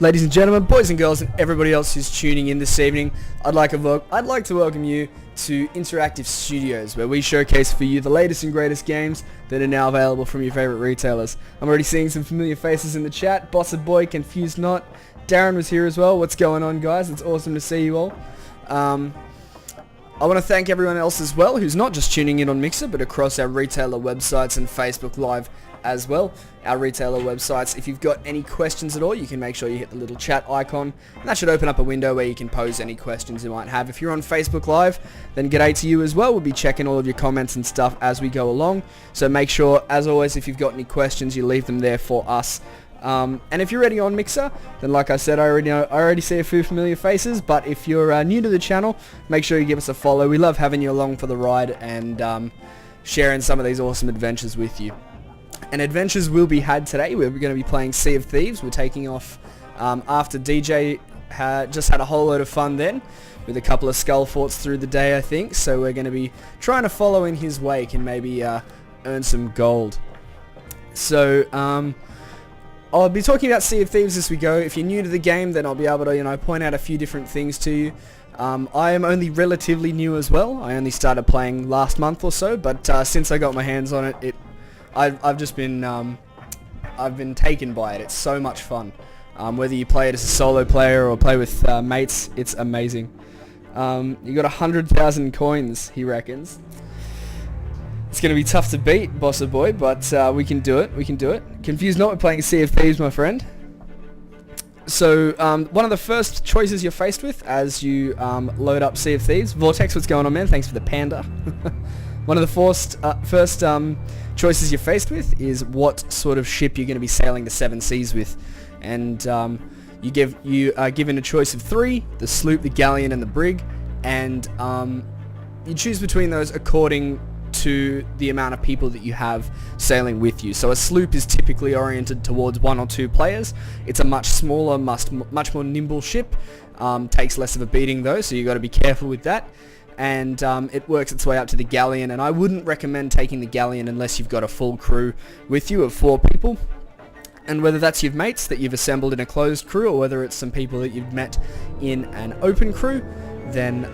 Ladies and gentlemen, boys and girls, and everybody else who's tuning in this evening, I'd like to welcome you to Interactive Studios, where we showcase for you the latest and greatest games that are now available from your favorite retailers. I'm already seeing some familiar faces in the chat. Bossa Boy, Confused Not, Darren was here as well. What's going on, guys? It's awesome to see you all. I want to thank everyone else as well who's not just tuning in on Mixer, but across our retailer websites and Facebook Live as well. Our retailer websites, if you've got any questions at all, you can make sure you hit the little chat icon, and that should open up a window where you can pose any questions you might have. If you're on Facebook Live, then g'day to you as well. We'll be checking all of your comments and stuff as we go along, so make sure, as always, if you've got any questions, you leave them there for us. And if you're already on Mixer, then like I said, I already see a few familiar faces, but if you're new to the channel, make sure you give us a follow. We love having you along for the ride and sharing some of these awesome adventures with you. And adventures will be had today. We're going to be playing Sea of Thieves. We're taking off after DJ just had a whole load of fun then, with a couple of skull forts through the day, I think. So we're going to be trying to follow in his wake and maybe earn some gold. So I'll be talking about Sea of Thieves as we go. If you're new to the game, then I'll be able to, point out a few different things to you. I am only relatively new as well. I only started playing last month or so, but since I got my hands on it, I've just been I've been taken by it. It's so much fun. Whether you play it as a solo player or play with mates, it's amazing. You got 100,000 coins, he reckons. It's going to be tough to beat, Bossa Boy, but we can do it. We can do it. Confused Not, we're playing Sea of Thieves, my friend. So one of the first choices you're faced with as you load up Sea of Thieves. Vortex, what's going on, man? Thanks for the panda. One of the first choices you're faced with is what sort of ship you're going to be sailing the seven seas with, and you are given a choice of three: the sloop, the galleon, and the brig, and you choose between those according to the amount of people that you have sailing with you. So a sloop is typically oriented towards one or two players. It's a much smaller, much more nimble ship. Takes less of a beating though, so you got to be careful with that. And it works its way up to the galleon, and I wouldn't recommend taking the galleon unless you've got a full crew with you of 4 people. And whether that's your mates that you've assembled in a closed crew, or whether it's some people that you've met in an open crew, then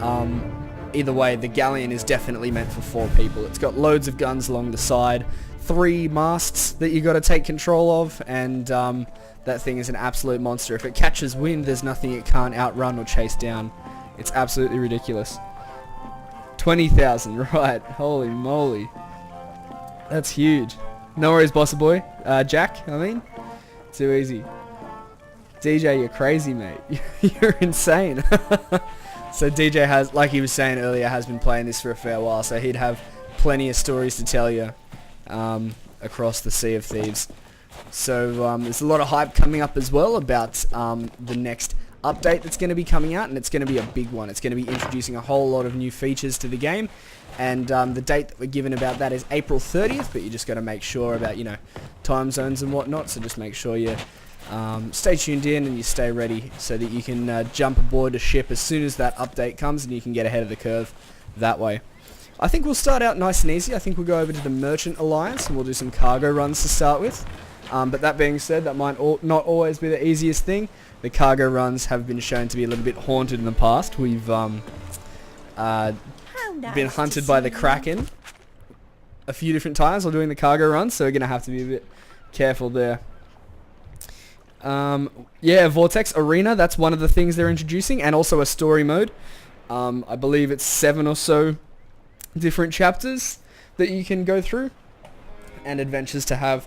either way, the galleon is definitely meant for 4 people. It's got loads of guns along the side, 3 masts that you got to take control of, and that thing is an absolute monster. If it catches wind, there's nothing it can't outrun or chase down. It's absolutely ridiculous. 20,000, right? Holy moly, that's huge. No worries, Bossa Boy. Jack, I mean, too easy. DJ, you're crazy, mate. You're insane. So DJ has, like he was saying earlier, has been playing this for a fair while, so he'd have plenty of stories to tell you across the Sea of Thieves. So there's a lot of hype coming up as well about the next update that's going to be coming out, and it's going to be a big one. It's going to be introducing a whole lot of new features to the game, and the date that we're given about that is April 30th, but you just got to make sure about, time zones and whatnot, so just make sure you stay tuned in and you stay ready so that you can jump aboard a ship as soon as that update comes, and you can get ahead of the curve that way. I think we'll start out nice and easy. I think we'll go over to the Merchant Alliance and we'll do some cargo runs to start with. But that being said, that might not always be the easiest thing. The cargo runs have been shown to be a little bit haunted in the past. We've been hunted by the Kraken a few different times while doing the cargo runs, so we're going to have to be a bit careful there. Yeah, Vortex Arena, that's one of the things they're introducing, and also a story mode. I believe it's 7 or so different chapters that you can go through, and adventures to have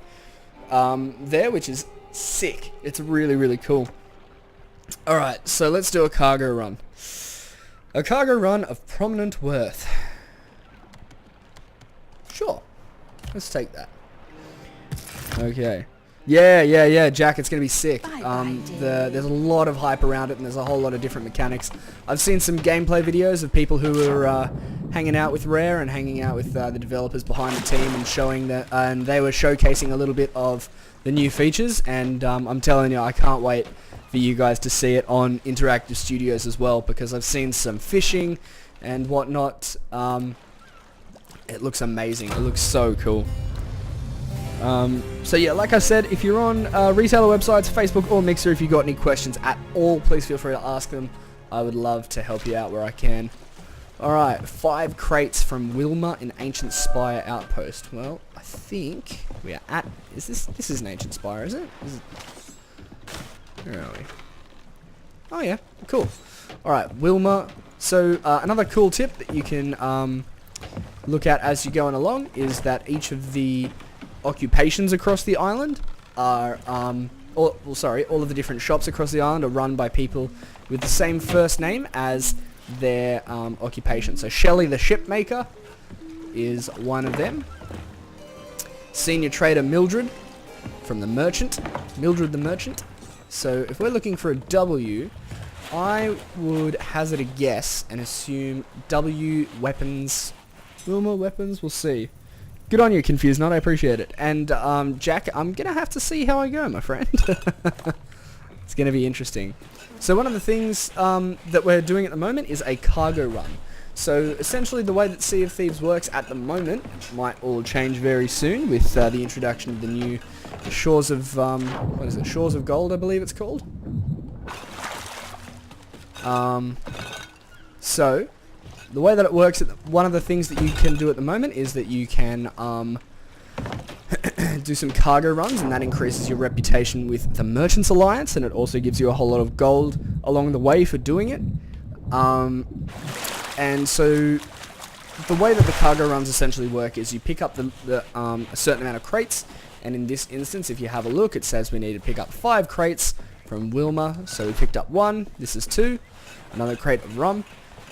there, which is sick. It's really, really cool. Alright, so let's do a cargo run. A cargo run of prominent worth. Sure. Let's take that. Okay. Yeah, Jack, it's going to be sick. There's a lot of hype around it, and there's a whole lot of different mechanics. I've seen some gameplay videos of people who are hanging out with Rare and hanging out with the developers behind the team and showing that, and they were showcasing a little bit of the new features, and I'm telling you, I can't wait for you guys to see it on Interactive Studios as well, because I've seen some fishing and whatnot. It looks amazing. It looks so cool. So yeah, like I said, if you're on retailer websites, Facebook or Mixer, if you've got any questions at all, please feel free to ask them. I would love to help you out where I can. Alright, 5 crates from Wilma in Ancient Spire Outpost. Well, I think we are at... This is an Ancient Spire, is it? Where are we? Oh yeah, cool. Alright, Wilma. So, another cool tip that you can look at as you're going along is that each of the occupations across the island are... all of the different shops across the island are run by people with the same first name as their occupation. So Shelley the shipmaker is one of them. Senior trader Mildred from the merchant. Mildred the merchant. So if we're looking for a W, I would hazard a guess and assume W weapons. Wilma weapons, we'll see. Good on you, Confused Not, I appreciate it. And Jack, I'm gonna have to see how I go, my friend. It's gonna be interesting. So one of the things that we're doing at the moment is a cargo run. So essentially the way that Sea of Thieves works at the moment might all change very soon with the introduction of the new Shores of, what is it, Shores of Gold, I believe it's called. So the way that it works, one of the things that you can do at the moment is that you can do some cargo runs, and that increases your reputation with the Merchants Alliance, and it also gives you a whole lot of gold along the way for doing it. And so the way that the cargo runs essentially work is you pick up a certain amount of crates, and in this instance, if you have a look, it says we need to pick up 5 crates from Wilma. So we picked up 1, this is 2, another crate of rum,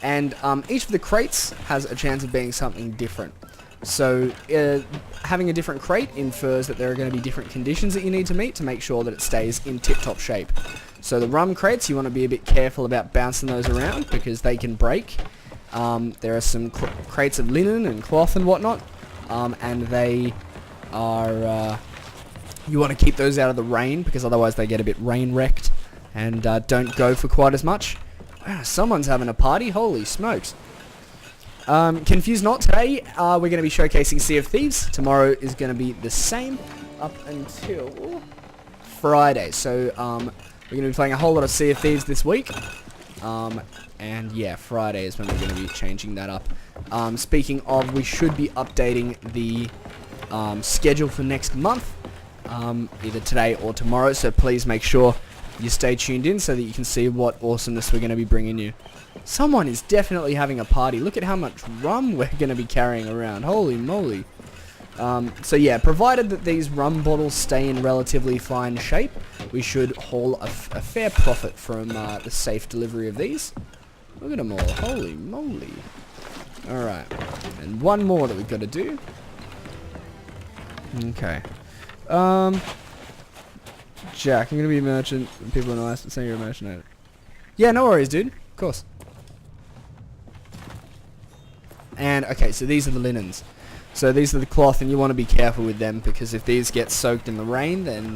and each of the crates has a chance of being something different. So having a different crate infers that there are going to be different conditions that you need to meet to make sure that it stays in tip-top shape. So the rum crates, you want to be a bit careful about bouncing those around because they can break. There are some crates of linen and cloth and whatnot, and they are... you want to keep those out of the rain because otherwise they get a bit rain-wrecked and don't go for quite as much. Wow, someone's having a party, holy smokes. Confused Not, today we're going to be showcasing Sea of Thieves. Tomorrow is going to be the same up until Friday. So we're going to be playing a whole lot of Sea of Thieves this week. And yeah, Friday is when we're going to be changing that up. Speaking of, we should be updating the schedule for next month, either today or tomorrow. So please make sure you stay tuned in so that you can see what awesomeness we're going to be bringing you. Someone is definitely having a party. Look at how much rum we're going to be carrying around. Holy moly. So yeah, provided that these rum bottles stay in relatively fine shape, we should haul a fair profit from the safe delivery of these. Look at them all. Holy moly. Alright. And one more that we've got to do. Okay. Jack, I'm going to be a merchant. People are nice saying you're a merchant. Yeah, no worries, dude. Of course. And, okay, so these are the linens. So these are the cloth, and you want to be careful with them, because if these get soaked in the rain, then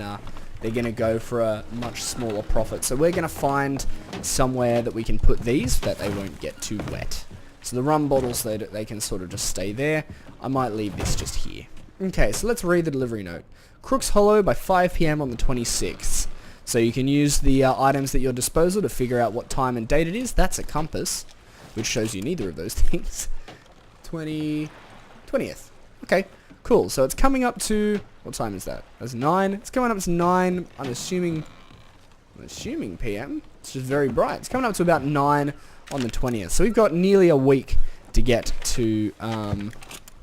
they're going to go for a much smaller profit. So we're going to find somewhere that we can put these, that they won't get too wet. So the rum bottles, they can sort of just stay there. I might leave this just here. Okay, so let's read the delivery note. Crooks Hollow by 5 PM on the 26th. So you can use the items at your disposal to figure out what time and date it is. That's a compass, which shows you neither of those things. 20th. Okay, cool. So it's coming up to... What time is that? That's 9. It's coming up to 9. I'm assuming PM. It's just very bright. It's coming up to about 9 on the 20th. So we've got nearly a week to get to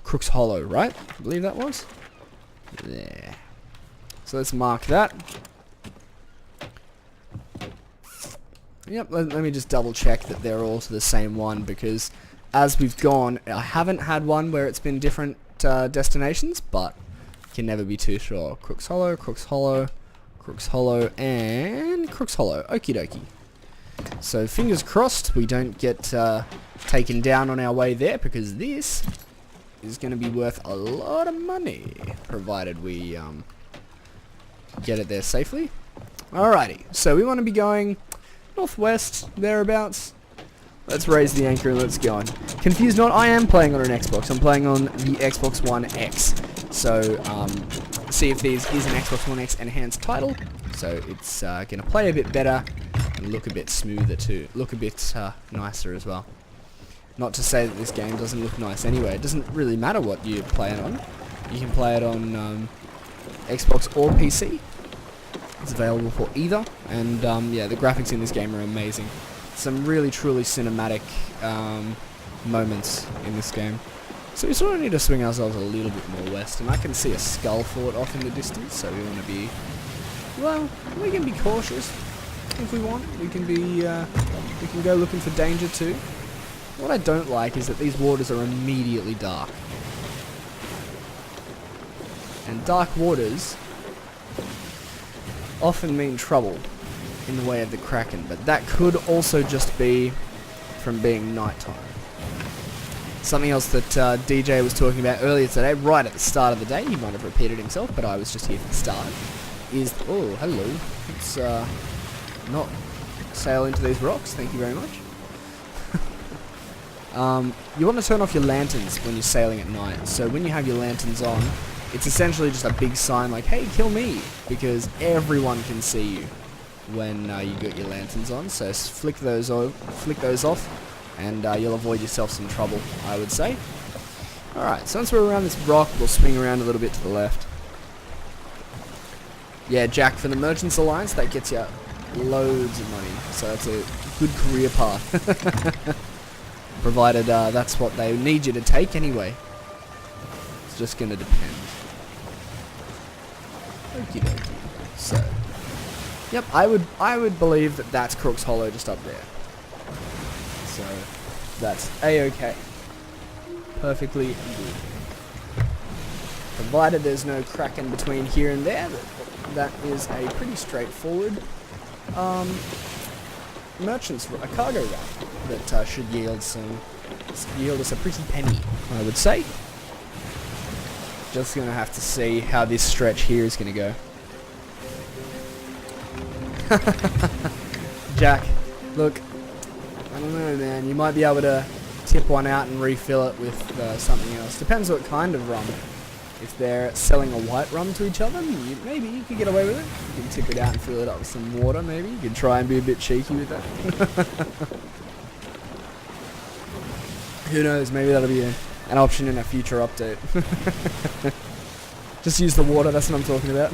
Crooks Hollow, right? I believe that was. There. So let's mark that. Yep, let me just double check that they're all to the same one, because as we've gone, I haven't had one where it's been different destinations, but can never be too sure. Crooks Hollow, Crooks Hollow, Crooks Hollow, and Crooks Hollow. Okie dokie. So fingers crossed we don't get taken down on our way there, because this is going to be worth a lot of money, provided we get it there safely. Alrighty, so we want to be going northwest, thereabouts. Let's raise the anchor and let's go on. Confused not, I am playing on an Xbox. I'm playing on the Xbox One X. So, Sea of Thieves is an Xbox One X enhanced title. So it's going to play a bit better and look a bit smoother too. Look a bit nicer as well. Not to say that this game doesn't look nice anyway. It doesn't really matter what you play it on. You can play it on Xbox or PC. It's available for either. And yeah, the graphics in this game are amazing. Some really truly cinematic moments in this game. So we sort of need to swing ourselves a little bit more west. And I can see a skull fort off in the distance. So we want to be... Well, we can be cautious if we want. We can be... we can go looking for danger too. What I don't like is that these waters are immediately dark. And dark waters often mean trouble in the way of the Kraken, but that could also just be from being nighttime. Something else that DJ was talking about earlier today, right at the start of the day, he might have repeated himself, but I was just here for the start, is... Oh, hello. Let's not sail into these rocks, thank you very much. You want to turn off your lanterns when you're sailing at night. So when you have your lanterns on, it's essentially just a big sign like, hey, kill me, because everyone can see you when you got your lanterns on. So flick those off, and you'll avoid yourself some trouble, I would say. Alright, so once we're around this rock, we'll swing around a little bit to the left. Yeah, Jack, for the Merchants Alliance, that gets you loads of money. So that's a good career path. Provided that's what they need you to take anyway. It's just going to depend. Okie dokie. So, yep, I would believe that that's Crook's Hollow just up there. So, that's A-okay. Perfectly good. Provided there's no Kraken between here and there, that is a pretty straightforward a cargo route that should yield us a pretty penny, I would say. Just gonna have to see how this stretch here is gonna go. Jack, look, I don't know, man. You might be able to tip one out and refill it with something else. Depends what kind of rum. If they're selling a white rum to each other, maybe you could get away with it. You can tip it out and fill it up with some water, maybe. You could try and be a bit cheeky with that. Who knows, maybe that'll be an option in a future update. Just use the water, that's what I'm talking about.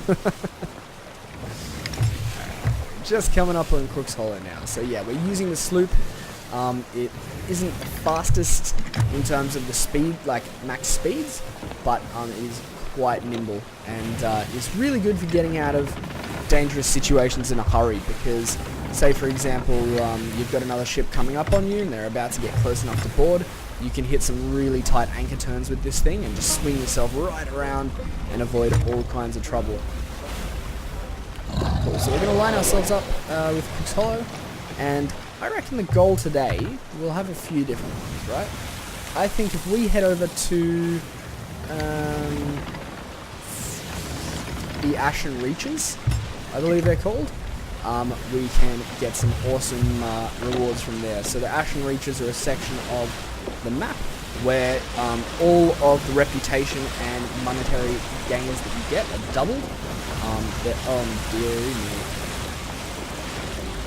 Just coming up on Crook's Hollow now. So yeah, we're using the sloop. It isn't the fastest in terms of the speed, like max speeds, but it is quite nimble and is really good for getting out of dangerous situations in a hurry, because say for example you've got another ship coming up on you and they're about to get close enough to board, you can hit some really tight anchor turns with this thing and just swing yourself right around and avoid all kinds of trouble. Cool, so we're going to line ourselves up with Crook's Hollow, and I reckon the goal today, we'll have a few different ones, right? I think if we head over to the Ashen Reaches, I believe they're called, we can get some awesome rewards from there. So the Ashen Reaches are a section of the map where all of the reputation and monetary gains that you get are doubled. Dear me.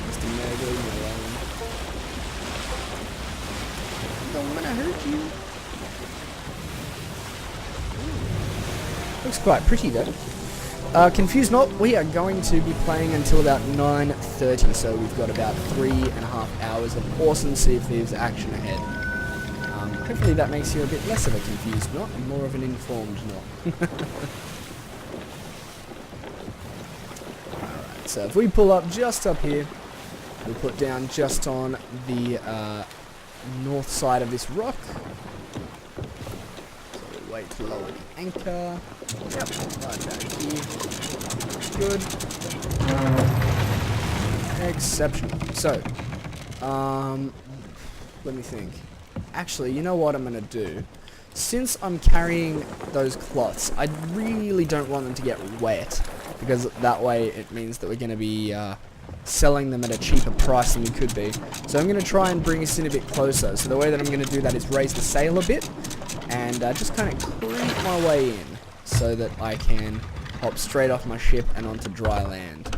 Mr. Mega, leave me alone. Don't wanna hurt you. Looks quite pretty though. Confused not, we are going to be playing until about 9:30, so we've got about 3.5 hours of awesome Sea of Thieves action ahead. Hopefully that makes you a bit less of a confused not, and more of an informed not. Alright, so if we pull up just up here, we'll put down just on the north side of this rock. So we'll wait to lower the anchor. Yep, right back here. Good. Exceptional. So, let me think. Actually, you know what I'm going to do? Since I'm carrying those cloths, I really don't want them to get wet, because that way it means that we're going to be selling them at a cheaper price than we could be. So I'm going to try and bring us in a bit closer. So the way that I'm going to do that is raise the sail a bit and just kind of creep my way in so that I can hop straight off my ship and onto dry land.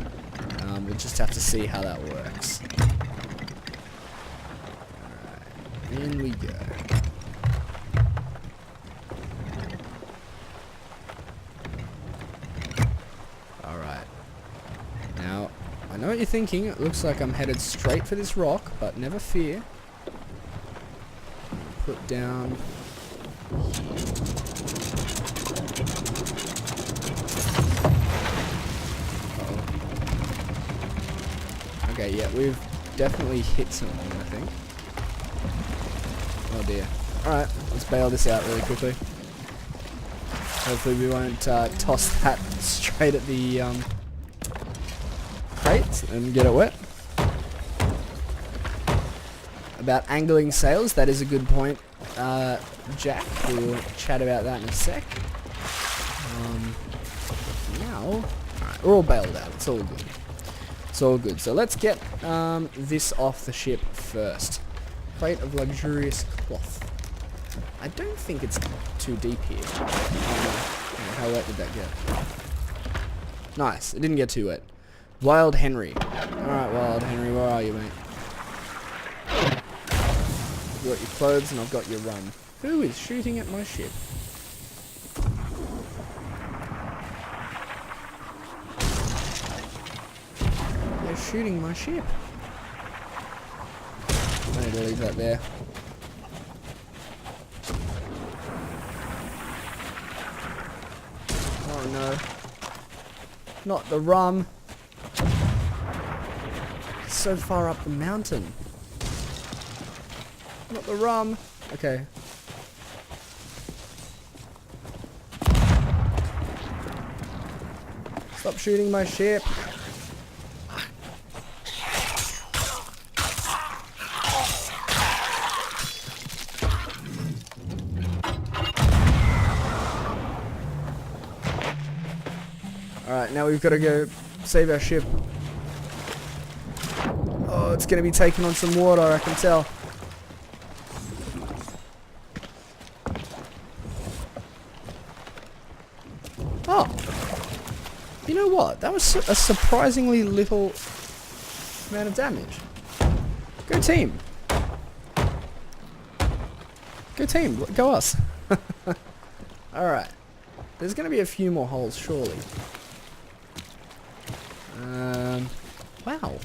We'll just have to see how that works. Alright, in we go. Alright. Now, I know what you're thinking. It looks like I'm headed straight for this rock, but never fear. Put down here. Okay, yeah, we've definitely hit something, I think. Oh dear. Alright, let's bail this out really quickly. Hopefully we won't toss that straight at the crate and get it wet. About angling sails, that is a good point, Jack. We'll chat about that in a sec. Now, alright, we're all bailed out. It's all good. It's all good. So let's get this off the ship first. Crate of luxurious cloth. I don't think it's too deep here. How wet did that get? Nice. It didn't get too wet. Wild Henry. Alright, Wild Henry, where are you, mate? You've got your clothes and I've got your rum. Who is shooting at my ship? They're shooting my ship. I need to leave that there. Oh no. Not the rum. It's so far up the mountain. Not the rum. Okay. Stop shooting my ship. Alright, now we've got to go save our ship. Oh, it's going to be taking on some water, I can tell. Oh. You know what? That was a surprisingly little amount of damage. Go team. Go team. Go us. Alright. There's going to be a few more holes, surely. Wow.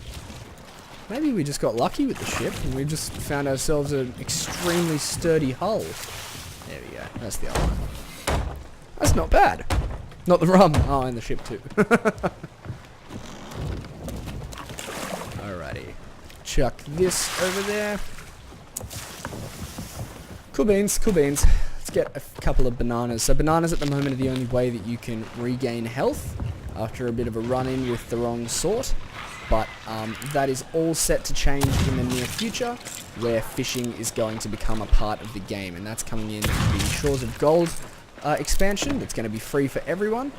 Maybe we just got lucky with the ship and we just found ourselves an extremely sturdy hull. There we go. That's the other one. That's not bad. Not the rum. Oh, and the ship too. Alrighty. Chuck this over there. Cool beans, cool beans. Let's get a couple of bananas. So bananas at the moment are the only way that you can regain health after a bit of a run-in with the wrong sort. But that is all set to change in the near future, where fishing is going to become a part of the game, and that's coming in the Shores of Gold expansion. That's going to be free for everyone,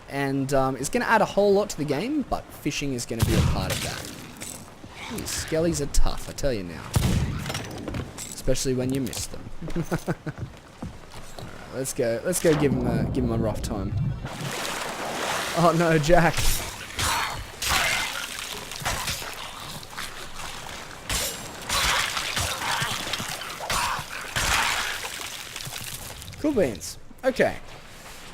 and it's going to add a whole lot to the game, but fishing is going to be a part of that. These skellies are tough, I tell you now, especially when you miss them. Alright, let's go give him a rough time. Oh no, Jack. Cool beans. Okay.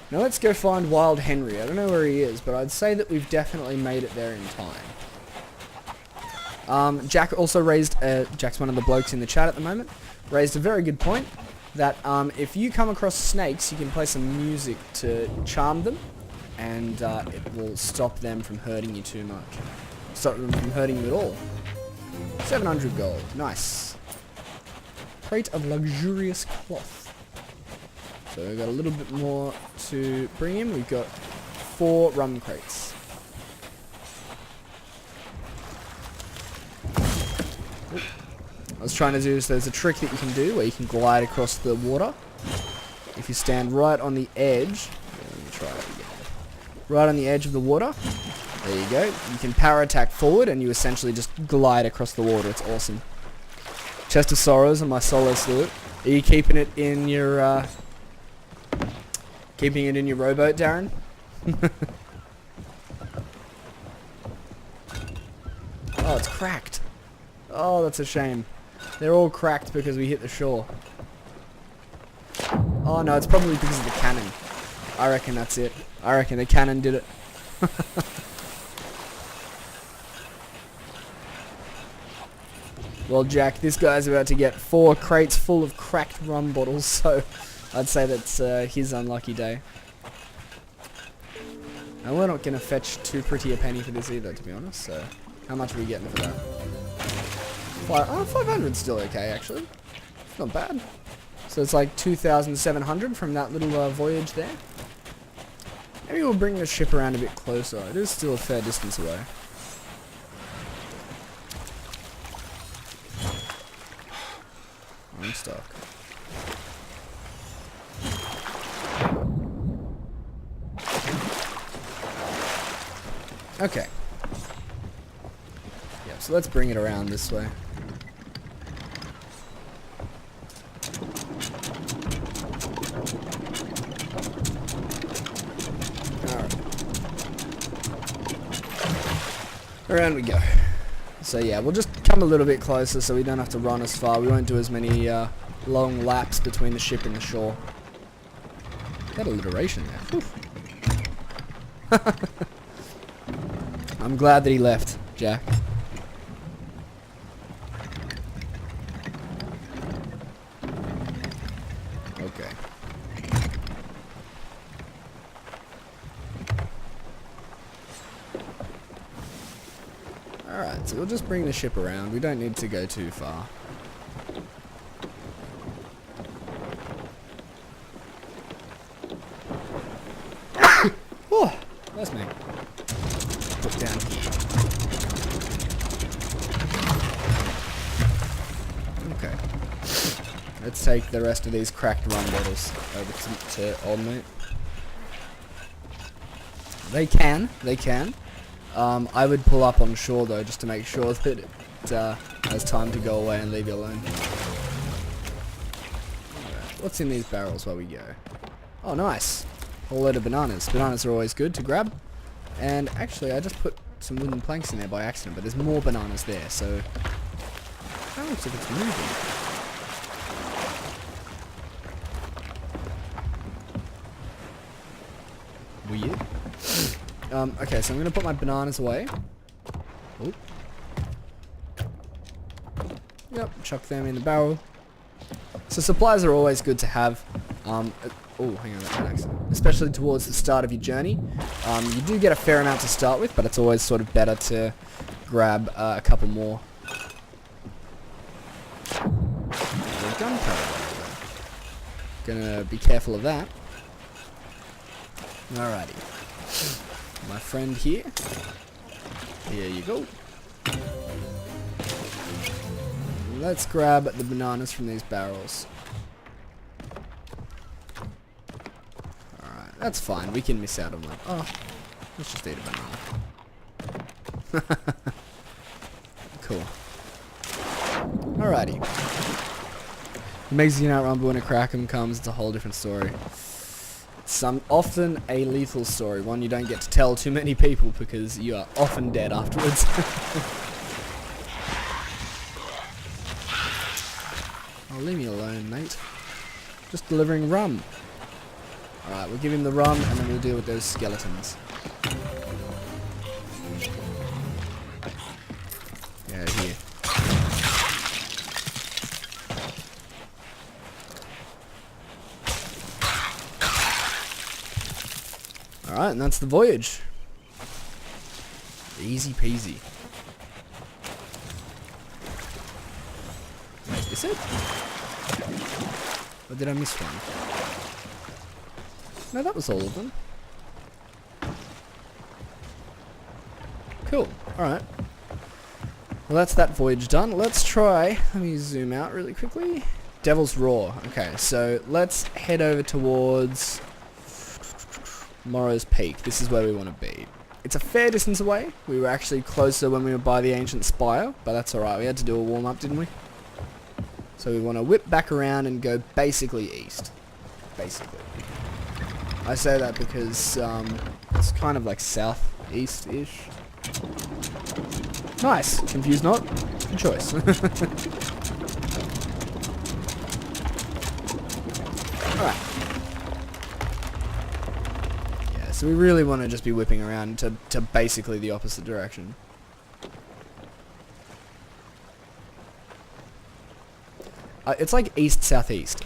Now let's go find Wild Henry. I don't know where he is, but I'd say that we've definitely made it there in time. Jack also raised, Jack's one of the blokes in the chat at the moment, raised a very good point that if you come across snakes, you can play some music to charm them, and it will stop them from hurting you too much. Stop them from hurting you at all. 700 gold. Nice. Crate of luxurious cloth. So we've got a little bit more to bring in. We've got 4 rum crates. Oop. I was trying to do this. There's a trick that you can do where you can glide across the water. If you stand right on the edge, let me try it again. Right on the edge of the water, There you go. You can power attack forward and you essentially just glide across the water. It's awesome. Chest of Sorrows and my solo salute. Are you keeping it in your rowboat, Darren? Oh, it's cracked. Oh, that's a shame. They're all cracked because we hit the shore. Oh no, it's probably because of the cannon. I reckon that's it. I reckon the cannon did it. Well, Jack, this guy's about to get 4 crates full of cracked rum bottles, so I'd say that's his unlucky day. And we're not going to fetch too pretty a penny for this either, to be honest, so how much are we getting for that? 500's still okay, actually. It's not bad. So it's like 2,700 from that little voyage there. Maybe we'll bring the ship around a bit closer. It is still a fair distance away. I'm stuck. Okay. Yep, so let's bring it around this way. Alright. Around we go. So yeah, we'll just come a little bit closer so we don't have to run as far. We won't do as many long laps between the ship and the shore. That alliteration there. I'm glad that he left, Jack. Okay. Alright, so we'll just bring the ship around. We don't need to go too far. Oh, that's me. Put down here. Okay. Let's take the rest of these cracked rum bottles over to old mate. They can. I would pull up on shore though, just to make sure that it has time to go away and leave you alone. Right. What's in these barrels while we go? Oh, nice. A whole load of bananas. Bananas are always good to grab. And actually, I just put some wooden planks in there by accident, but there's more bananas there, so that looks like it's moving. Weird. Okay, so I'm gonna put my bananas away. Oh. Yep, chuck them in the barrel. So supplies are always good to have. Oh, hang on, that's an accident. Especially towards the start of your journey. You do get a fair amount to start with, but it's always sort of better to grab a couple more. Gunpowder. Gonna be careful of that. Alrighty. My friend here. Here you go. Let's grab the bananas from these barrels. Alright, that's fine. We can miss out on that. Oh, let's just eat a banana. Cool. Alrighty. It makes you not rumble when a Kraken comes. It's a whole different story. Often a lethal story, one you don't get to tell too many people because you are often dead afterwards. Oh, leave me alone, mate. Just delivering rum. Alright, we'll give him the rum and then we'll deal with those skeletons. Yeah, here. Alright, and that's the voyage. Easy peasy. Wait, is it? Or did I miss one? No, that was all of them. Cool. Alright. Well, that's that voyage done. Let's try... Let me zoom out really quickly. Devil's Roar. Okay, so let's head over towards... Morrow's Peak. This is where we want to be. It's a fair distance away. We were actually closer when we were by the ancient spire, but that's alright. We had to do a warm-up, didn't we? So we want to whip back around and go basically east. Basically. I say that because it's kind of like southeast-ish. Nice. Confused not? Good choice. Alright. Yeah, so we really want to just be whipping around to basically the opposite direction. It's like east-southeast.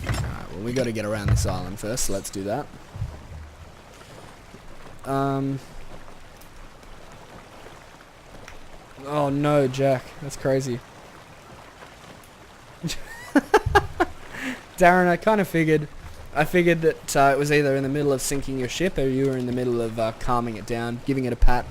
Alright, well we gotta get around this island first, so let's do that. Oh no, Jack. That's crazy. Darren, I kind of figured. I figured that it was either in the middle of sinking your ship or you were in the middle of calming it down, giving it a pat.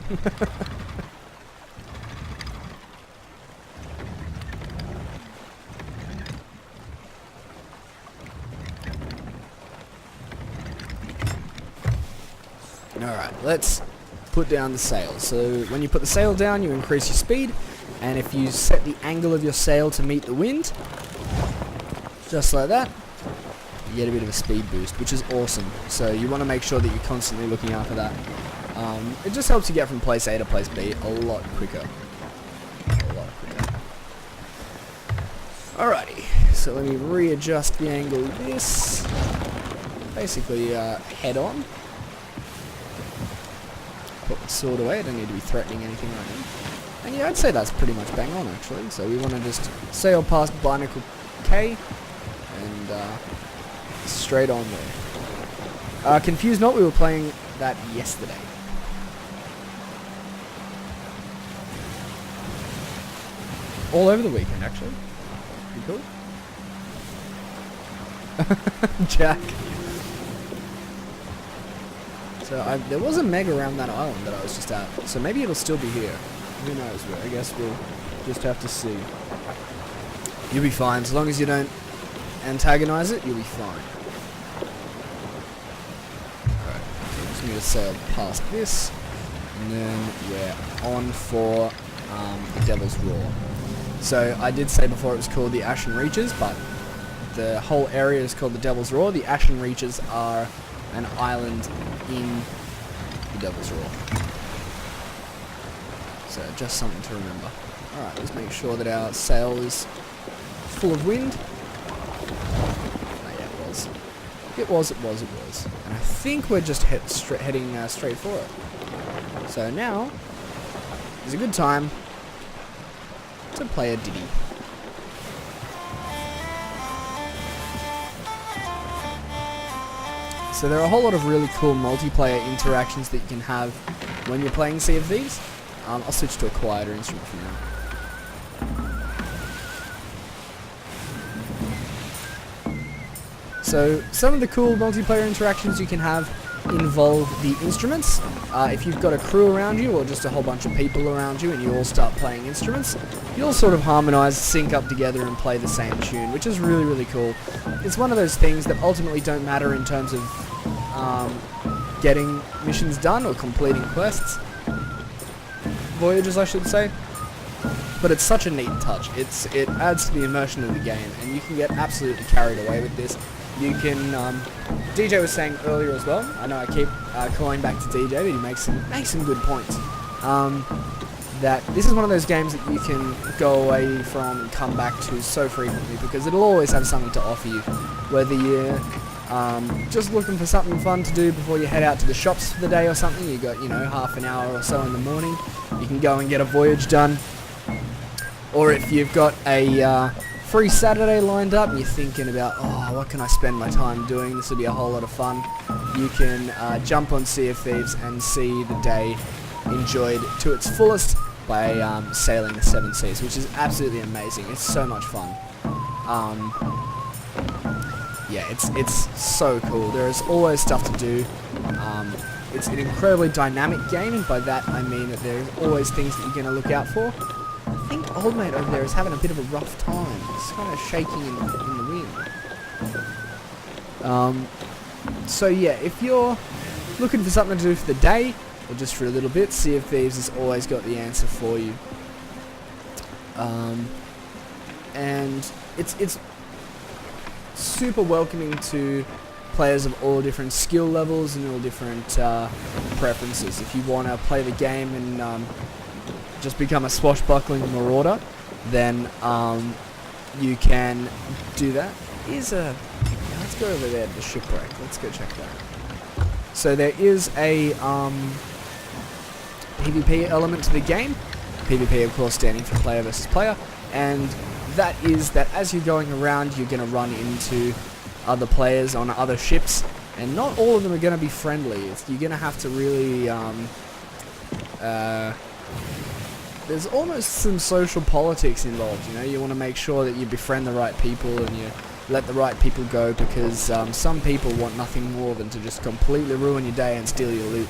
Alright, let's put down the sail. So when you put the sail down, you increase your speed, and if you set the angle of your sail to meet the wind, just like that, you get a bit of a speed boost, which is awesome. So you want to make sure that you're constantly looking out for that. It just helps you get from place A to place B a lot quicker. Alrighty, so let me readjust the angle of this. Basically, head on. Put the sword away, I don't need to be threatening anything right now. And yeah, I'd say that's pretty much bang on actually. So we want to just sail past Barnacle K and straight on there. Confused not, we were playing that yesterday. All over the weekend actually. Pretty cool. Jack. So there was a meg around that island that I was just at, so maybe it'll still be here. Who knows? I guess we'll just have to see. You'll be fine, as long as you don't antagonize it, you'll be fine. Alright, so we just need to sail past this, and then we're on for the Devil's Roar. So I did say before it was called the Ashen Reaches, but the whole area is called the Devil's Roar. The Ashen Reaches are an island in the Devil's Roar. So just something to remember. Alright, let's make sure that our sail is full of wind. Oh yeah, it was. It was. And I think we're just heading straight for it. So now is a good time to play a ditty. So there are a whole lot of really cool multiplayer interactions that you can have when you're playing Sea of Thieves. I'll switch to a quieter instrument for now. So some of the cool multiplayer interactions you can have involve the instruments. If you've got a crew around you or just a whole bunch of people around you and you all start playing instruments, you'll sort of harmonize, sync up together and play the same tune, which is really, really cool. It's one of those things that ultimately don't matter in terms of getting missions done or completing quests. Voyages, I should say. But it's such a neat touch. It adds to the immersion of the game, and you can get absolutely carried away with this. You can, DJ was saying earlier as well, I know I keep calling back to DJ, but he makes some good points, that this is one of those games that you can go away from and come back to so frequently, because it'll always have something to offer you, whether you're just looking for something fun to do before you head out to the shops for the day or something. You got, half an hour or so in the morning, you can go and get a voyage done, or if you've got a free Saturday lined up and you're thinking about, what can I spend my time doing, this will be a whole lot of fun, you can jump on Sea of Thieves and see the day enjoyed to its fullest by sailing the Seven Seas, which is absolutely amazing. It's so much fun. Yeah, it's so cool. There is always stuff to do. It's an incredibly dynamic game, and by that I mean that there's always things that you're going to look out for. I think old mate over there is having a bit of a rough time. It's kind of shaking in the wind. So yeah, if you're looking for something to do for the day, or just for a little bit, Sea of Thieves has always got the answer for you. And it's super welcoming to players of all different skill levels and all different preferences. If you want to play the game and just become a swashbuckling marauder, then you can do that. Let's go over there to the shipwreck. Let's go check that. So there is a PvP element to the game. PvP, of course, standing for player versus player, and that is that as you're going around, you're going to run into other players on other ships, and not all of them are going to be friendly. You're going to have to really there's almost some social politics involved. You know, you want to make sure that you befriend the right people and you let the right people go, because some people want nothing more than to just completely ruin your day and steal your loot.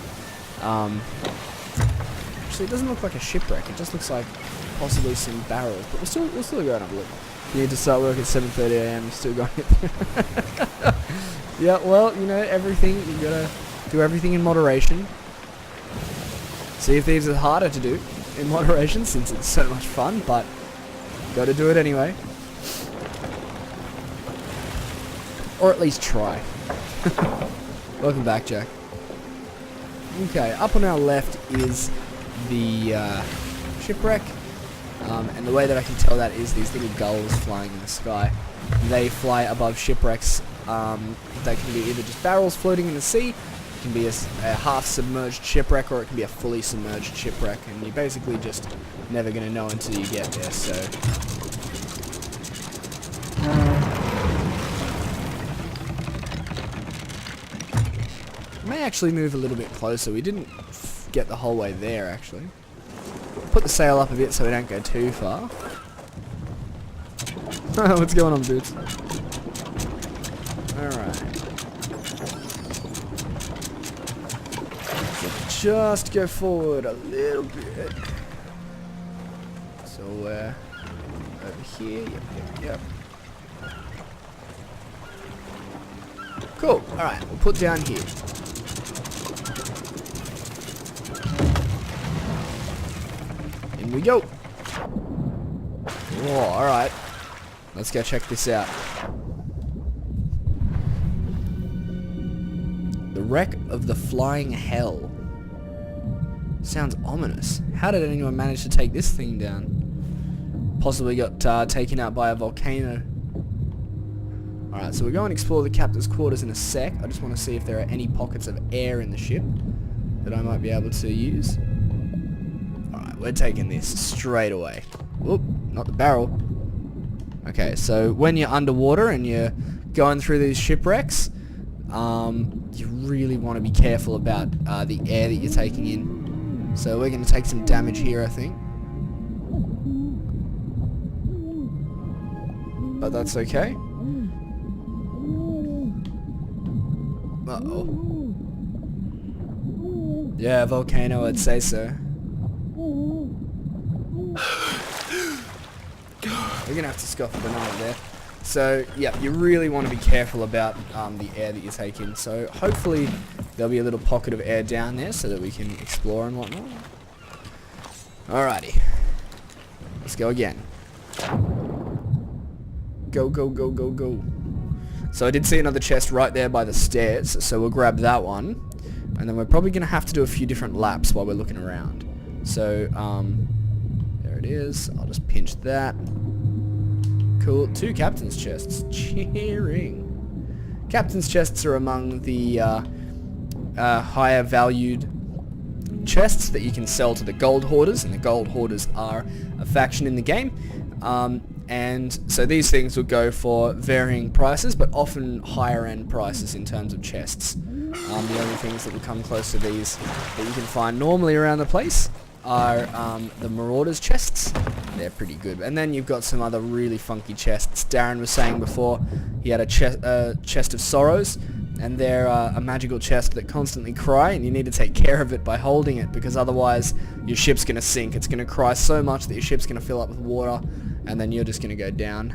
Actually, it doesn't look like a shipwreck. It just looks like possibly some barrels. But we'll still go and have a look. You need to start work at 7:30 AM. You're still going. Yeah, well, you know, everything, you gotta do everything in moderation. Sea of Thieves is harder to do in moderation since it's so much fun, but gotta do it anyway. Or at least try. Welcome back, Jack. Okay, up on our left is the shipwreck. And the way that I can tell that is these little gulls flying in the sky. They fly above shipwrecks. They can be either just barrels floating in the sea, it can be a half-submerged shipwreck, or it can be a fully submerged shipwreck, and you're basically just never going to know until you get there, so... I may actually move a little bit closer. We didn't get the whole way there, actually. Put the sail up a bit so we don't go too far. What's going on, dudes? Alright. So just go forward a little bit. So, over here. Yep. Cool. Alright, we'll put down here. In we go. Oh, alright. Let's go check this out. The wreck of the Flying Hell. Sounds ominous. How did anyone manage to take this thing down? Possibly got taken out by a volcano. Alright, so we'll go and explore the captain's quarters in a sec. I just want to see if there are any pockets of air in the ship that I might be able to use. Alright, we're taking this straight away. Whoop, not the barrel. Okay, so when you're underwater and you're going through these shipwrecks, you really want to be careful about the air that you're taking in. So we're going to take some damage here, I think. But that's okay. Uh-oh. Yeah, volcano, I'd say so. We're gonna have to scoff a banana there. So, yeah, you really want to be careful about the air that you take in. So, hopefully, there'll be a little pocket of air down there so that we can explore and whatnot. Alrighty. Let's go again. Go, go, go, go, go. So I did see another chest right there by the stairs, so we'll grab that one. And then we're probably going to have to do a few different laps while we're looking around. So, there it is. I'll just pinch that. Cool. 2 captain's chests. Cheering. Captain's chests are among the higher valued chests that you can sell to the gold hoarders, and the gold hoarders are a faction in the game. And so these things will go for varying prices, but often higher end prices in terms of chests. The only things that will come close to these that you can find normally around the place are the Marauders chests. They're pretty good. And then you've got some other really funky chests. Darren was saying before he had a chest of sorrows, and they're a magical chest that constantly cry, and you need to take care of it by holding it, because otherwise your ship's going to sink. It's going to cry so much that your ship's going to fill up with water, and then you're just going to go down.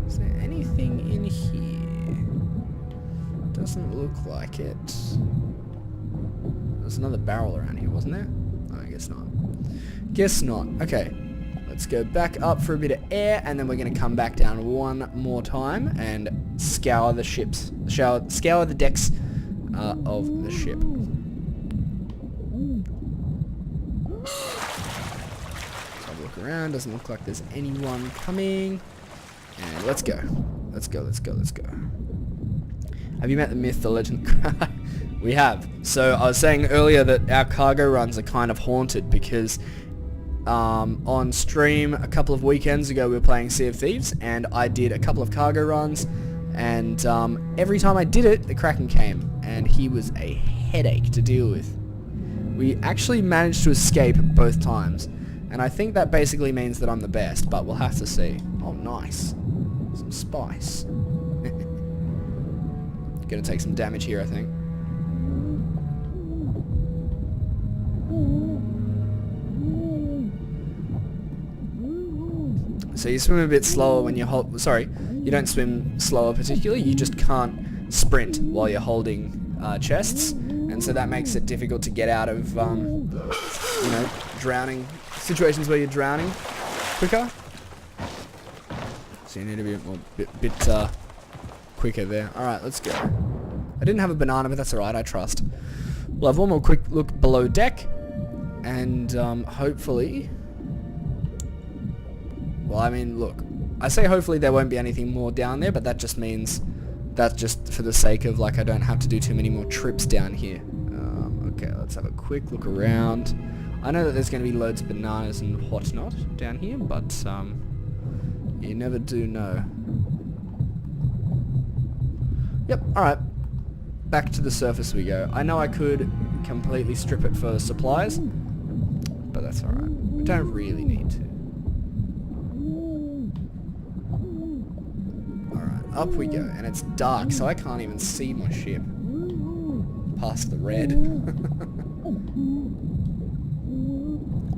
Is there anything in here? Doesn't look like it. There's another barrel around here, wasn't there? Oh, I guess not. Guess not. Okay. Let's go back up for a bit of air, and then we're going to come back down one more time and scour the ships. Scour the decks of the ship. Let's have a look around. Doesn't look like there's anyone coming. And let's go. Let's go, let's go, let's go. Have you met the myth, the legend? We have. So I was saying earlier that our cargo runs are kind of haunted because on stream a couple of weekends ago we were playing Sea of Thieves, and I did a couple of cargo runs, and every time I did it the Kraken came, and he was a headache to deal with. We actually managed to escape both times, and I think that basically means that I'm the best, but we'll have to see. Oh, nice. Some spice. Gonna take some damage here, I think. So you swim a bit slower when you hold... Sorry, you don't swim slower particularly, you just can't sprint while you're holding chests, and so that makes it difficult to get out of, you know, drowning... situations where you're drowning quicker. So you need to be a bit quicker there. Alright, let's go. I didn't have a banana, but that's alright, I trust. We'll have one more quick look below deck, and hopefully... Well, I mean, look, I say hopefully there won't be anything more down there, but that just means that's just for the sake of, like, I don't have to do too many more trips down here. Okay, let's have a quick look around. I know that there's going to be loads of bananas and whatnot down here, but you never do know. Yep, alright. Back to the surface we go. I know I could completely strip it for supplies, but that's alright. We don't really need to. Alright, up we go. And it's dark, so I can't even see my ship past the red.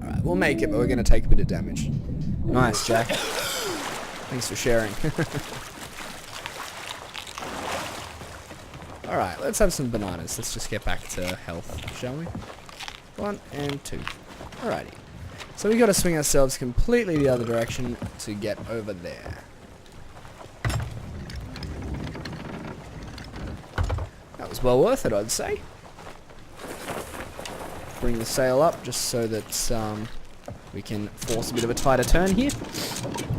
Alright, we'll make it, but we're going to take a bit of damage. Nice, Jack. Thanks for sharing. Alright, let's have some bananas. Let's just get back to health, shall we? 1 and 2. Alrighty. So we got to swing ourselves completely the other direction to get over there. That was well worth it, I'd say. Bring the sail up just so that we can force a bit of a tighter turn here.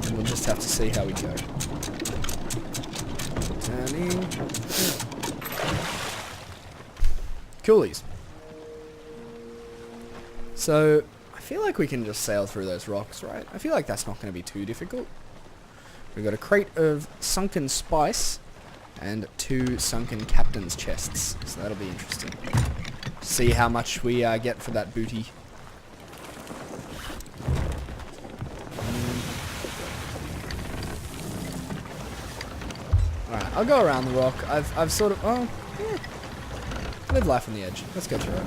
And we'll just have to see how we go. Turning. Coolies. So, I feel like we can just sail through those rocks, right? I feel like that's not going to be too difficult. We've got a crate of sunken spice and 2 sunken captain's chests. So that'll be interesting. See how much we get for that booty. Alright, I'll go around the rock. I've sort of... Oh, yeah. Live life on the edge. Let's go through it.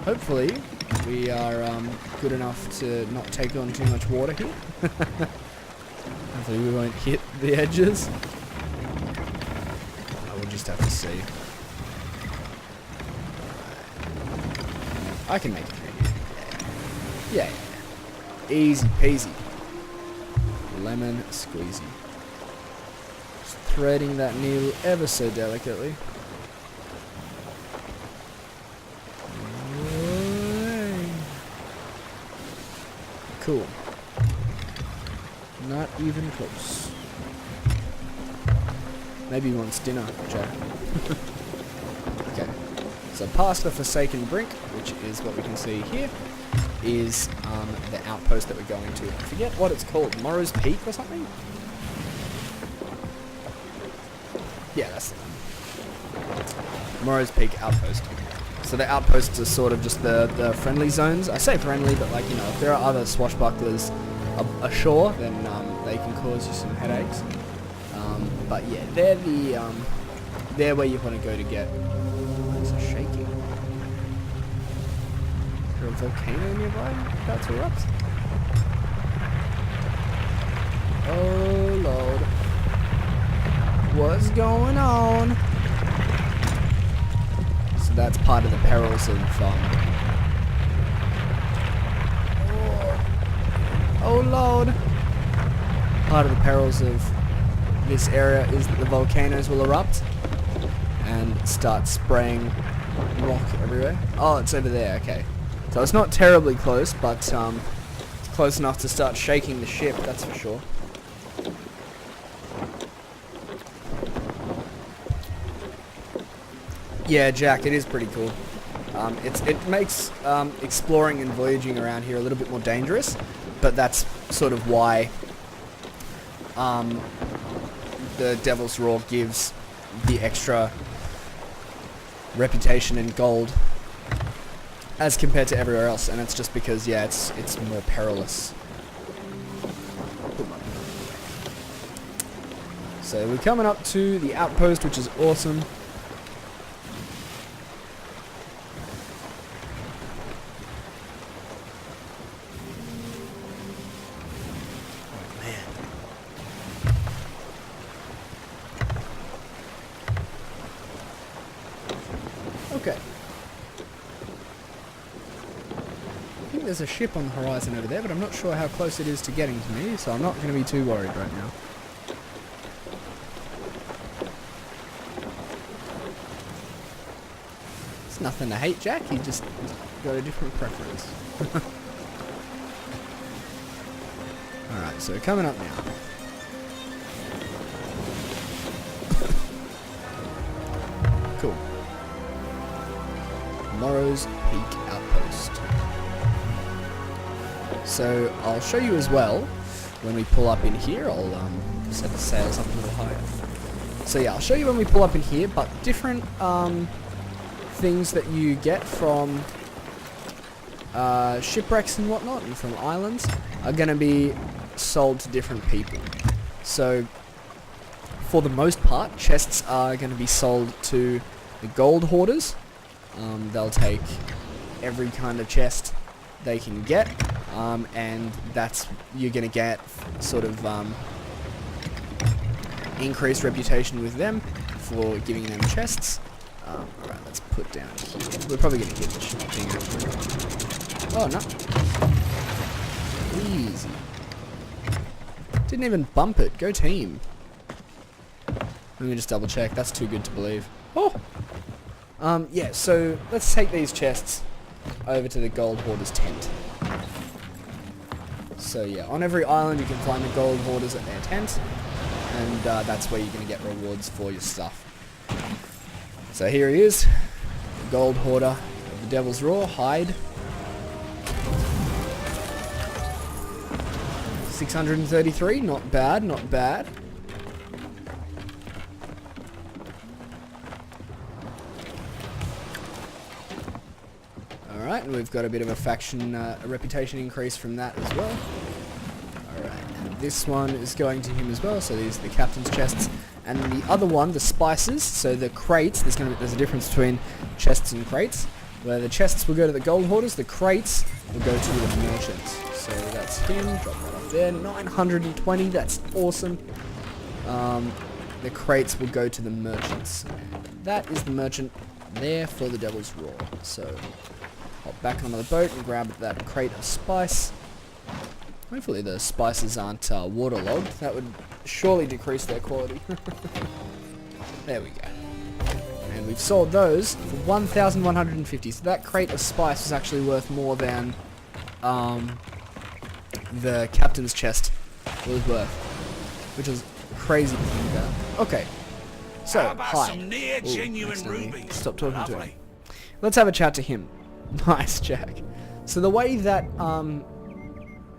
Hopefully, we are good enough to not take on too much water here. Hopefully we won't hit the edges. We'll just have to see. I can make it through here. Yeah. Easy peasy. Lemon squeezy. Just threading that needle ever so delicately. Cool. Not even close. Maybe he wants dinner, Jack. Okay. So past the Forsaken Brink, which is what we can see here, is the outpost that we're going to. I forget what it's called. Morrow's Peak or something? Yeah, that's the one. Morrow's Peak outpost. So the outposts are sort of just the friendly zones. I say friendly, but like, you know, if there are other swashbucklers ashore, then they can cause you some headaches. But yeah, they're where you want to go to get... It's shaking. Is there a volcano nearby about to erupt? Oh lord. What's going on? So that's part of the perils of oh Lord. Part of the perils of this area is that the volcanoes will erupt and start spraying rock everywhere. Oh, it's over there, okay. So it's not terribly close, but it's close enough to start shaking the ship, that's for sure. Yeah, Jack, it is pretty cool. It makes exploring and voyaging around here a little bit more dangerous, but that's sort of why the Devil's Roar gives the extra reputation and gold as compared to everywhere else, and it's just because, yeah, it's more perilous. So we're coming up to the outpost, which is awesome. Okay. I think there's a ship on the horizon over there, but I'm not sure how close it is to getting to me, so I'm not going to be too worried right now. It's nothing to hate, Jack. You just got a different preference. Alright, so coming up now. Cool. Morrow's Peak Outpost. So I'll show you as well when we pull up in here. I'll set the sails up a little higher. So yeah, I'll show you when we pull up in here, but different things that you get from shipwrecks and whatnot, and from islands, are going to be sold to different people. So for the most part, chests are going to be sold to the gold hoarders. They'll take every kind of chest they can get, and that's, you're going to get sort of increased reputation with them for giving them chests. Alright, let's put down here. We're probably going to get the thing. Oh, no. Easy. Didn't even bump it. Go team. Let me just double check. That's too good to believe. Oh! Yeah, so let's take these chests over to the gold hoarders tent. So yeah, on every island you can find the gold hoarders at their tent, and that's where you're going to get rewards for your stuff. So here he is, the gold hoarder of the Devil's Roar, hide. 633, not bad, not bad. Alright, and we've got a bit of a faction, a reputation increase from that as well. Alright, and this one is going to him as well, so these are the captain's chests. And the other one, the spices, so the crates, there's a difference between chests and crates. Where the chests will go to the gold hoarders, the crates will go to the merchants. So that's him, drop that off there, 920, that's awesome. The crates will go to the merchants. And that is the merchant there for the Devil's Roar. So hop back onto the boat and grab that crate of spice. Hopefully the spices aren't waterlogged. That would surely decrease their quality. There we go. And we've sold those for 1,150. So that crate of spice is actually worth more than the captain's chest was worth, which is crazy to think about. Okay. So, hi. Ooh, stop talking to him. Let's have a chat to him. Nice, Jack. So the way that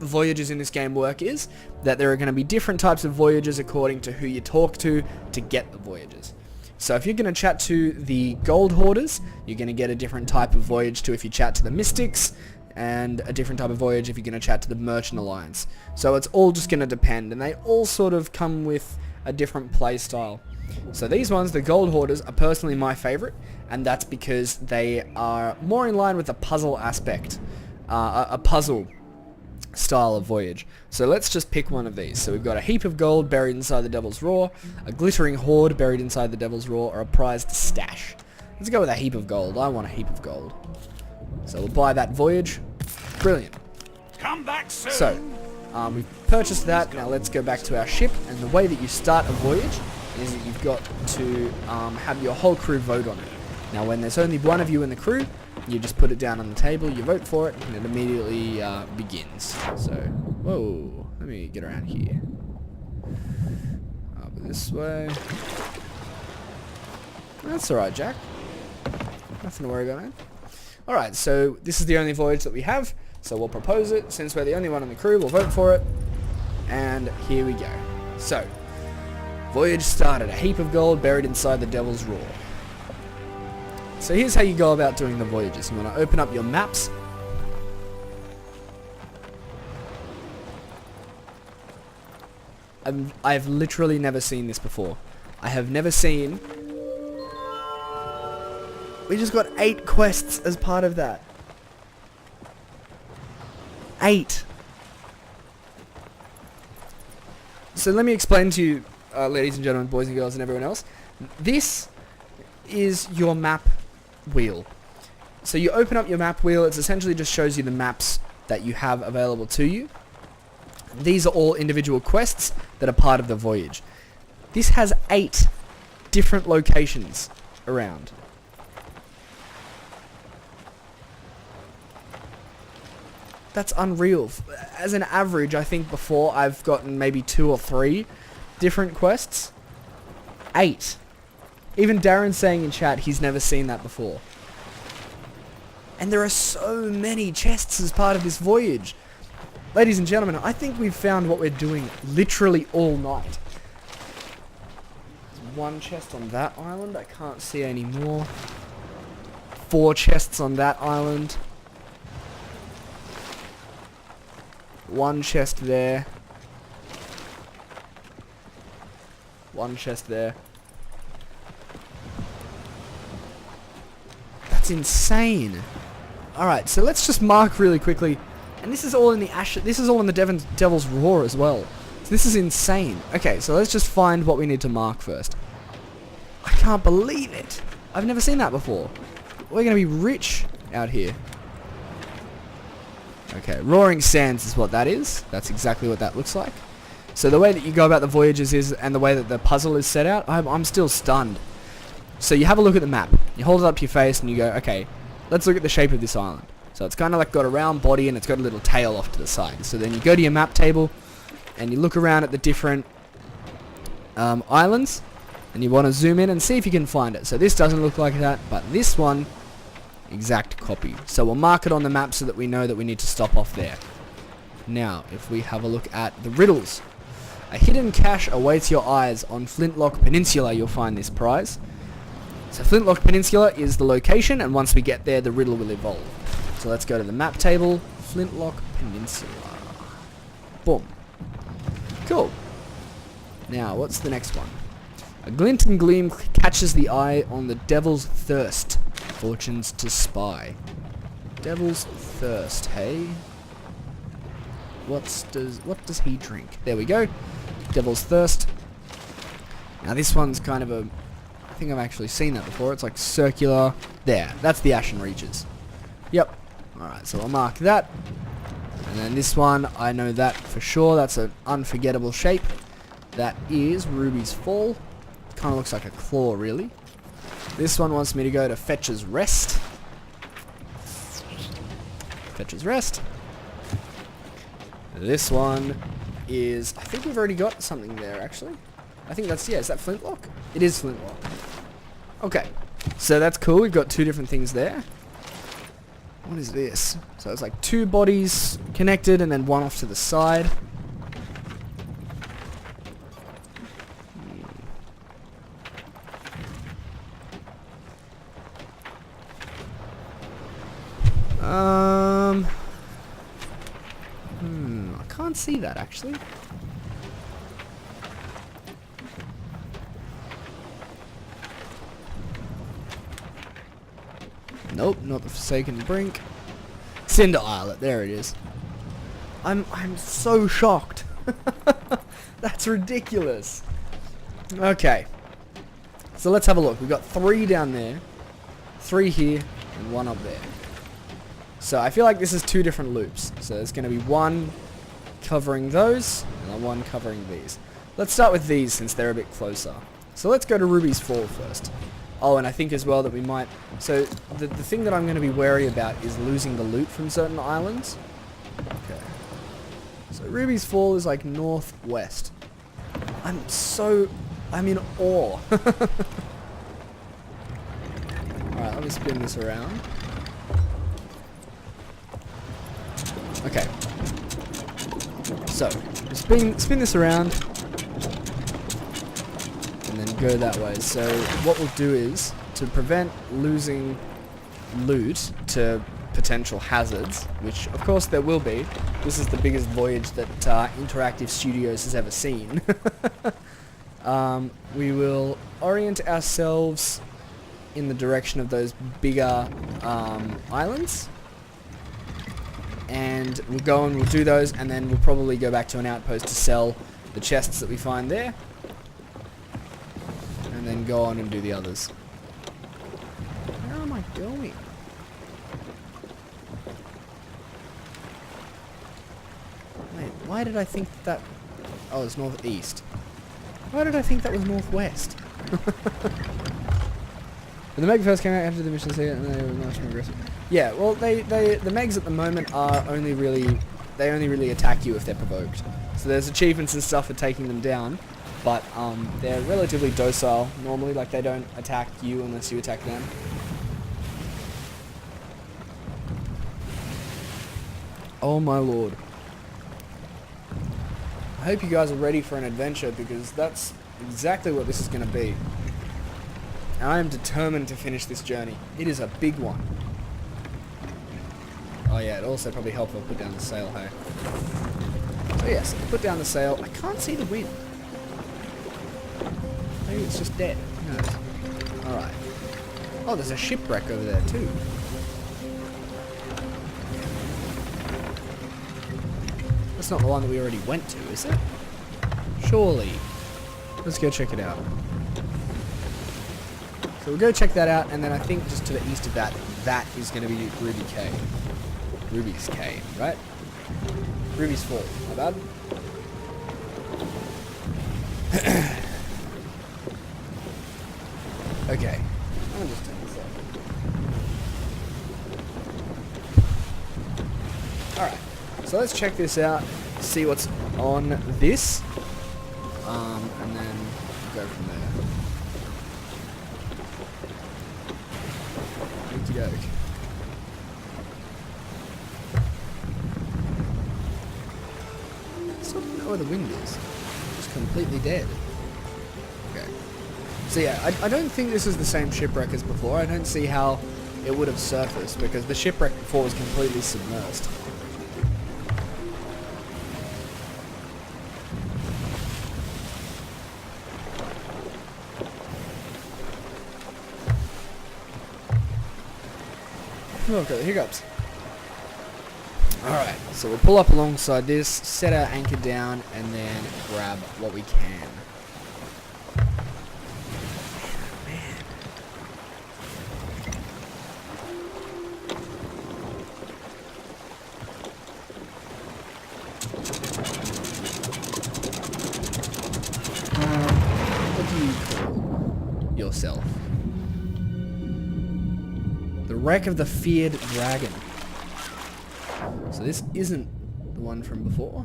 voyages in this game work is that there are going to be different types of voyages according to who you talk to get the voyages. So if you're going to chat to the gold hoarders, you're going to get a different type of voyage to if you chat to the mystics, and a different type of voyage if you're going to chat to the merchant alliance. So it's all just going to depend, and they all sort of come with a different play style. So these ones, the gold hoarders, are personally my favorite, and that's because they are more in line with the puzzle aspect. A puzzle style of voyage. So let's just pick one of these. So we've got a heap of gold buried inside the Devil's Roar, a glittering hoard buried inside the Devil's Roar, or a prized stash. Let's go with a heap of gold. I want a heap of gold. So we'll buy that voyage. Brilliant. Come back soon. So, we've purchased that. Now let's go back to our ship. And the way that you start a voyage is that you've got to have your whole crew vote on it. Now when there's only one of you in the crew, you just put it down on the table, you vote for it, and it immediately begins. So, whoa, let me get around here. Up this way. That's alright, Jack. Nothing to worry about, man. Alright, so this is the only voyage that we have, so we'll propose it. Since we're the only one in the crew, we'll vote for it. And here we go. So, voyage started. A heap of gold buried inside the Devil's Roar. So here's how you go about doing the voyages. You want to open up your maps. I've literally never seen this before. I have never seen... We just got 8 quests as part of that. 8. So let me explain to you, ladies and gentlemen, boys and girls and everyone else. This is your map wheel. So you open up your map wheel, it essentially just shows you the maps that you have available to you. These are all individual quests that are part of the voyage. This has 8 different locations around. That's unreal. As an average, I think before I've gotten maybe 2 or 3 different quests. 8. Even Darren's saying in chat he's never seen that before. And there are so many chests as part of this voyage. Ladies and gentlemen, I think we've found what we're doing literally all night. There's 1 chest on that island. I can't see any more. 4 chests on that island. 1 chest there. 1 chest there. That's insane. Alright, so let's just mark really quickly. And this is all in the this is all in the Devil's Roar as well. So this is insane. Okay, so let's just find what we need to mark first. I can't believe it. I've never seen that before. We're going to be rich out here. Okay, Roaring Sands is what that is. That's exactly what that looks like. So the way that you go about the voyages is, and the way that the puzzle is set out, I'm still stunned. So you have a look at the map. You hold it up to your face and you go, okay, let's look at the shape of this island. So it's kind of like got a round body and it's got a little tail off to the side. So then you go to your map table and you look around at the different islands and you want to zoom in and see if you can find it. So this doesn't look like that, but this one, exact copy. So we'll mark it on the map so that we know that we need to stop off there. Now, if we have a look at the riddles. A hidden cache awaits your eyes on Flintlock Peninsula. You'll find this prize. So Flintlock Peninsula is the location, and once we get there, the riddle will evolve. So let's go to the map table. Flintlock Peninsula. Boom. Cool. Now, what's the next one? A glint and gleam catches the eye on the Devil's Thirst. Fortunes to spy. Devil's Thirst, hey? What does he drink? There we go. Devil's Thirst. Now this one's kind of a... I think I've actually seen that before. It's like circular. There. That's the Ashen Reaches. Yep. Alright, so I'll mark that. And then this one, I know that for sure. That's an unforgettable shape. That is Ruby's Fall. Kind of looks like a claw, really. This one wants me to go to Fetcher's Rest. Fetcher's Rest. This one is... I think we've already got something there, actually. I think that's... Yeah, is that Flintlock? It is Flintlock. Okay. So that's cool. We've got 2 different things there. What is this? So it's like 2 bodies connected and then 1 off to the side. I can't see that actually. Nope, not the Forsaken Brink. Cinder Islet, there it is. I'm so shocked. That's ridiculous. Okay. So let's have a look. We've got 3 down there, 3 here, and 1 up there. So I feel like this is 2 different loops. So there's going to be 1 covering those, and 1 covering these. Let's start with these since they're a bit closer. So let's go to Ruby's Fall first. Oh, and I think as well that we might... So the thing that I'm going to be wary about is losing the loot from certain islands. Okay. So Ruby's Fall is like northwest. I'm in awe. Alright, let me spin this around. Okay. So, spin this around. And then go that way. So, what we'll do is, to prevent losing loot to potential hazards, which of course there will be. This is the biggest voyage that Interactive Studios has ever seen. We will orient ourselves in the direction of those bigger islands, and we'll go and we'll do those, and then we'll probably go back to an outpost to sell the chests that we find there, and then go on and do the others. Where am I going? Wait, why did I think that... Oh, it's northeast. Why did I think that was northwest? When the Meg first came out after the mission and they were much more aggressive. Yeah, well, the Megs at the moment are only really attack you if they're provoked. So there's achievements and stuff for taking them down, but they're relatively docile normally. Like, they don't attack you unless you attack them. Oh my lord. I hope you guys are ready for an adventure, because that's exactly what this is going to be. And I am determined to finish this journey. It is a big one. Oh yeah, it also probably helped if I put down the sail, hey. So yes, put down the sail. I can't see the wind. Maybe it's just dead. Who knows? Alright. Oh, there's a shipwreck over there too. That's not the one that we already went to, is it? Surely. Let's go check it out. So we'll go check that out, and then I think just to the east of that, that is going to be Ruby Cave. Ruby's Cave, right? Ruby's Fall, my bad. Okay. I'll just turn this off. Alright. So let's check this out, see what's on this, and then go from there. Okie doke. I still don't know where the wind is. It's completely dead. Okay. So yeah, I don't think this is the same shipwreck as before. I don't see how it would have surfaced, because the shipwreck before was completely submersed. Okay, the hiccups. Alright, so we'll pull up alongside this, set our anchor down, and then grab what we can. Man. What do you call yourself? The Wreck of the Feared Dragon. So this isn't the one from before.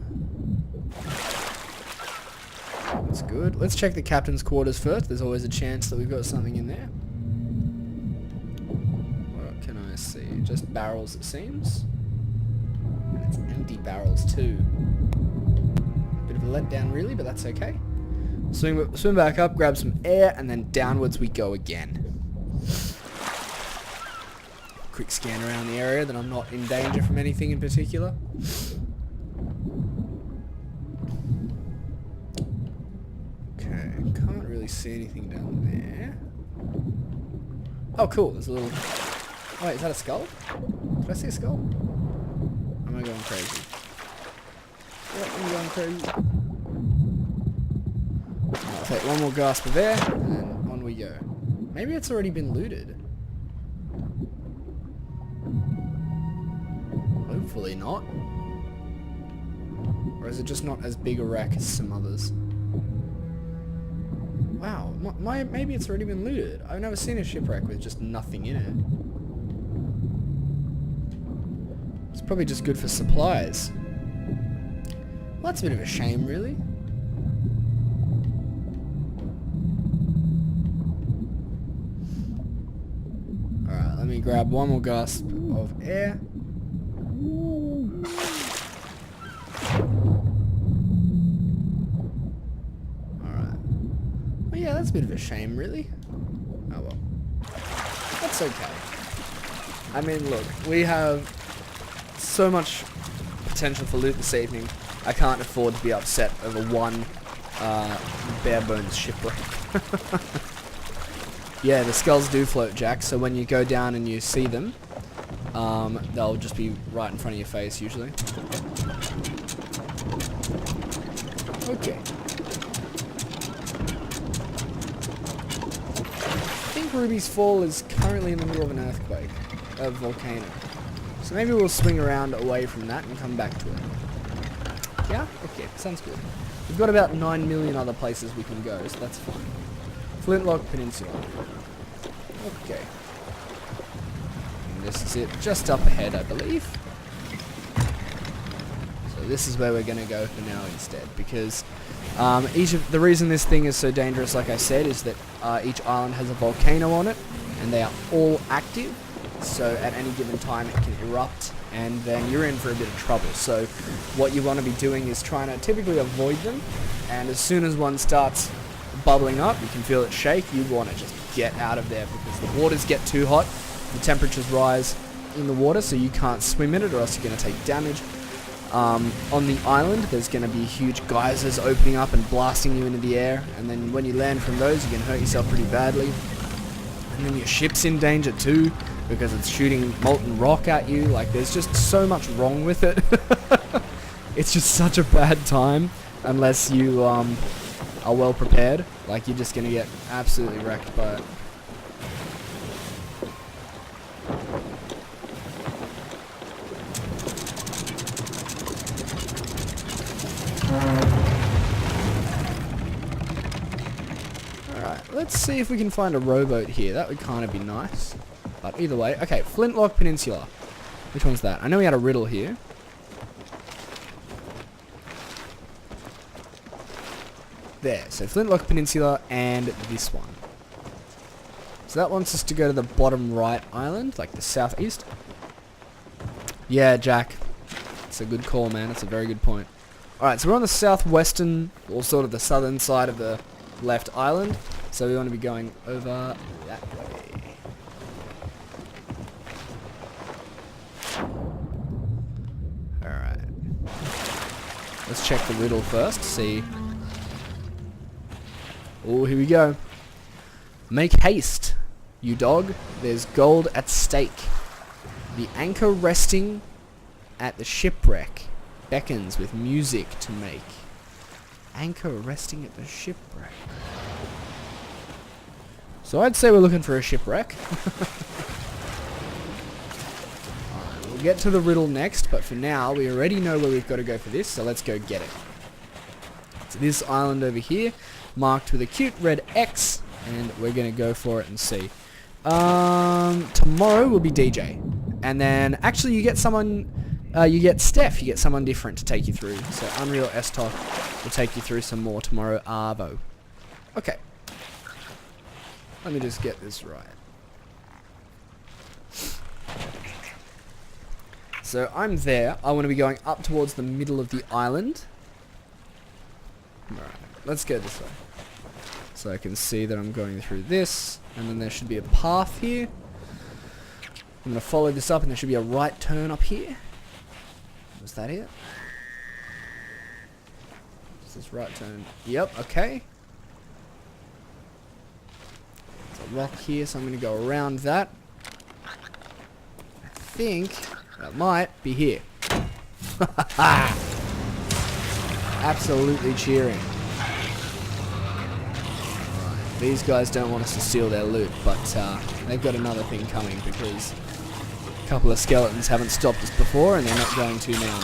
That's good. Let's check the captain's quarters first. There's always a chance that we've got something in there. What can I see? Just barrels, it seems. And it's empty barrels too. Bit of a letdown really, but that's okay. Swim back up, grab some air, and then downwards we go again. Quick scan around the area that I'm not in danger from anything in particular. Okay, can't really see anything down there. Oh cool, there's a little... Oh, wait, is that a skull? Did I see a skull? Am I going crazy? Yep, I'm going crazy. I'll take one more gasp of air, and then on we go. Maybe it's already been looted. Hopefully not. Or is it just not as big a wreck as some others? Wow, maybe it's already been looted. I've never seen a shipwreck with just nothing in it. It's probably just good for supplies. Well, that's a bit of a shame, really. Alright, let me grab one more gasp of air. Alright. Well, yeah, that's a bit of a shame, really. Oh well. That's okay. I mean, look, we have so much potential for loot this evening. I can't afford to be upset over one bare bones shipwreck. Yeah, the skulls do float, Jack, so when you go down and you see them, they'll just be right in front of your face, usually. Okay. I think Ruby's Fall is currently in the middle of an earthquake, a volcano. So maybe we'll swing around away from that and come back to it. Yeah? Okay, sounds good. We've got about 9 million other places we can go, so that's fine. Flintlock Peninsula. Okay. And this is it, just up ahead, I believe. So this is where we're going to go for now instead, because the reason this thing is so dangerous, like I said, is that each island has a volcano on it, and they are all active. So at any given time it can erupt, and then you're in for a bit of trouble. So what you want to be doing is trying to typically avoid them, and as soon as one starts bubbling up, you can feel it shake, you want to just get out of there, because the waters get too hot, the temperatures rise in the water, so you can't swim in it or else you're going to take damage. On the island there's going to be huge geysers opening up and blasting you into the air, and then when you land from those you can hurt yourself pretty badly. And then your ship's in danger too, because it's shooting molten rock at you. Like, there's just so much wrong with it. It's just such a bad time unless you are well prepared. Like, you're just gonna get absolutely wrecked by it. Alright, let's see if we can find a rowboat here. That would kind of be nice. But either way, okay, Flintlock Peninsula. Which one's that? I know we had a riddle here. There, so Flintlock Peninsula and this one. So that wants us to go to the bottom right island, like the southeast. Yeah, Jack. It's a good call, man. It's a very good point. Alright, so we're on the southwestern, or sort of the southern side of the left island. So we want to be going over that way. Let's check the riddle first, see. Oh, here we go. Make haste, you dog. There's gold at stake. The anchor resting at the shipwreck beckons with music to make. Anchor resting at the shipwreck. So I'd say we're looking for a shipwreck. We'll get to the riddle next, but for now, we already know where we've got to go for this, so let's go get it. So this island over here, marked with a cute red X, and we're going to go for it and see. Tomorrow will be DJ, and then actually you get someone, you get Steph, you get someone different to take you through. So Unreal S-Talk will take you through some more tomorrow, Arvo. Okay. Let me just get this right. So I'm there. I want to be going up towards the middle of the island. Alright, let's go this way. So I can see that I'm going through this, and then there should be a path here. I'm going to follow this up, and there should be a right turn up here. Was that it? Is this right turn? Yep, okay. There's a rock here, so I'm going to go around that. I think that might be here. absolutely cheering. These guys don't want us to steal their loot, but they've got another thing coming because a couple of skeletons haven't stopped us before and they're not going to now.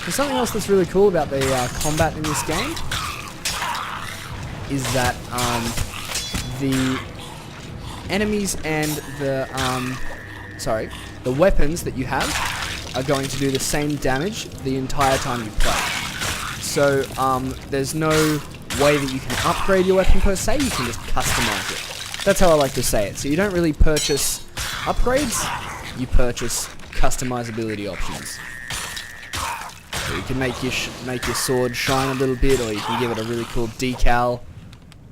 There's something else that's really cool about the combat in this game is that the enemies and the weapons that you have are going to do the same damage the entire time you play. So there's no way that you can upgrade your weapon per se, you can just customize it. That's how I like to say it. So you don't really purchase upgrades, you purchase customizability options. So you can make your sword shine a little bit, or you can give it a really cool decal.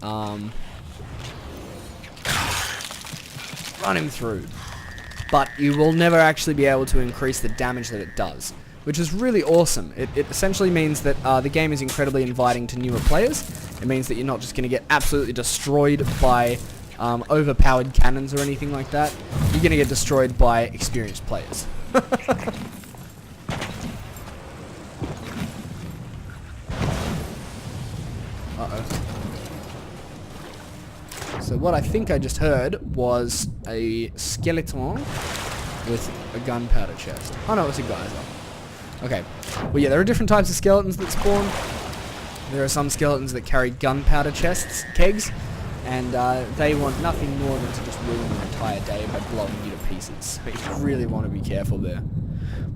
Run him through. But you will never actually be able to increase the damage that it does, which is really awesome. It essentially means that the game is incredibly inviting to newer players. It means that you're not just going to get absolutely destroyed by overpowered cannons or anything like that. You're going to get destroyed by experienced players. Uh-oh. So what I think I just heard was a skeleton with a gunpowder chest. Oh no, it's a geyser. Okay. Well yeah, there are different types of skeletons that spawn. There are some skeletons that carry gunpowder chests, kegs, and they want nothing more than to just ruin your entire day by blowing you to pieces. So you really want to be careful there.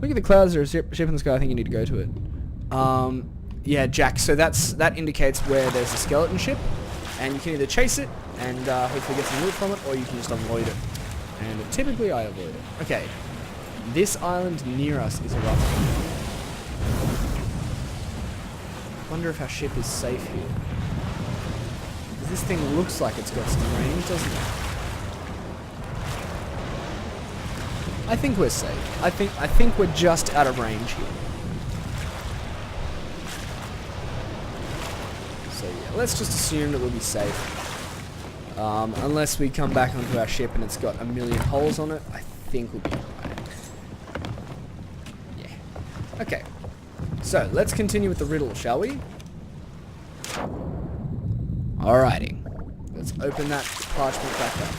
Look at the clouds, there's a ship in the sky, I think you need to go to it. Yeah, Jack, so that indicates where there's a skeleton ship, and you can either chase it and hopefully get some loot from it, or you can just avoid it. And typically I avoid it. Okay, this island near us is a rough one. I wonder if our ship is safe here. Because this thing looks like it's got some range, doesn't it? I think we're safe. I think we're just out of range here. So yeah, let's just assume that we'll be safe. Unless we come back onto our ship and it's got a million holes on it, I think we'll be alright. Yeah. Okay. So, let's continue with the riddle, shall we? Alrighty. Let's open that parchment back up.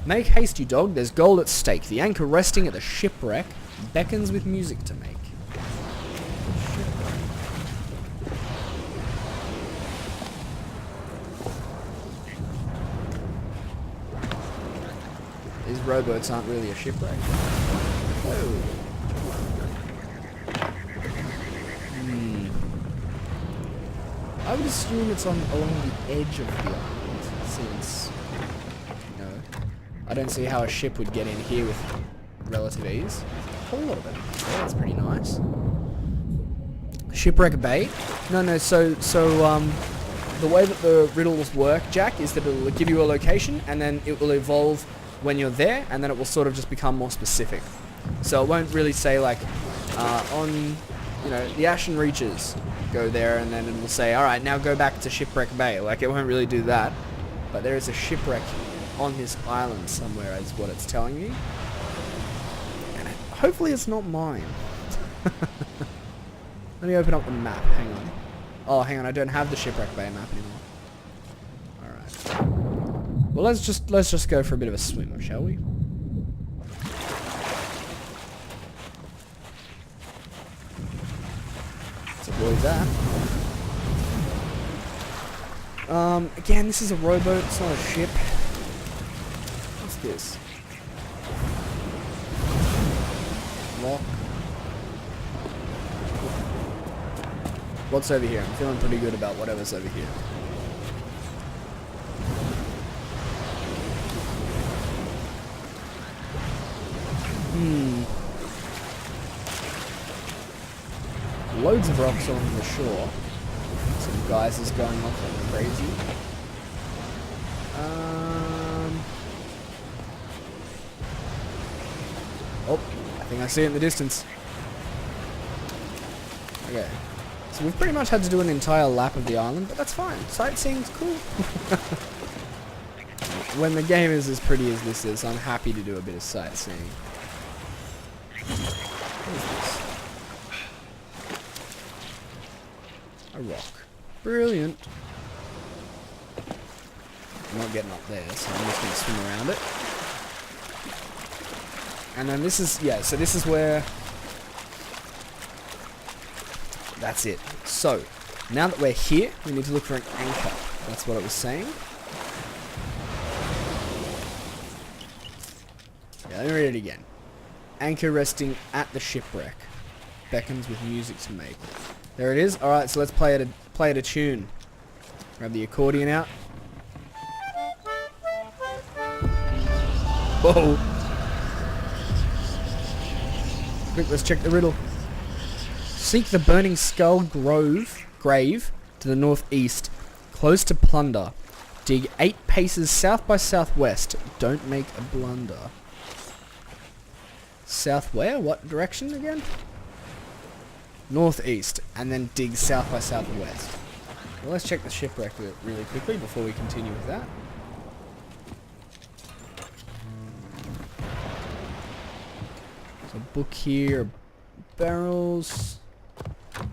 Make haste, you dog. There's gold at stake. The anchor resting at the shipwreck beckons with music to make. These rowboats aren't really a shipwreck. Oh. I would assume it's along the edge of the island, since, you know, I don't see how a ship would get in here with relative ease. A whole lot of it. Yeah, that's pretty nice. Shipwreck Bay? No, so the way that the riddles work, Jack, is that it'll give you a location, and then it will evolve when you're there, and then it will sort of just become more specific. So it won't really say like, on, you know, the Ashen Reaches, go there, and then it will say, alright, now go back to Shipwreck Bay. Like, it won't really do that. But there is a shipwreck on this island somewhere, is what it's telling me. And hopefully it's not mine. Let me open up the map, hang on. Oh, hang on, I don't have the Shipwreck Bay map anymore. Alright. Well, let's just go for a bit of a swim, shall we? Let's avoid that. Again, this is a rowboat, it's not a ship. What's this? Lock. What's over here? I'm feeling pretty good about whatever's over here. Loads of rocks along the shore. Some geysers going off like crazy. Oh, I think I see it in the distance. Okay. So we've pretty much had to do an entire lap of the island, but that's fine. Sightseeing's cool. When the game is as pretty as this is, I'm happy to do a bit of sightseeing. a rock. Brilliant. I'm not getting up there, so I'm just going to swim around it. And then this is, yeah, so this is where... That's it. So, now that we're here, we need to look for an anchor. That's what it was saying. Yeah, let me read it again. Anchor resting at the shipwreck. Beckons with music to make. There it is. Alright, so let's play it a tune. Grab the accordion out. Whoa! Quick, let's check the riddle. Seek the burning skull grave to the northeast, close to plunder. Dig 8 paces south by southwest. Don't make a blunder. South where? What direction again? Northeast, and then dig south by southwest. Well, let's check the shipwreck really quickly before we continue with that. So book here, barrels.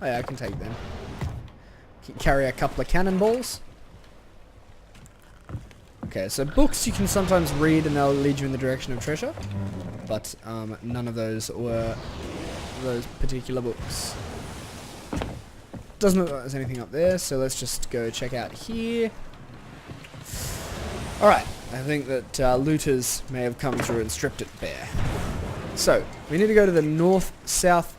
Oh yeah, I can take them. Carry a couple of cannonballs. Okay, so books you can sometimes read and they'll lead you in the direction of treasure. But none of those were those particular books. Doesn't look like there's anything up there, so let's just go check out here. Alright, I think that looters may have come through and stripped it bare. So, we need to go to the northeast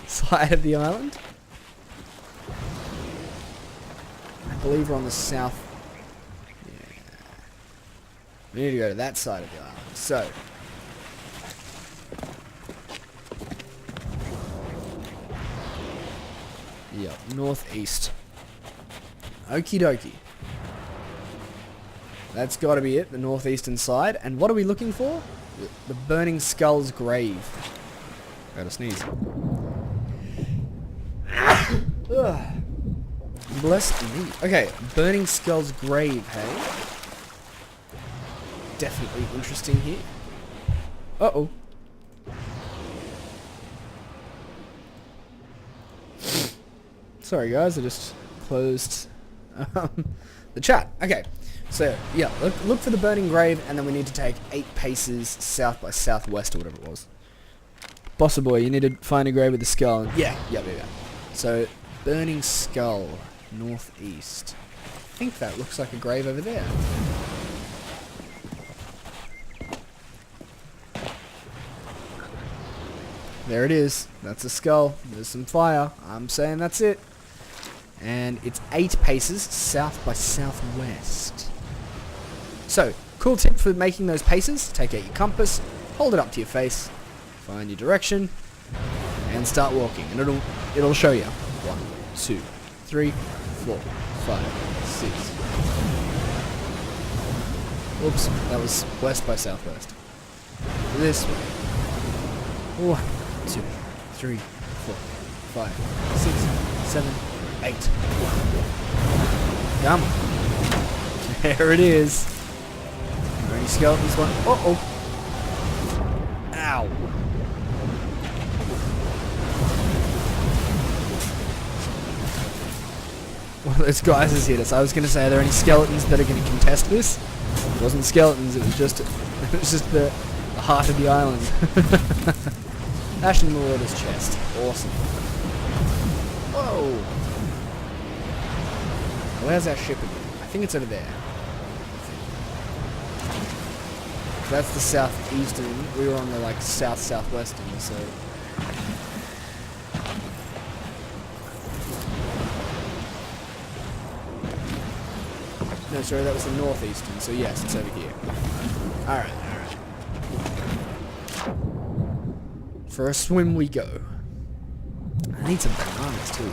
side of the island. I believe we're on the south. Yeah. We need to go to that side of the island. So, yep, northeast. Okie dokie. That's got to be it, the northeastern side. And what are we looking for? The Burning Skull's grave. Gotta sneeze. Bless me. Okay, Burning Skull's grave, hey? Definitely interesting here. Uh-oh. Sorry guys, I just closed the chat. Okay, so yeah, look for the burning grave, and then we need to take 8 paces south by southwest or whatever it was. Bossa boy, you need to find a grave with a skull. Yeah. So, burning skull, northeast. I think that looks like a grave over there. There it is. That's a skull. There's some fire. I'm saying that's it. And it's 8 paces south by southwest. So, cool tip for making those paces. Take out your compass, hold it up to your face, find your direction, and start walking. And it'll show you. 1, 2, 3, 4, 5, 6. Oops, that was west by southwest. This way. 1, 2, 3, 4, 5, 6, 7, 8. Come on. There it is. Are there any skeletons? Uh-oh. Ow. One of those guys has hit us. I was going to say, are there any skeletons that are going to contest this? It wasn't skeletons, it was just the heart of the island. Ashen Marauder's chest. Awesome. Whoa. Where's our ship again? I think it's over there. That's the southeastern. We were on the like southwestern, so. No, sorry, that was the northeastern. So yes, it's over here. All right. For a swim we go. I need some bananas too.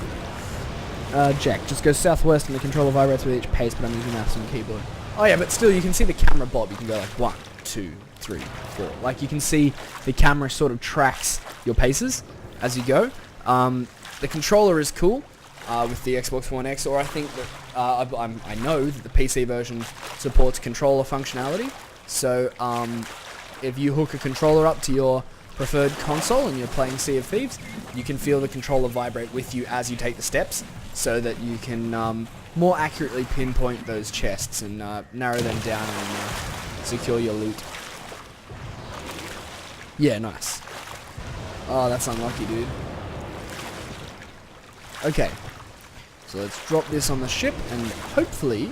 Jack, just go southwest and the controller vibrates with each pace, but I'm using mouse and keyboard. Oh yeah, but still, you can see the camera bob. You can go like 1, 2, 3, 4. Like you can see the camera sort of tracks your paces as you go. The controller is cool with the Xbox One X, or I think that I know that the PC version supports controller functionality. So if you hook a controller up to your preferred console and you're playing Sea of Thieves, you can feel the controller vibrate with you as you take the steps, so that you can more accurately pinpoint those chests and narrow them down and secure your loot. Yeah, nice. Oh, that's unlucky, dude. Okay, so let's drop this on the ship, and hopefully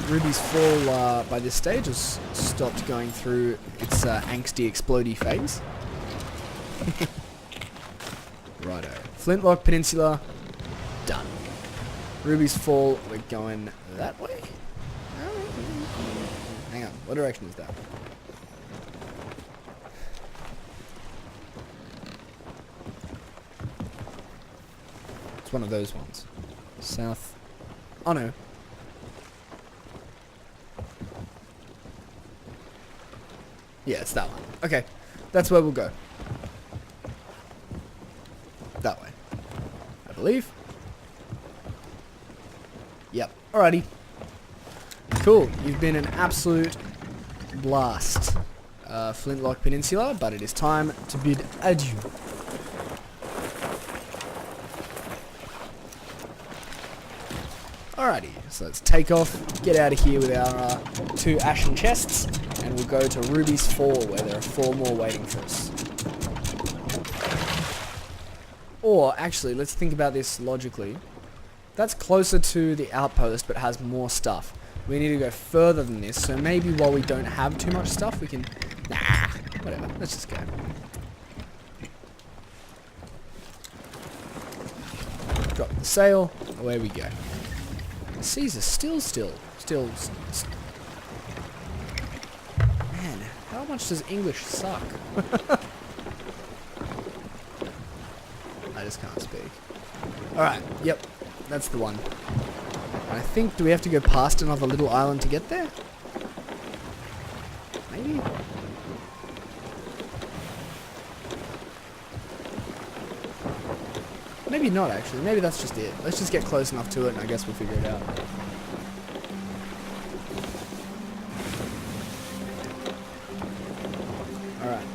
Ruby's Fall by this stage has stopped going through its angsty explodey phase. Righto. Flintlock Peninsula, done. Ruby's Fall, we're going that way? Hang on, what direction is that? It's one of those ones. South. Oh no. Yeah, it's that one. Okay, that's where we'll go. That way, I believe. Yep. Alrighty. Cool. You've been an absolute blast, Flintlock Peninsula, but it is time to bid adieu. Alrighty, so let's take off, get out of here with our 2 ashen chests, and we'll go to Ruby's Fall, where there are 4 more waiting for us. Or, actually, let's think about this logically. That's closer to the outpost, but has more stuff. We need to go further than this, so maybe while we don't have too much stuff, we can... Nah, whatever, let's just go. Drop the sail, away we go. The seas are still. Man, how much does English suck? I just can't speak. Alright, yep, that's the one. I think, do we have to go past another little island to get there? Maybe? Maybe not, actually. Maybe that's just it. Let's just get close enough to it, and I guess we'll figure it out. Alright.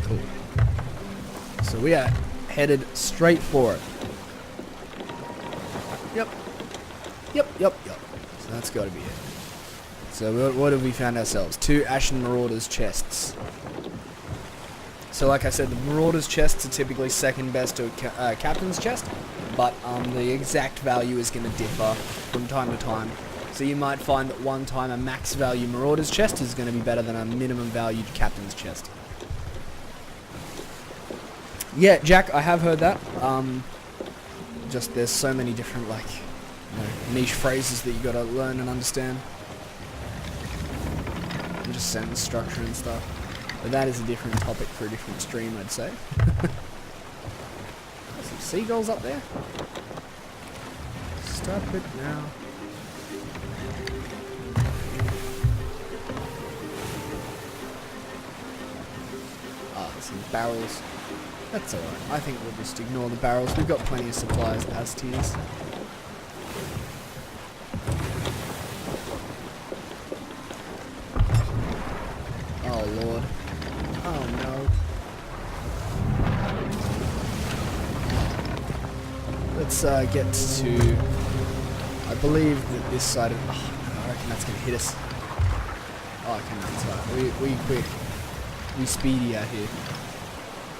Cool. So we are headed straight for it. Yep. So that's got to be it. So what have we found ourselves? 2 Ashen Marauders chests. So like I said, the Marauders chests are typically second best to a Captain's chest, but the exact value is going to differ from time to time. So you might find that one time a max value Marauders chest is going to be better than a minimum valued Captain's chest. Yeah, Jack, I have heard that. Just there's so many different niche phrases that you got to learn and understand. Just sentence structure and stuff, but that is a different topic for a different stream, I'd say. There's some seagulls up there. Stop it now. Ah, there's some barrels. That's alright. I think we'll just ignore the barrels. We've got plenty of supplies as tiers. Oh lord. Oh no. Let's get to... I believe that this side of... Oh no, I reckon that's going to hit us. Oh, okay, no, it's fine. We quick. We speedy out here.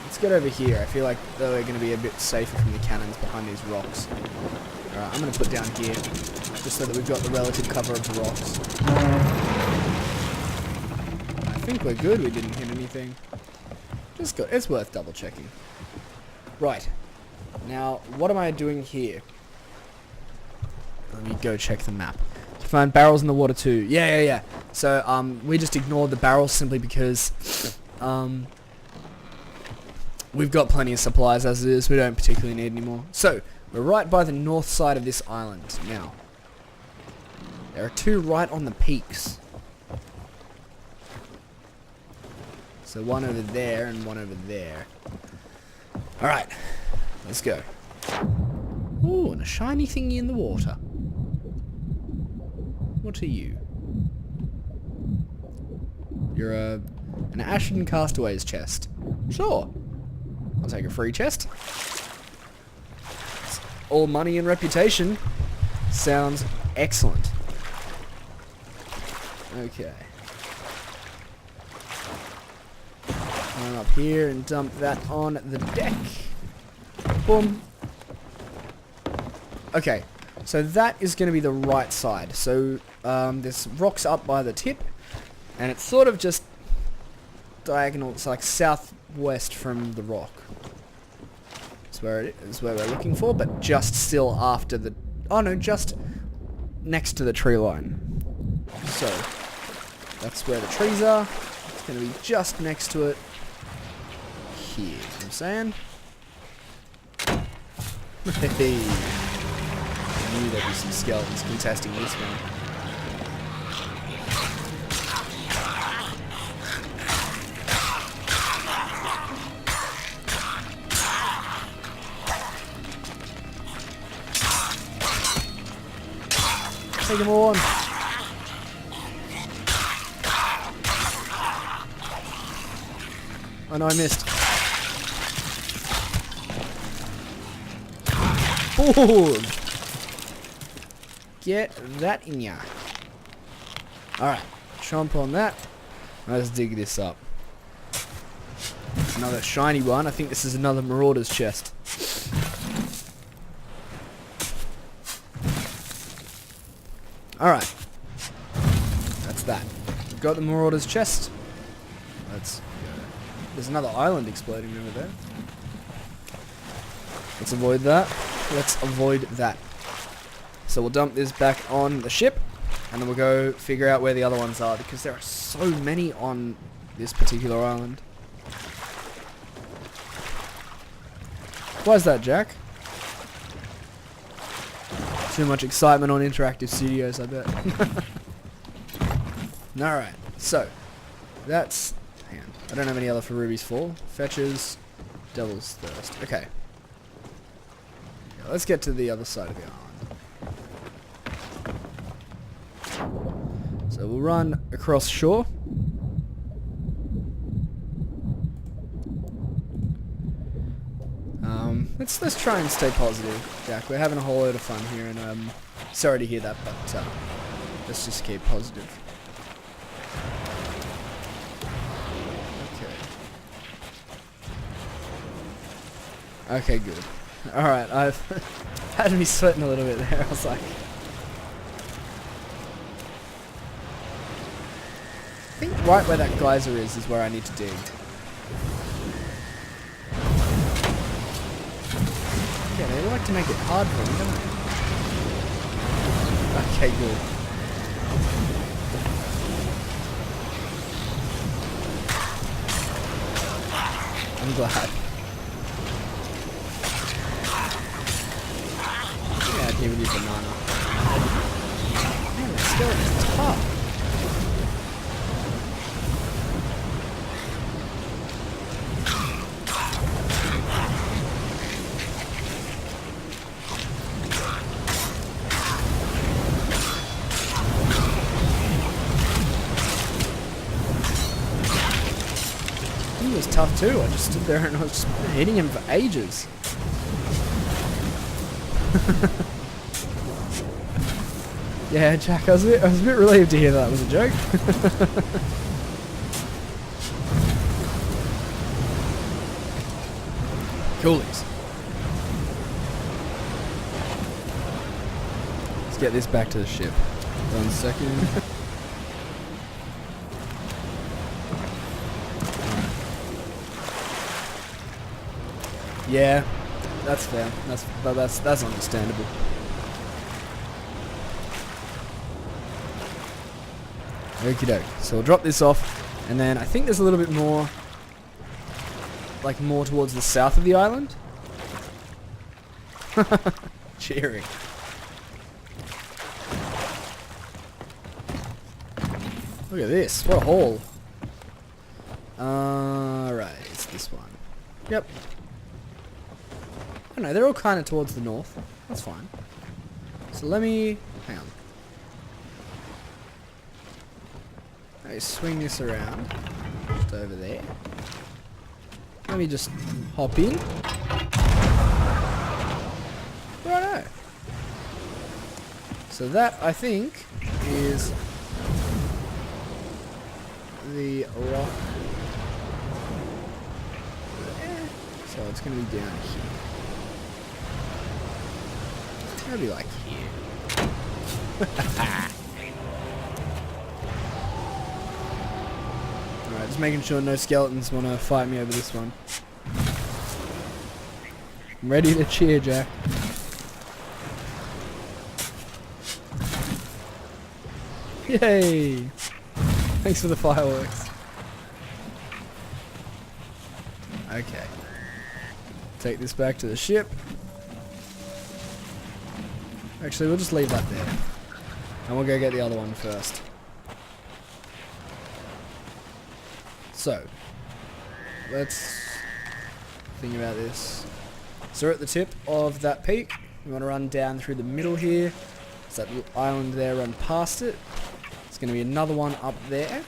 Let's get over here. I feel like we're going to be a bit safer from the cannons behind these rocks. Alright, I'm going to put down here, just so that we've got the relative cover of the rocks. I think we're good. We didn't hit anything. Just good. It's worth double checking. Right. Now, what am I doing here? Let me go check the map. To find barrels in the water too. Yeah. So, we just ignored the barrels simply because, we've got plenty of supplies as it is. We don't particularly need any more. So, we're right by the north side of this island now. There are 2 right on the peaks. So one over there and one over there. Alright, let's go. Ooh, and a shiny thingy in the water. What are you? You're an Ashen Castaways chest. Sure. I'll take a free chest. All money and reputation. Sounds excellent. Okay. Climb up here and dump that on the deck. Boom. Okay, so that is going to be the right side. So there's rocks up by the tip, and it's sort of just diagonal. It's like southwest from the rock. That's where it is, where we're looking for, but just still after the... Oh no, just next to the tree line. So that's where the trees are. It's going to be just next to it. Here, you know what I'm saying? Hey. I knew there'd be some skeletons contesting this one. Take them all on. Oh no, I missed. Boom! Get that in ya. Alright, chomp on that. Let's dig this up. Another shiny one. I think this is another Marauder's chest. Alright. That's that. We've got the Marauder's chest. Let's go. There's another island exploding over there. Let's avoid that. Let's avoid that. So we'll dump this back on the ship, and then we'll go figure out where the other ones are, because there are so many on this particular island. Why is that, Jack? Too much excitement on Interactive Studios, I bet. Alright, so that's... Hang on. I don't have any other for Ruby's Fall. Fetches, Devil's Thirst. Okay. Yeah, let's get to the other side of the island. So we'll run across shore. Let's try and stay positive, Jack. We're having a whole load of fun here, and I'm sorry to hear that, but let's just keep positive. Okay. Okay, good. Alright, I've had me sweating a little bit there. I was like... I think right where that geyser is where I need to dig. Yeah, they like to make it hard for me, don't they? Okay, good. I'm glad. Yeah, I'd give you a banana. Man, that skeleton's tough. He was tough too. I just stood there and I was just hitting him for ages. Yeah, Jack, I was a bit relieved to hear that was a joke. Coolies. Let's get this back to the ship. 1 second. Yeah, that's fair. That's understandable. Okie doke. So we'll drop this off, and then I think there's a little bit more, like more towards the south of the island. Cheering. Look at this. What a haul. Right, it's this one. Yep. I don't know, they're all kind of towards the north. That's fine. So let me... Hang on. Let me swing this around. Just over there. Let me just hop in. Righto. So that, I think, is the rock. So it's going to be down here. It's going to be like here. Alright, just making sure no skeletons want to fight me over this one. I'm ready to cheer, Jack. Yay! Thanks for the fireworks. Okay. Take this back to the ship. Actually, we'll just leave that there. And we'll go get the other one first. So, let's think about this. So we're at the tip of that peak. We want to run down through the middle here. There's that little island there, run past it. There's going to be another one up there.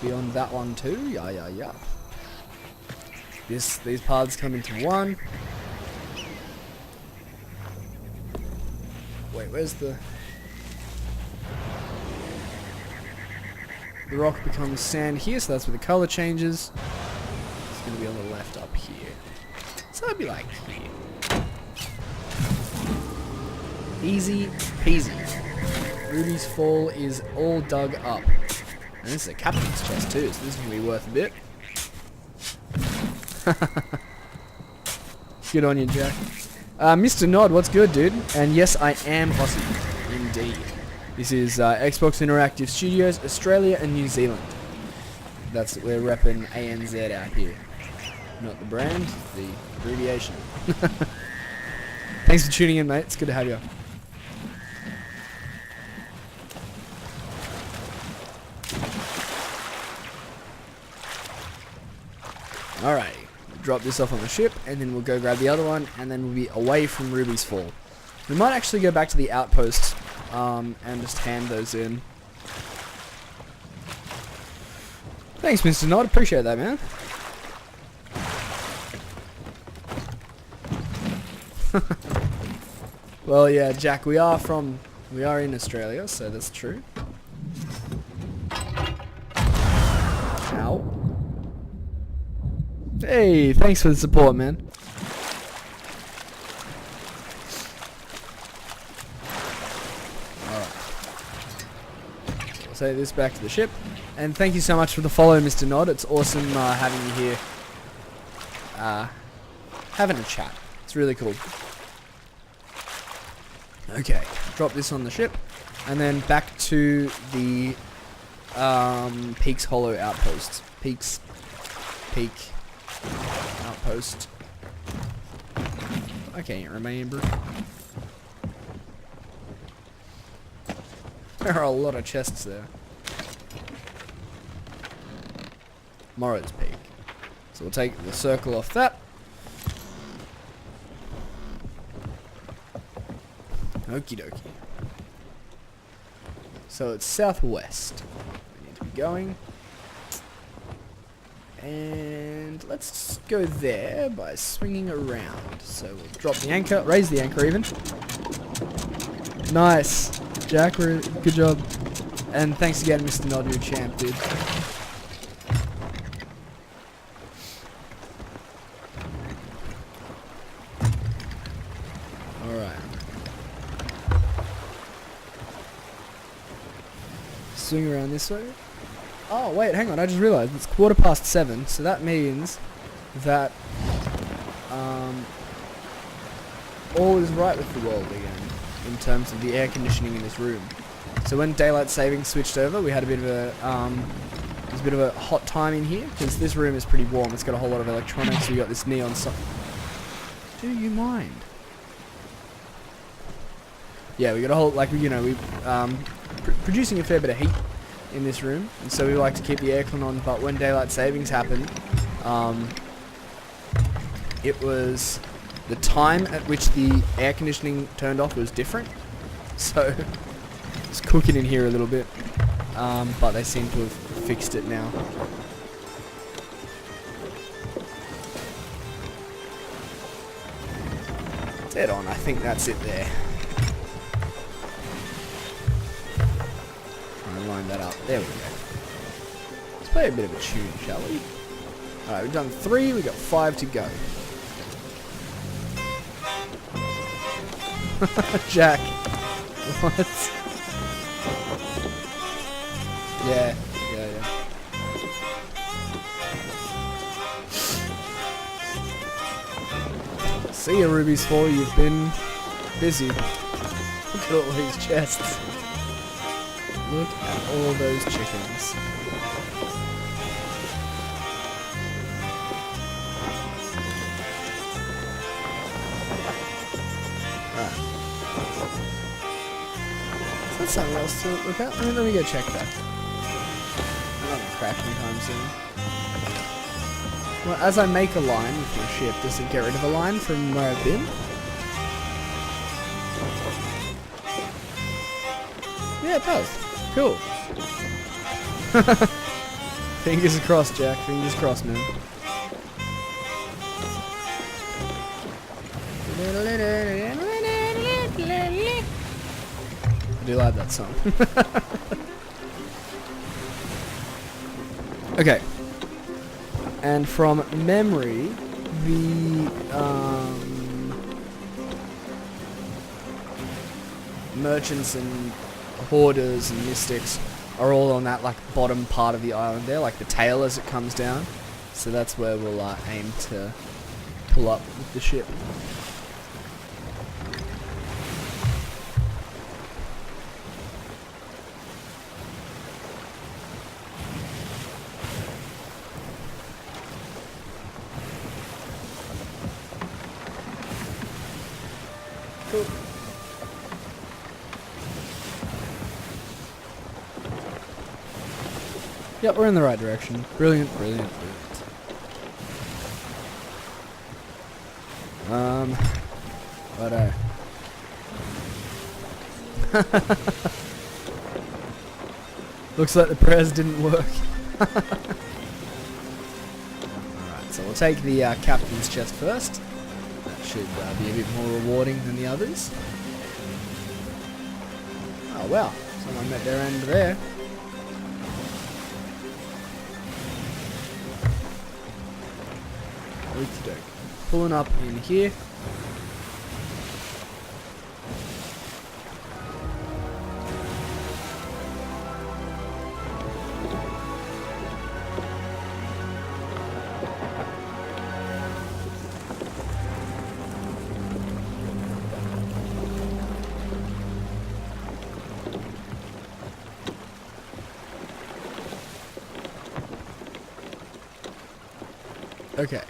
Beyond that one too. Yeah. These paths come into one. Wait, where's the rock becomes sand here, so that's where the color changes. It's going to be on the left up here. So it'd be like here. Easy peasy. Ruby's Fall is all dug up. And this is a captain's chest too, so this is going to be worth a bit. Good on you, Jack. Mr. Nod, what's good, dude? And yes, I am Aussie. Indeed. This is Xbox Interactive Studios, Australia and New Zealand. That's we're repping ANZ out here. Not the brand, the abbreviation. Thanks for tuning in, mate. It's good to have you. Alrighty. Drop this off on the ship, and then we'll go grab the other one, and then we'll be away from Ruby's Fall. We might actually go back to the outpost and just hand those in. Thanks, Mr. Nod. Appreciate that, man. Well, yeah, Jack, we are in Australia, so that's true. Ow. Hey, thanks for the support, man. Alright. So I'll take this back to the ship. And thank you so much for the follow, Mr. Nod. It's awesome having you here. Having a chat. It's really cool. Okay, drop this on the ship. And then back to the Peaks Hollow outpost. Peak outpost. I can't remember. There are a lot of chests there. Morrow's Peak. So we'll take the circle off that. Okie dokie. So it's southwest. We need to be going. And let's go there by swinging around. So we'll drop the anchor, raise the anchor even. Nice. Jack, good job. And thanks again, Mr. Nod, you're a champ, dude. Alright. Swing around this way. Oh, wait, hang on, I just realised it's 7:15, so that means that all is right with the world again, in terms of the air conditioning in this room. So when daylight savings switched over, we had a bit of a, there's a bit of a hot time in here, because this room is pretty warm, it's got a whole lot of electronics, so you got this neon sign. Do you mind? Yeah, we got a whole, like, you know, we, producing a fair bit of heat in this room, and so we like to keep the aircon on, but when daylight savings happened, it was the time at which the air conditioning turned off was different, so It's cooking in here a little bit, but they seem to have fixed it now. Dead on, I think that's it there. Try and line that up. There we go. Let's play a bit of a tune, shall we? Alright, we've done 3, we've got 5 to go. Jack. What? Yeah. See ya, Ruby's 4, you've been busy. Look at all these chests. Look at all those chickens. Alright. Is that something else to look at? Let me go check that. I'm not gonna crack anytime soon. Well, as I make a line with my ship, does it get rid of a line from where I've been? Yeah, it does. Cool. Fingers crossed, Jack. Fingers crossed, man. I do like that song. Okay. And from memory, the merchants and hoarders and mystics are all on that like bottom part of the island there, like the tail as it comes down. So that's where we'll aim to pull up with the ship. Cool. Yep, we're in the right direction. Brilliant, brilliant, brilliant. Righto. Looks like the prayers didn't work. Alright, so we'll take the captain's chest first. That should be a bit more rewarding than the others. Oh wow, someone met their end there. Okey-doke. Pulling up in here. Okay.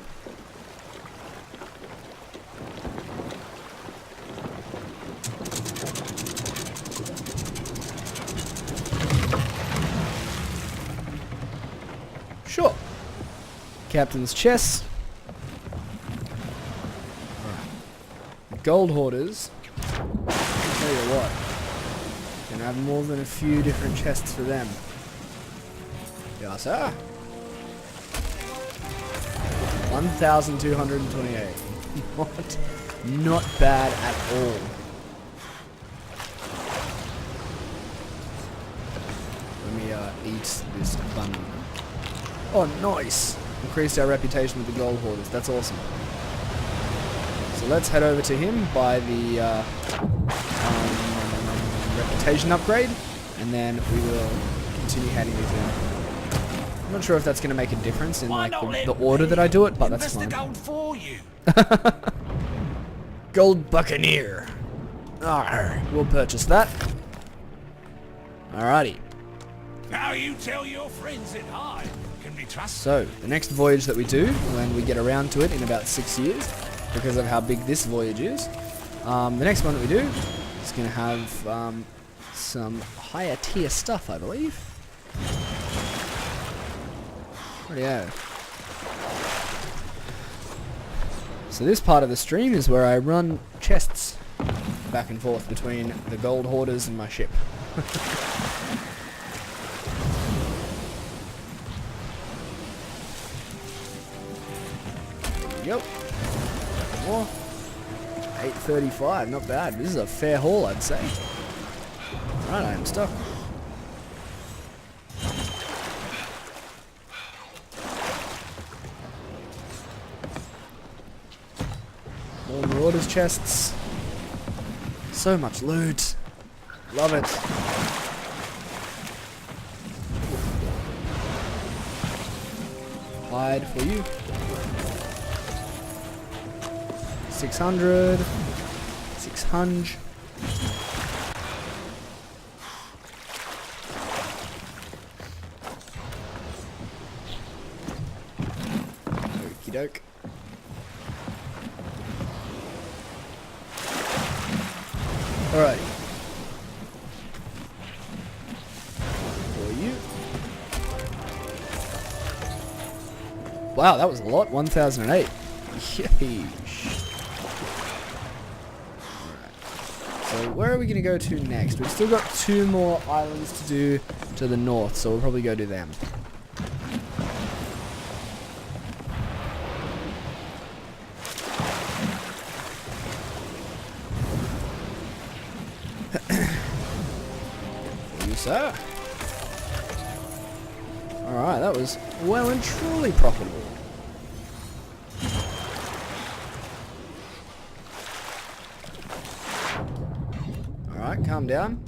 Sure. Captain's chest. Right. Gold hoarders. I'll tell you what. Gonna have more than a few different chests for them. Yes, sir. 1,228. What? Not bad at all. Let me eat this bun. Oh, nice! Increased our reputation with the gold hoarders. That's awesome. So let's head over to him, buy the reputation upgrade, and then we will continue heading with him. I'm not sure if that's going to make a difference in like the order that I do it, but that's fine. Gold for you. Gold Buccaneer. Arr, we'll purchase that. Alrighty. Now you tell your friends at home. Can be trusted. So, the next voyage that we do, when we get around to it in about 6 years, because of how big this voyage is, the next one that we do is going to have some higher tier stuff, I believe. Rightio. So this part of the stream is where I run chests back and forth between the gold hoarders and my ship. Yep. More. 835, not bad. This is a fair haul, I'd say. Right, I am stuck. More Marauders chests. So much loot. Love it. Hide for you. 600. 600. Okie doke. Alright. For you. Wow, that was a lot. 1008. Yeesh. So where are we going to go to next? We've still got 2 more islands to do to the north, so we'll probably go do them. For you, sir. Alright, that was well and truly profitable. Alright, calm down.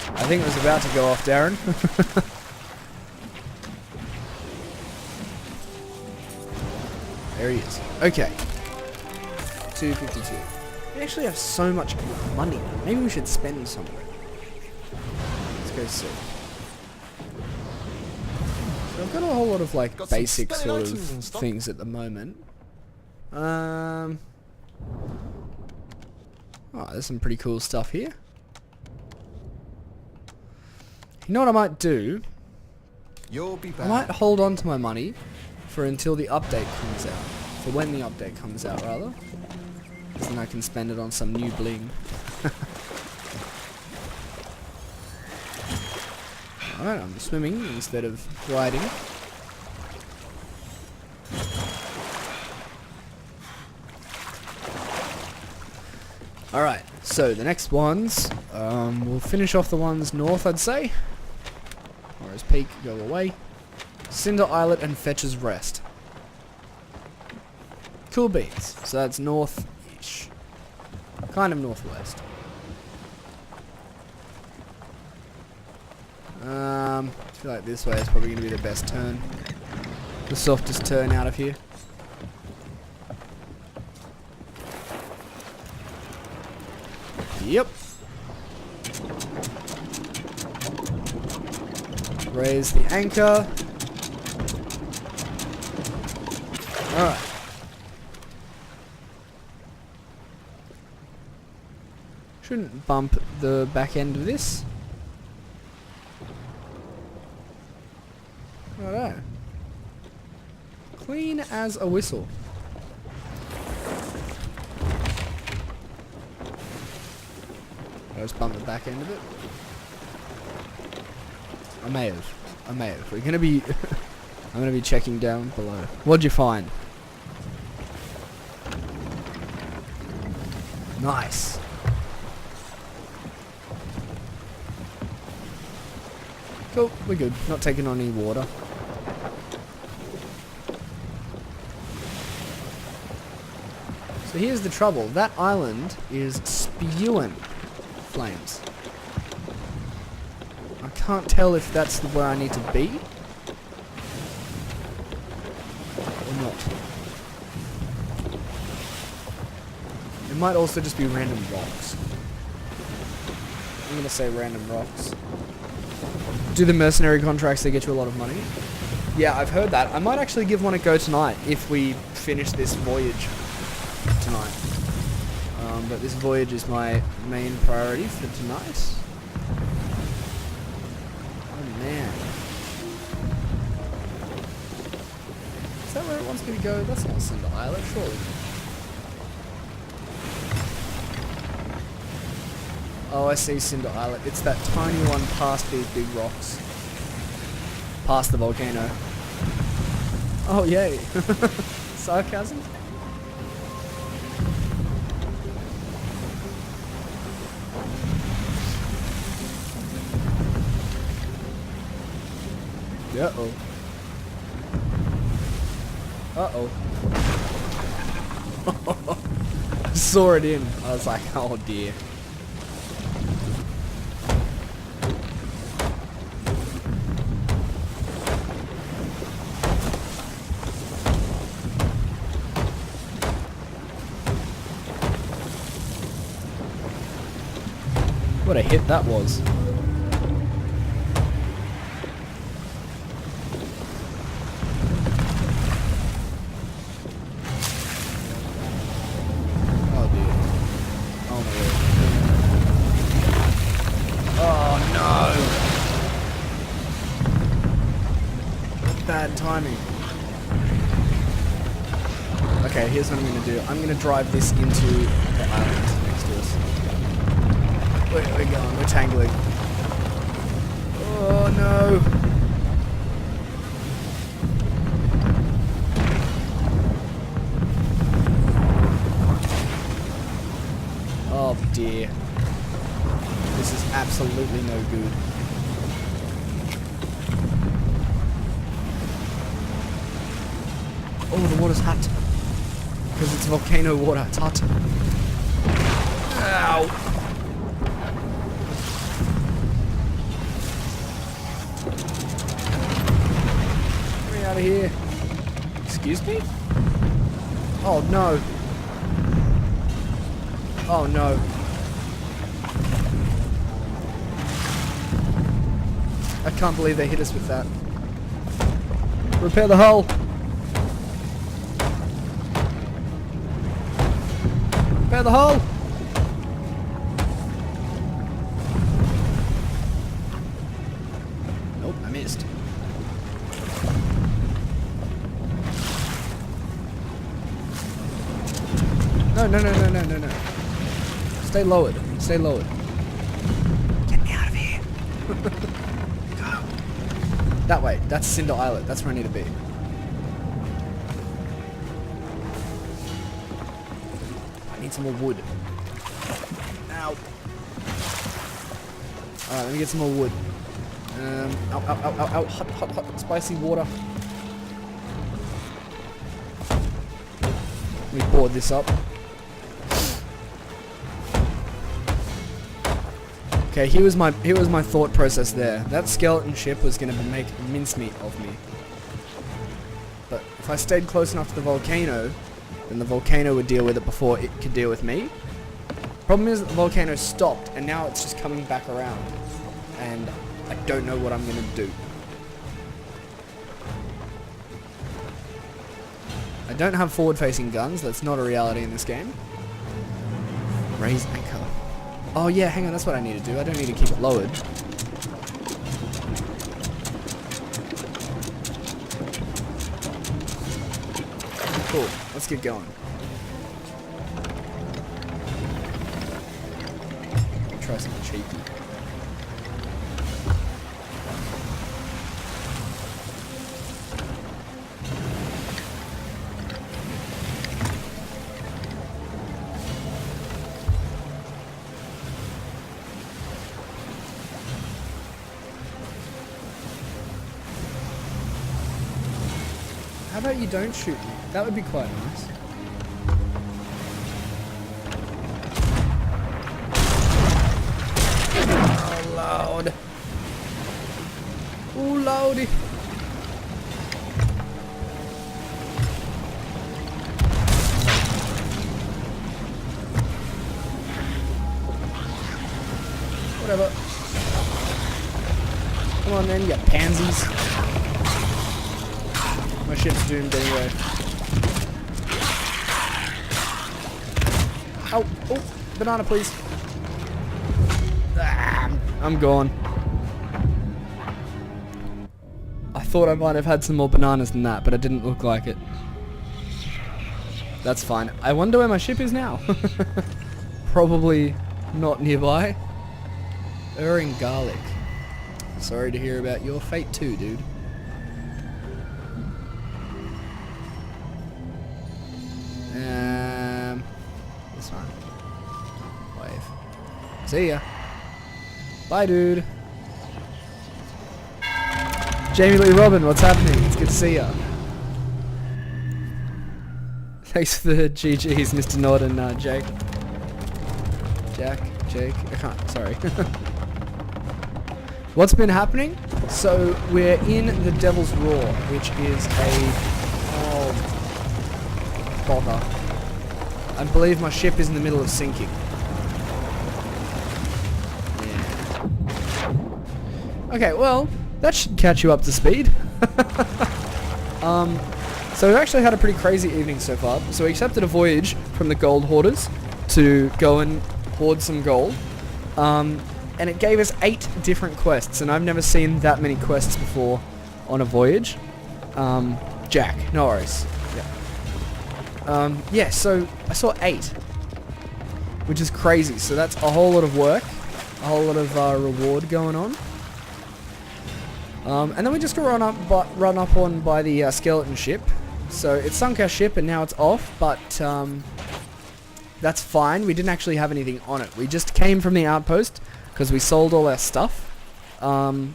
I think it was about to go off, Darren. There he is. Okay. 252. We actually have so much money. Maybe we should spend somewhere. Let's go see. So I've got a whole lot of like basic sort of things at the moment. Oh, there's some pretty cool stuff here. You know what I might do? You'll be back. I might hold on to my money for until the update comes out. For when the update comes out, rather. Because then I can spend it on some new bling. Alright, I'm swimming instead of gliding. Alright, so the next ones, we'll finish off the ones north, I'd say. Whereas Peak, go away. Cinder Islet and Fetcher's Rest. Cool beats. So that's north-ish. Kind of northwest. I feel like this way is probably going to be the best turn. The softest turn out of here. Yep. Raise the anchor. Alright. Shouldn't bump the back end of this. Righto. Clean as a whistle. I'll just bump the back end of it. I may have. We're gonna be I'm gonna be checking down below. What'd you find? Nice. Cool, we're good. Not taking on any water. So here's the trouble. That island is spewing flames. I can't tell if that's where I need to be or not. It might also just be random rocks. I'm gonna say random rocks. Do the mercenary contracts, they get you a lot of money? Yeah, I've heard that. I might actually give one a go tonight if we finish this voyage tonight. But this voyage is my main priority for tonight. Oh man. Is that where it wants me to go? That's not Cinder Islet, surely. Oh, I see Cinder Islet. It's that tiny one past these big rocks. Past the volcano. Oh, yay. Sarcasm? Uh-oh. Uh-oh. I saw it in. I was like, oh dear. What a hit that was. Oh dear. Oh my god. Oh no! Bad timing. Okay, here's what I'm gonna do. I'm gonna drive this into the island next to us. Where are we going? We're tangling. Oh no! Oh dear. This is absolutely no good. Oh, the water's hot. Because it's volcano water. It's hot. Ow! Out of here. Excuse me? Oh no. Oh no. I can't believe they hit us with that. Repair the hull. Repair the hull. Nope, I missed. No, no, no, no, no, no, no. Stay lowered. Stay lowered. Get me out of here. Go. That way. That's Cinder Islet. That's where I need to be. I need some more wood. Ow. Alright, let me get some more wood. Ow, ow, ow, ow, ow. Hot, hot, hot. Spicy water. Let me board this up. Okay, here was my thought process there. That skeleton ship was going to make mincemeat of me. But if I stayed close enough to the volcano, then the volcano would deal with it before it could deal with me. Problem is that the volcano stopped, and now it's just coming back around. And I don't know what I'm going to do. I don't have forward-facing guns. That's not a reality in this game. Raise anchor. Oh yeah, hang on, that's what I need to do. I don't need to keep it lowered. Cool, let's get going. Try something cheap. How about you don't shoot me? That would be quite nice. Oh, Lord. Oh, Lordy. Whatever. Come on then, you pansies. My ship's doomed anyway. Oh, oh, banana please. Ah, I'm gone. I thought I might have had some more bananas than that, but it didn't look like it. That's fine. I wonder where my ship is now. Probably not nearby. Erring Garlic. Sorry to hear about your fate too, dude. This one. Wave. See ya. Bye, dude. Jamie Lee Robin, what's happening? It's good to see ya. Thanks for the GGs, Mr. Nord and Jake. Jake, I can't, sorry. What's been happening? So, we're in the Devil's Roar, which is bother. I believe my ship is in the middle of sinking. Yeah. Okay, well, that should catch you up to speed. So we've actually had a pretty crazy evening so far. So we accepted a voyage from the gold hoarders to go and hoard some gold. And it gave us 8 different quests, and I've never seen that many quests before on a voyage. Jack, no worries. Yeah, so I saw 8, which is crazy. So that's a whole lot of work, a whole lot of reward going on. And then we just got run up on by the skeleton ship. So it sunk our ship and now it's off, but that's fine. We didn't actually have anything on it. We just came from the outpost because we sold all our stuff. And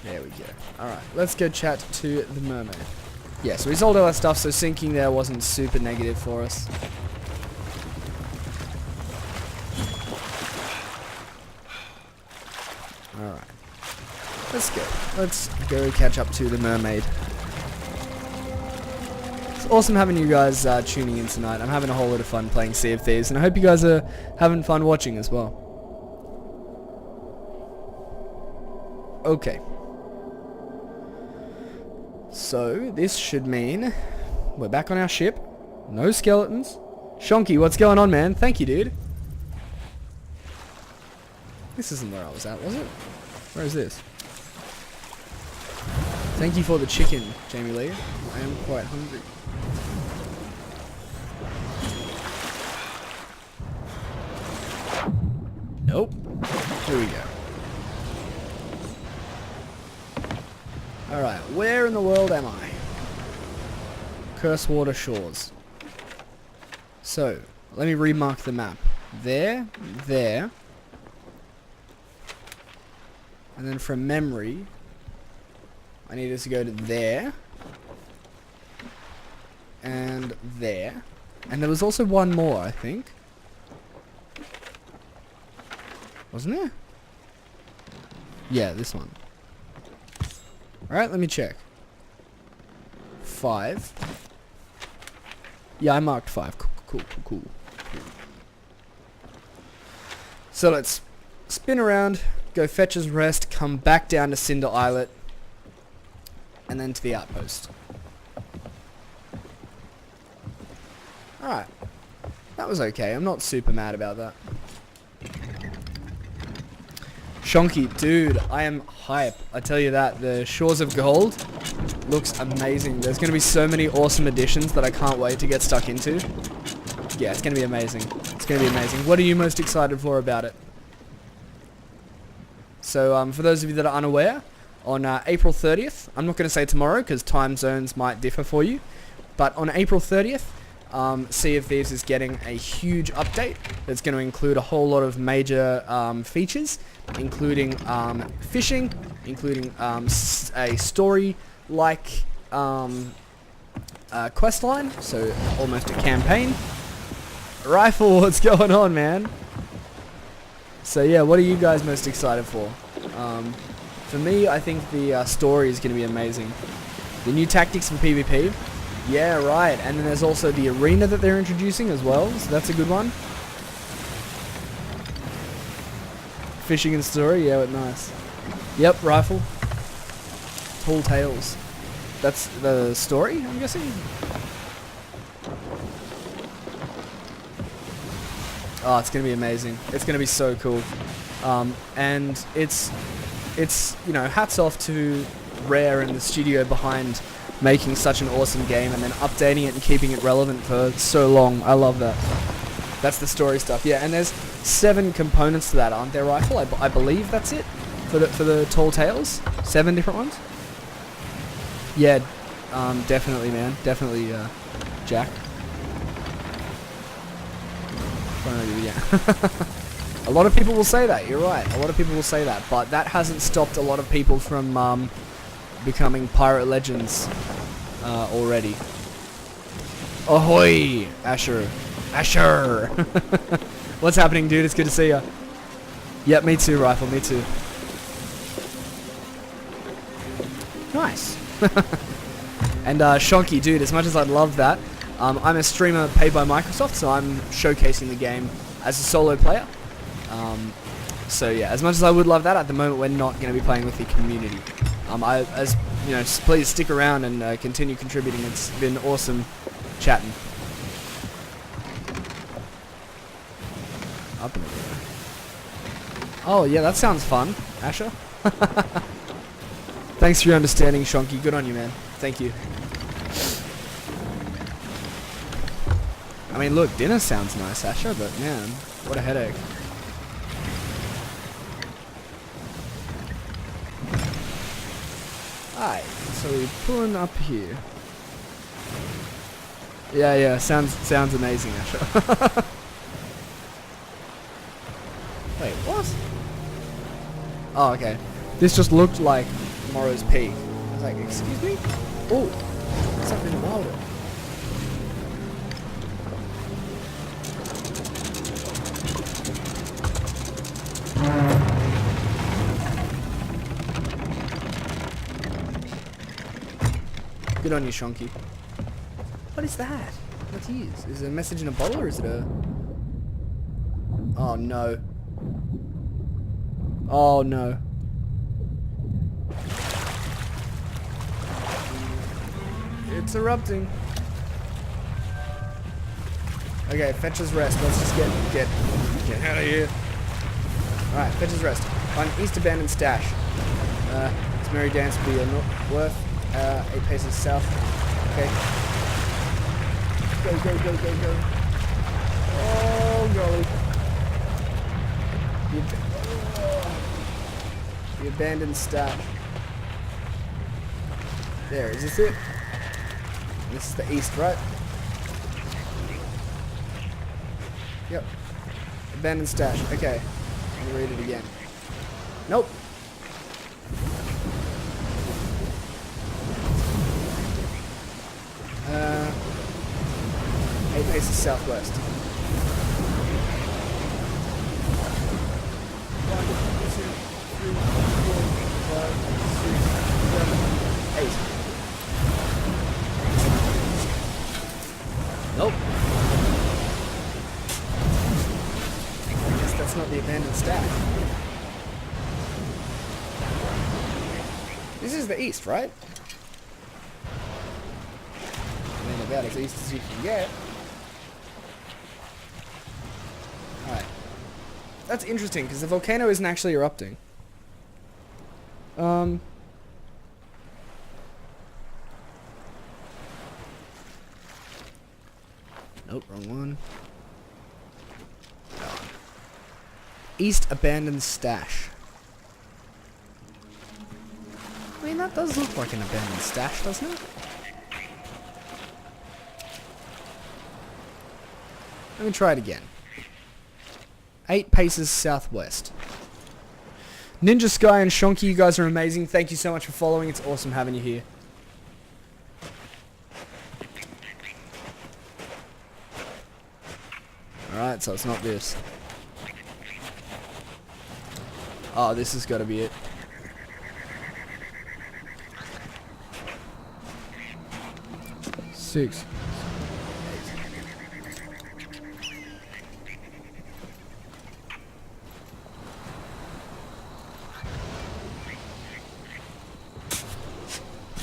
there we go. Alright, let's go chat to the mermaid. Yeah, so we sold all our stuff, so sinking there wasn't super negative for us. Alright. Let's go. Let's go catch up to the mermaid. It's awesome having you guys tuning in tonight. I'm having a whole lot of fun playing Sea of Thieves, and I hope you guys are having fun watching as well. Okay. So, this should mean we're back on our ship. No skeletons. Shonky, what's going on, man? Thank you, dude. This isn't where I was at, was it? Where is this? Thank you for the chicken, Jamie Lee. I am quite hungry. Nope. Here we go. Alright, where in the world am I? Cursewater Shores. So, let me remark the map. There, there. And then from memory, I need us to go to there. And there. And there was also one more, I think. Wasn't there? Yeah, this one. Alright, let me check. 5. Yeah, I marked 5. Cool. So let's spin around, go fetch his rest, come back down to Cinder Islet, and then to the outpost. Alright. That was okay. I'm not super mad about that. Shonky, dude, I am hype. I tell you that. The Shores of Gold looks amazing. There's going to be so many awesome additions that I can't wait to get stuck into. Yeah, it's going to be amazing. It's going to be amazing. What are you most excited for about it? So, for those of you that are unaware, on April 30th, I'm not going to say tomorrow because time zones might differ for you, but on April 30th, Sea of Thieves is getting a huge update that's going to include a whole lot of major features, including fishing, including a story-like quest line, so almost a campaign. Rifle, what's going on, man? So yeah, what are you guys most excited for? For me, I think the story is going to be amazing. The new tactics for PvP. Yeah, right. And then there's also the arena that they're introducing as well, so that's a good one. Fishing and story, yeah, nice. Yep, rifle. Tall tales. That's the story, I'm guessing? Oh, it's going to be amazing. It's going to be so cool. And it's you know, hats off to Rare and the studio behind making such an awesome game and then updating it and keeping it relevant for so long. I love that. That's the story stuff. Yeah, and there's 7 components to that, aren't there, Rifle? I believe that's it for the Tall Tales. 7 different ones. Yeah, definitely, man. Definitely, Jack. Yeah. A lot of people will say that. You're right. A lot of people will say that, but that hasn't stopped a lot of people from becoming pirate legends already. Ahoy, Asher! Asher! What's happening, dude? It's good to see ya. Yep, me too, Rifle. Me too. Nice. And Shonky, dude, as much as I'd love that, I'm a streamer paid by Microsoft, so I'm showcasing the game as a solo player. So yeah, as much as I would love that, at the moment we're not going to be playing with the community. Please stick around and continue contributing. It's been awesome chatting. Up in the air. Oh yeah, that sounds fun, Asher. Thanks for your understanding, Shonky. Good on you, man. Thank you. I mean, look, dinner sounds nice, Asher, but man, what a headache. Alright, so we're pulling up here. Yeah, sounds amazing, Asher. Wait, what? Oh, okay. This just looked like Morrow's Peak. I was like, excuse me? Oh, something wilder. Good on you, Shonky. What is that? What is it a message in a bottle, or is it a... Oh, no. Oh, no. It's erupting. Okay, Fetcher's Rest. Let's just get out of here. Alright, Fetcher's Rest. Find East Abandoned Stash. It's Merry Dance be a worth 8 paces south. Okay. Go. Oh, golly. The abandoned stash. There, is this it? This is the east, right? Yep. Abandoned stash. Okay. Let me read it again. Nope. Uh, 8 paces southwest. 1, 2, 3, 4, 5, 6, 7, 8. Nope. I guess that's not the abandoned stash. This is the east, right? I mean, about as east as you can get. Alright. That's interesting, because the volcano isn't actually erupting. Nope, wrong one. East Abandoned Stash. I mean, that does look like an abandoned stash, doesn't it? Let me try it again. 8 paces southwest. Ninja Sky and Shonky, you guys are amazing. Thank you so much for following. It's awesome having you here. Alright, so it's not this. Oh, this has got to be it. Six.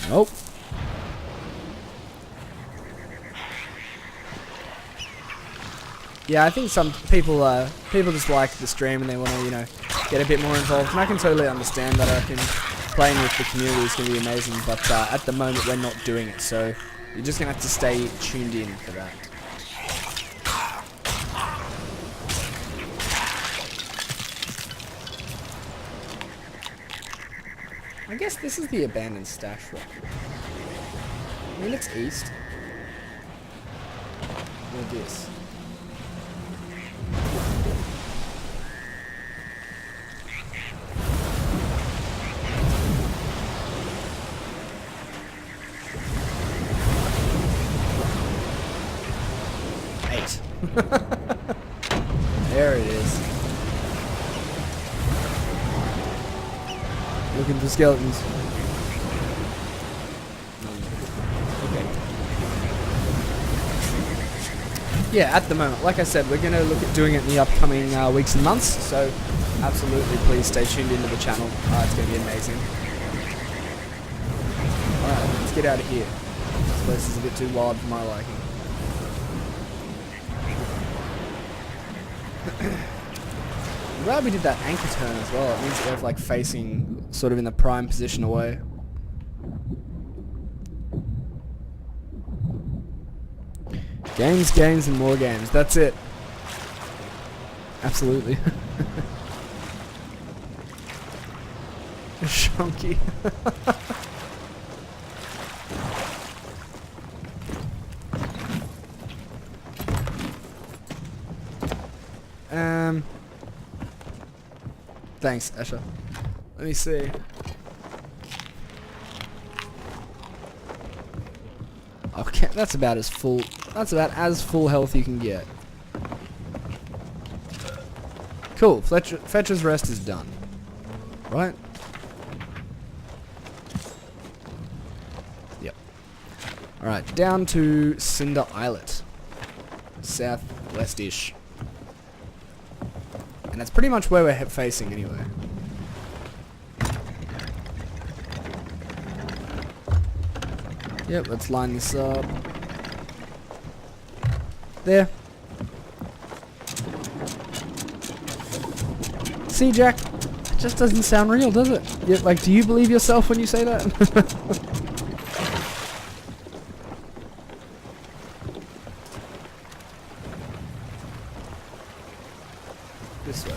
Nope. Yeah, I think some people just like the stream and they want to, get a bit more involved, and I can totally understand that. I reckon playing with the community is going to be amazing, but at the moment we're not doing it, so you're just going to have to stay tuned in for that. I guess this is the abandoned stash rock. I mean, it's east. Or this. There it is. Looking for skeletons. Okay. Yeah, at the moment, like I said, we're going to look at doing it in the upcoming weeks and months, so absolutely please stay tuned into the channel. It's going to be amazing. Alright, let's get out of here. This place is a bit too wild for my liking. I'm glad we did that anchor turn as well. It means that we're like facing sort of in the prime position away. Games, games, and more games. That's it. Absolutely. Shonky. Thanks, Esha. Let me see. Okay, that's about as full. That's about as full health you can get. Cool. Fetcher's Rest is done. Right? Yep. Alright, down to Cinder Islet. Southwest-ish. And that's pretty much where we're facing anyway. Yep, let's line this up. There. See, Jack? It just doesn't sound real, does it? Yeah, like, do you believe yourself when you say that? This way.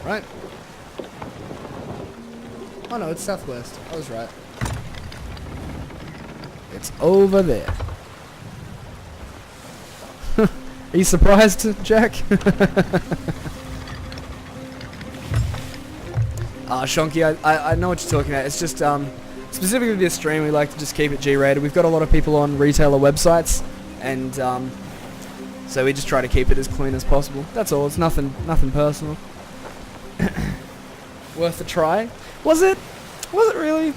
Right. Oh no, it's southwest. I was right. It's over there. Are you surprised, Jack? Shonky, I know what you're talking about. It's just, specifically this stream, we like to just keep it G-rated. We've got a lot of people on retailer websites, and so we just try to keep it as clean as possible. That's all. It's nothing personal. Worth a try. Was it? Was it really?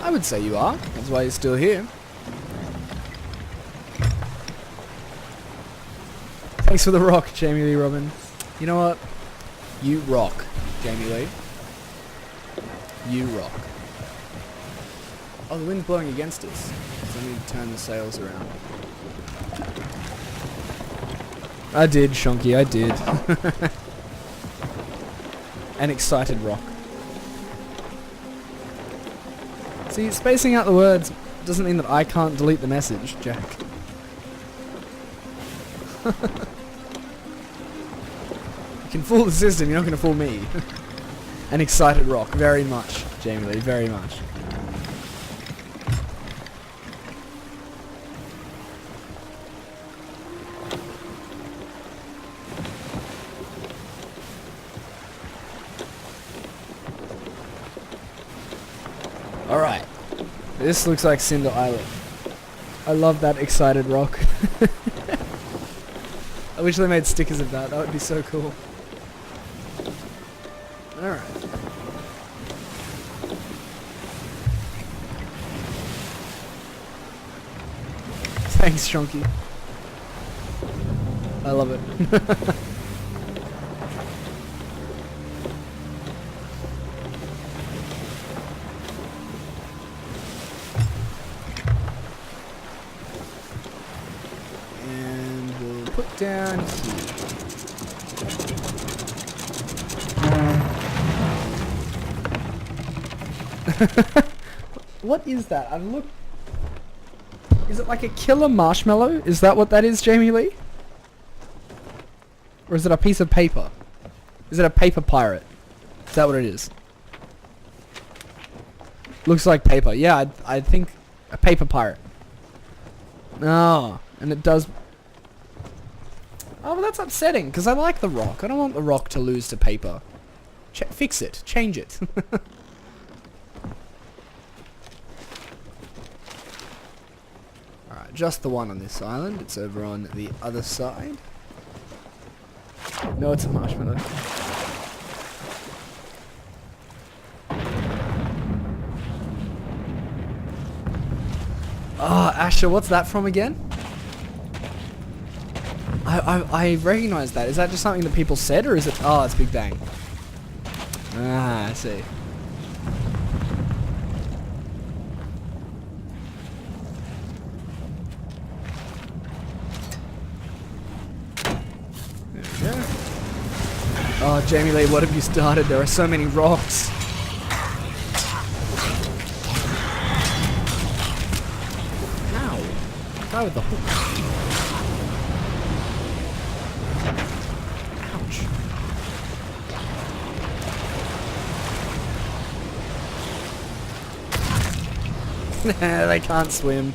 I would say you are. That's why you're still here. Thanks for the rock, Jamie Lee Robin. You know what? You rock, Jamie Lee. You rock. Oh, the wind's blowing against us. So I need to turn the sails around. I did, Shonky, I did. An excited rock. See, spacing out the words doesn't mean that I can't delete the message, Jack. You can fool the system, you're not going to fool me. An excited rock, very much, Jamie Lee, very much. Alright, this looks like Cinder Islet. I love that excited rock. I wish they made stickers of that, that would be so cool. Alright. Thanks, Shonky. I love it. down here. What is that? I look. Is it like a killer marshmallow? Is that what that is, Jamie Lee? Or is it a piece of paper? Is it a paper pirate? Is that what it is? Looks like paper. Yeah, I think a paper pirate. Oh, and it does... Oh, well that's upsetting, because I like the rock. I don't want the rock to lose to paper. Fix it. Change it. Alright, just the one on this island. It's over on the other side. No, it's a marshmallow. Oh, Asher, what's that from again? I recognize that. Is that just something that people said, or is it... Oh, it's Big Bang. Ah, I see. There we go. Oh, Jamie Lee, what have you started? There are so many rocks. Guy with the hook. Ouch. They can't swim.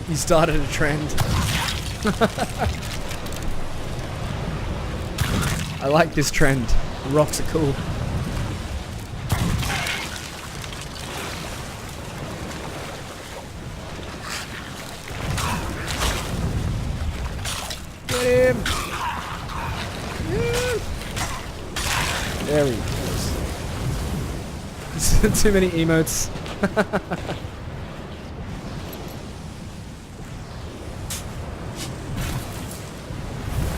You started a trend. I like this trend. The rocks are cool. Him. There he goes. Too many emotes.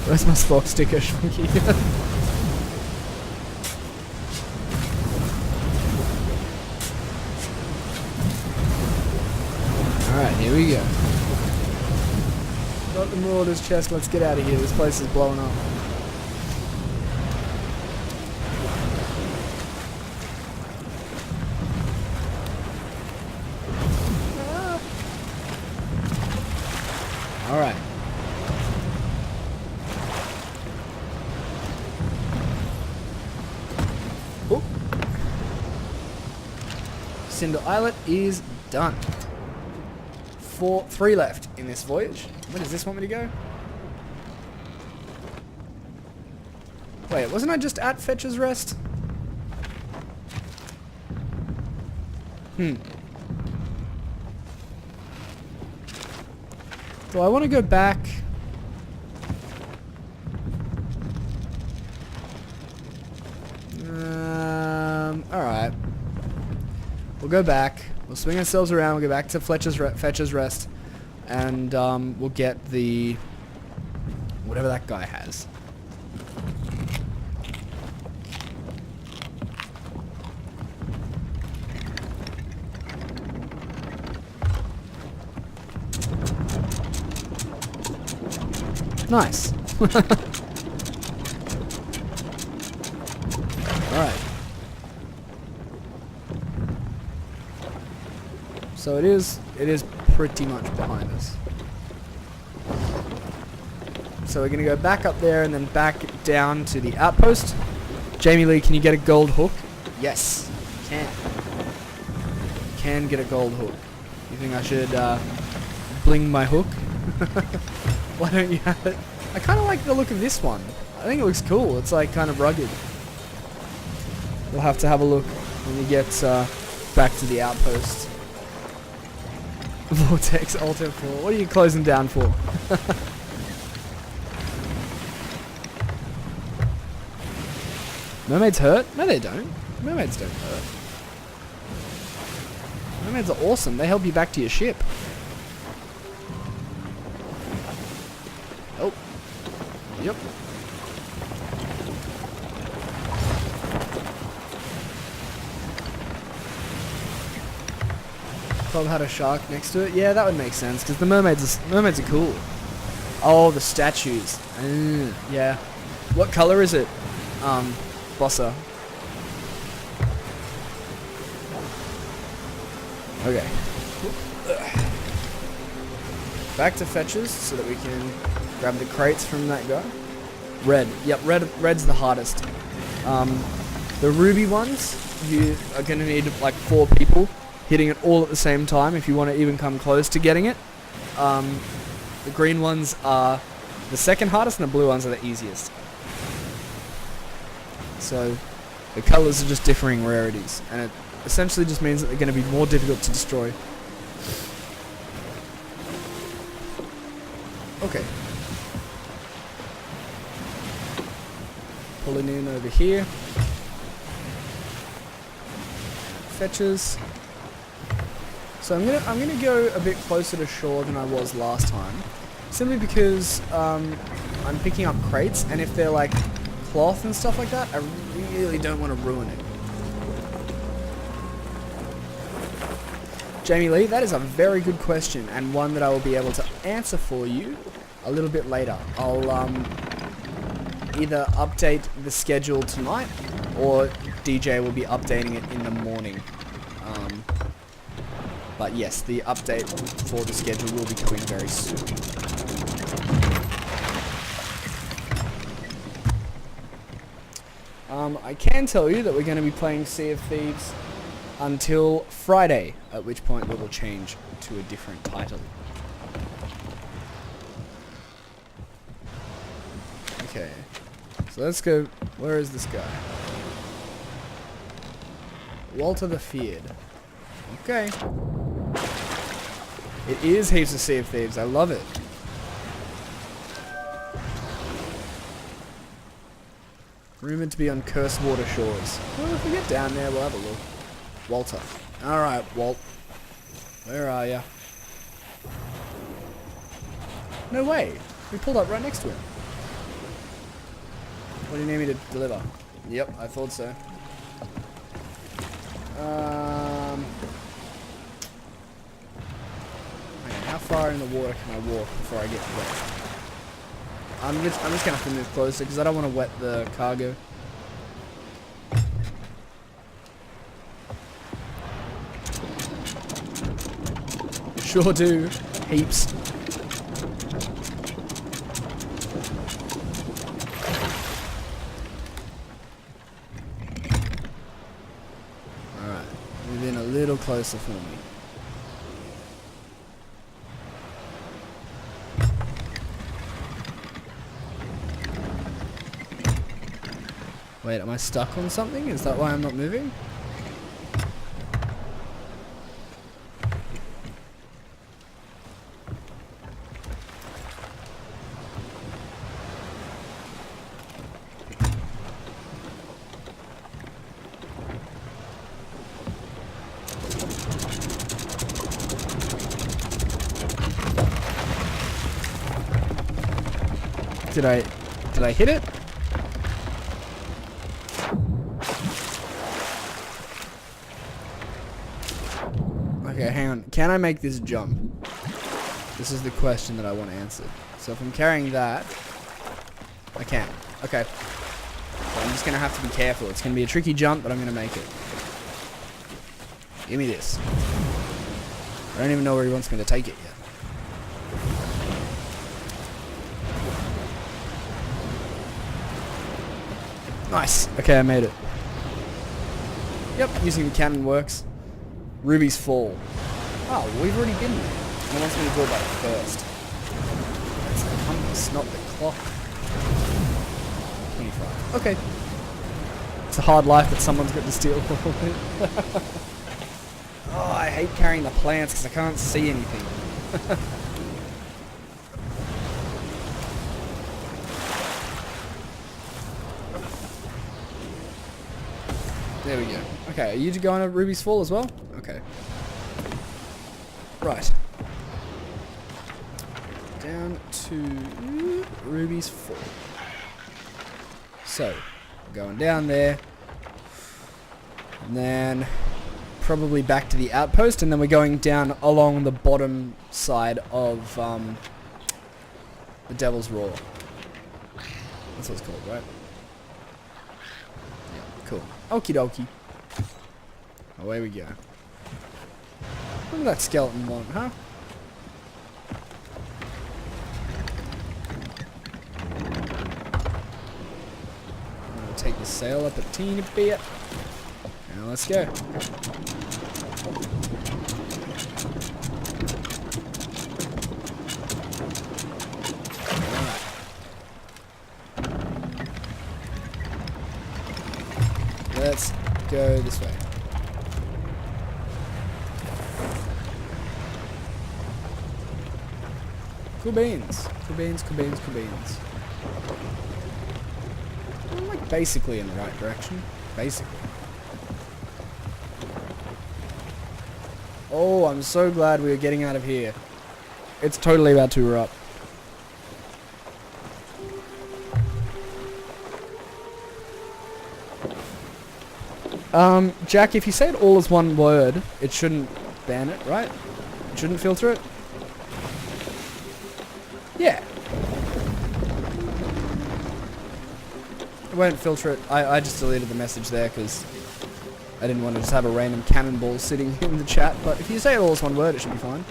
Where's my Spock sticker, Shunky? Alright, here we go. Got the Marauder's chest, let's get out of here. This place is blowing up. Alright. Oh. Cinder Islet is done. 3 left in this voyage. Where does this want me to go? Wait, wasn't I just at Fetcher's Rest? Do I want to go back? Alright. We'll go back. We'll swing ourselves around. We'll go back to Fetcher's Rest. And we'll get the... whatever that guy has. Nice. Alright. So it is pretty much behind us. So we're going to go back up there and then back down to the outpost. Jamie Lee, can you get a gold hook? Yes, can. Can get a gold hook. You think I should bling my hook? Why don't you have it? I kind of like the look of this one. I think it looks cool. It's like kind of rugged. We'll have to have a look when we get back to the outpost. Vortex Alter 4. What are you closing down for? Mermaids hurt? No, they don't. Mermaids don't hurt. Mermaids are awesome. They help you back to your ship. Oh. Yep. Club had a shark next to it. Yeah, that would make sense because the mermaids are cool. Oh, the statues. Yeah. What color is it, Bossa? Okay. Back to fetches so that we can grab the crates from that guy. Red. Yep, red's the hardest. The ruby ones, you are going to need like 4 people hitting it all at the same time if you want to even come close to getting it. The green ones are the second hardest and the blue ones are the easiest. So the colors are just differing rarities, and it essentially just means that they're going to be more difficult to destroy. Okay. Pulling in over here. Fetches. So I'm gonna go a bit closer to shore than I was last time, simply because I'm picking up crates, and if they're like cloth and stuff like that, I really don't want to ruin it. Jamie Lee, that is a very good question, and one that I will be able to answer for you a little bit later. I'll either update the schedule tonight, or DJ will be updating it in the morning. But yes, the update for the schedule will be coming very soon. I can tell you that we're going to be playing Sea of Thieves until Friday, at which point we will change to a different title. Okay, so let's go. Where is this guy? Walter the Feared. Okay. It is heaps of Sea of Thieves. I love it. Rumored to be on Cursed Water Shores. Well, if we get down there, we'll have a look. Walter. Alright, Walt. Where are ya? No way. We pulled up right next to him. What do you need me to deliver? Yep, I thought so. How far in the water can I walk before I get wet? I'm just gonna have to move closer because I don't want to wet the cargo. Sure do. Heaps. Alright. Move in a little closer for me. Wait, am I stuck on something? Is that why I'm not moving? Did I hit it? Okay, hang on. Can I make this jump? This is the question that I want answered. So if I'm carrying that, I can. Okay. So I'm just going to have to be careful. It's going to be a tricky jump, but I'm going to make it. Give me this. I don't even know where he wants me to take it yet. Nice. Okay, I made it. Yep, using the cannon works. Ruby's Fall. Oh, well, we've already been there. And it wants me to go back first. That's the compass, not the clock. 25. Okay. It's a hard life that someone's got to steal. Oh, I hate carrying the plants because I can't see anything. There we go. Okay, are you going to Ruby's Fall as well? Okay. Right. Down to Ruby's Fall. So, going down there. And then probably back to the outpost, and then we're going down along the bottom side of the Devil's Roar. That's what it's called, right? Yeah, cool. Okie dokie. Away we go. Look at that skeleton one, huh? I'm gonna take the sail up a teeny bit. Now let's go. Alright. Let's go this way. Cool beans. Cool beans, cool beans, cool beans. I'm like basically in the right direction. Basically. Oh, I'm so glad we are getting out of here. It's totally about to erupt. Jack, if you say it all as one word, it shouldn't ban it, right? It shouldn't filter it? Yeah. It won't filter it. I just deleted the message there because I didn't want to just have a random cannonball sitting in the chat, but if you say it all as one word, it should be fine.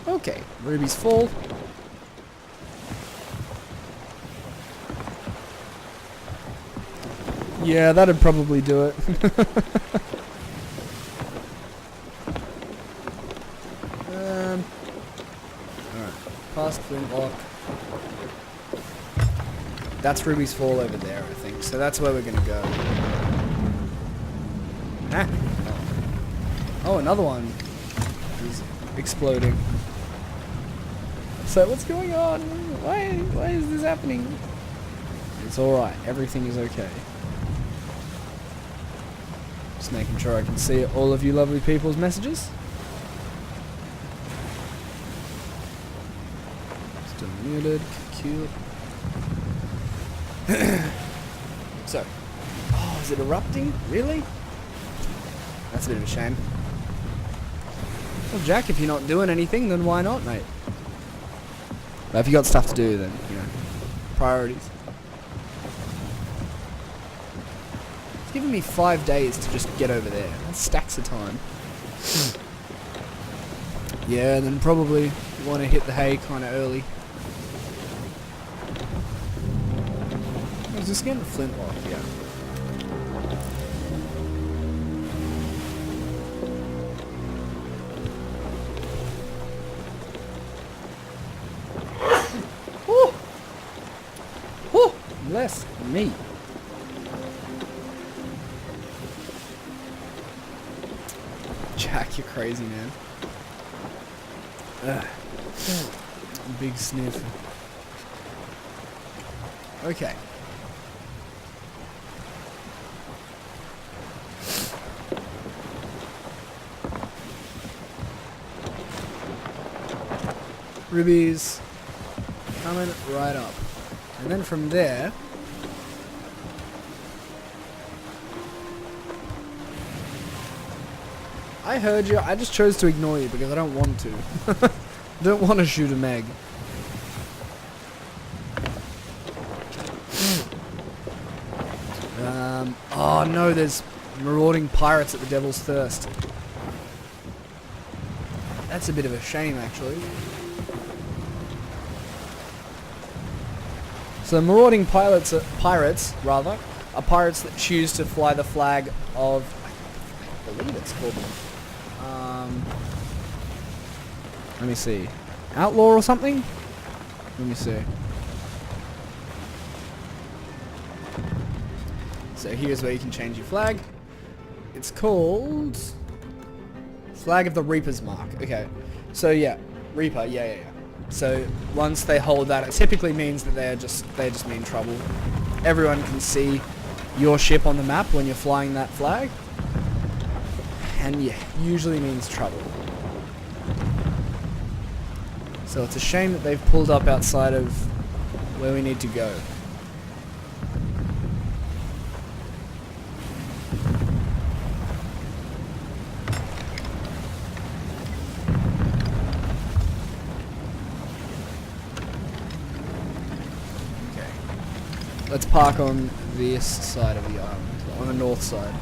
Okay, rubies fall. Yeah, that'd probably do it. Alright, past flintlock. That's Ruby's Fall over there, I think. So that's where we're gonna go. Huh? Oh, another one is exploding. So what's going on? Why is this happening? It's alright, everything is okay. Just making sure I can see all of you lovely people's messages. Still muted, cute. So, oh, is it erupting? Really? That's a bit of a shame. Well, Jack, if you're not doing anything, then why not, mate? But if you got stuff to do, then, you know, priorities. It's given me 5 days to just get over there. That's stacks of time. Yeah, then probably want to hit the hay kind of early. Is this getting a flintlock? Yeah. Woo! Woo! Bless me. Jack, you're crazy, man. Ugh. Big sniff. Okay. Rubies coming right up. And then from there, I heard you. I just chose to ignore you because I don't want to. I don't want to shoot a Meg. Oh no, there's marauding pirates at the Devil's Thirst. That's a bit of a shame, actually. So marauding pirates are pirates that choose to fly the flag of, I believe it's called, let me see, outlaw or something? Let me see. So here's where you can change your flag. It's called Flag of the Reaper's Mark. Okay, so yeah, Reaper, yeah. So once they hold that, it typically means that they just mean trouble. Everyone can see your ship on the map when you're flying that flag, and yeah, usually means trouble. So it's a shame that they've pulled up outside of where we need to go. Let's park on this side of the island, on the north side.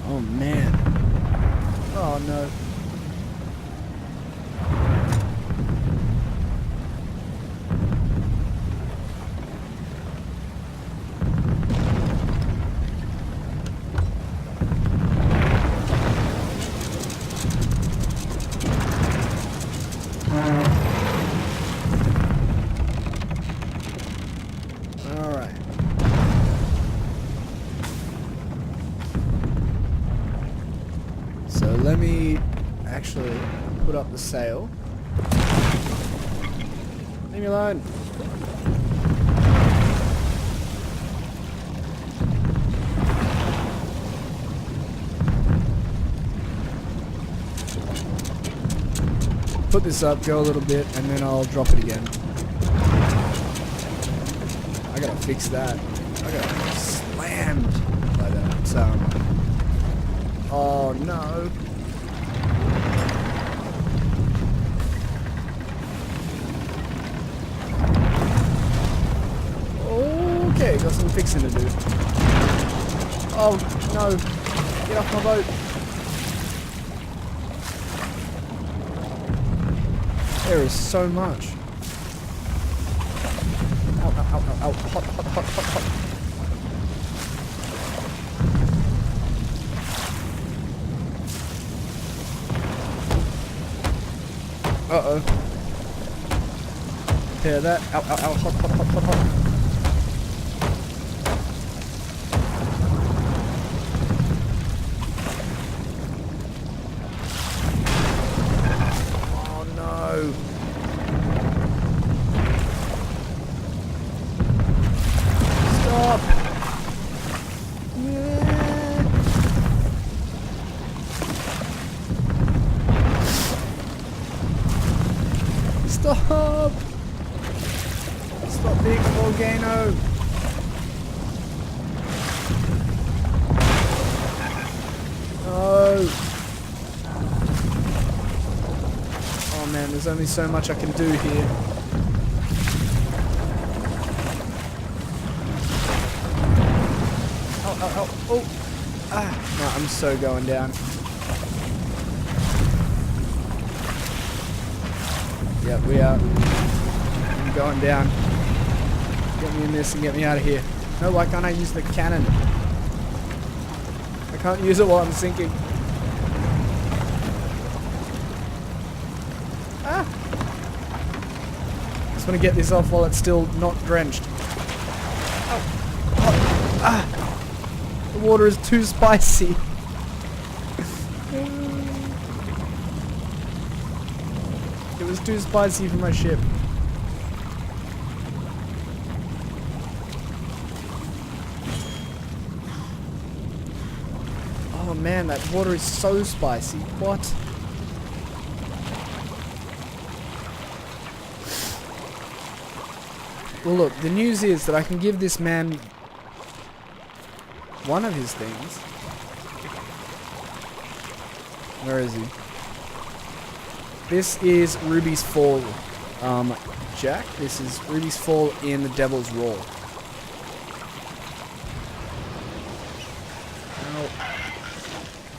Oh man. Oh no. Alright. So let me actually put up the sail. Leave me alone. Put this up, go a little bit, and then I'll drop it again. I gotta fix that. I got slammed by that. Oh no. Okay, got some fixing to do. Oh no. Get off my boat. There is so much. Ow, ow, ow, ow, ow. Hot, hot, hot, hot, hot. Uh-oh. Repair that. Ow, ow, ow. Hot, hot, hot, hot, hot. Oh no. Stop. Stop! Stop being a volcano! No! Oh man, there's only so much I can do here. Oh, oh, oh, oh! Ah! No, I'm so going down. Yep, we are. I'm going down. Get me in this and get me out of here. No, why can't I use the cannon? I can't use it while I'm sinking. Ah! Just want to get this off while it's still not drenched. Oh. Oh. Ah! The water is too spicy. It was too spicy for my ship. Oh man, that water is so spicy. What? Well look, the news is that I can give this man one of his things. Where is he? This is Ruby's Fall, Jack. This is Ruby's Fall in the Devil's Roar. Ow.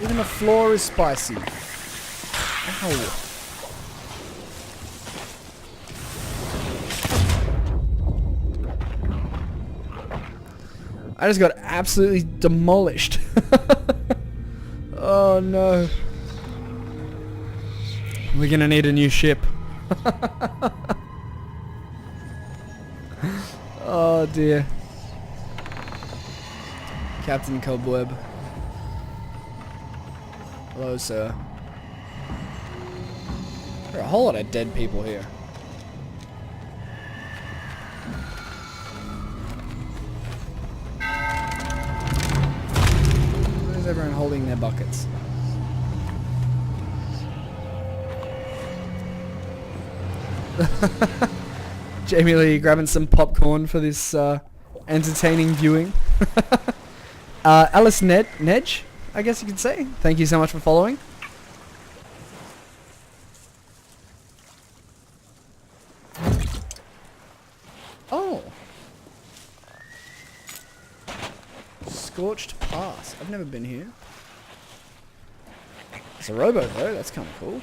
Even the floor is spicy. Ow. I just got absolutely demolished. Oh no. We're gonna need a new ship. Oh dear. Captain Cobweb. Hello, sir. There are a whole lot of dead people here. Where's everyone holding their buckets? Jamie Lee grabbing some popcorn for this entertaining viewing. Alice Nedge, I guess you could say. Thank you so much for following. Oh. Scorched Pass. I've never been here. It's a rowboat though, that's kind of cool.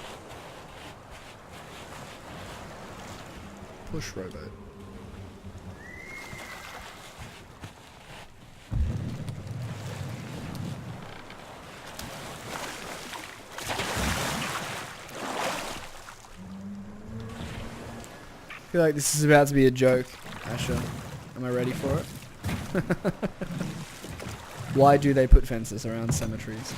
Push rowboat. I feel like this is about to be a joke, Asher. Am I ready for it? Why do they put fences around cemeteries?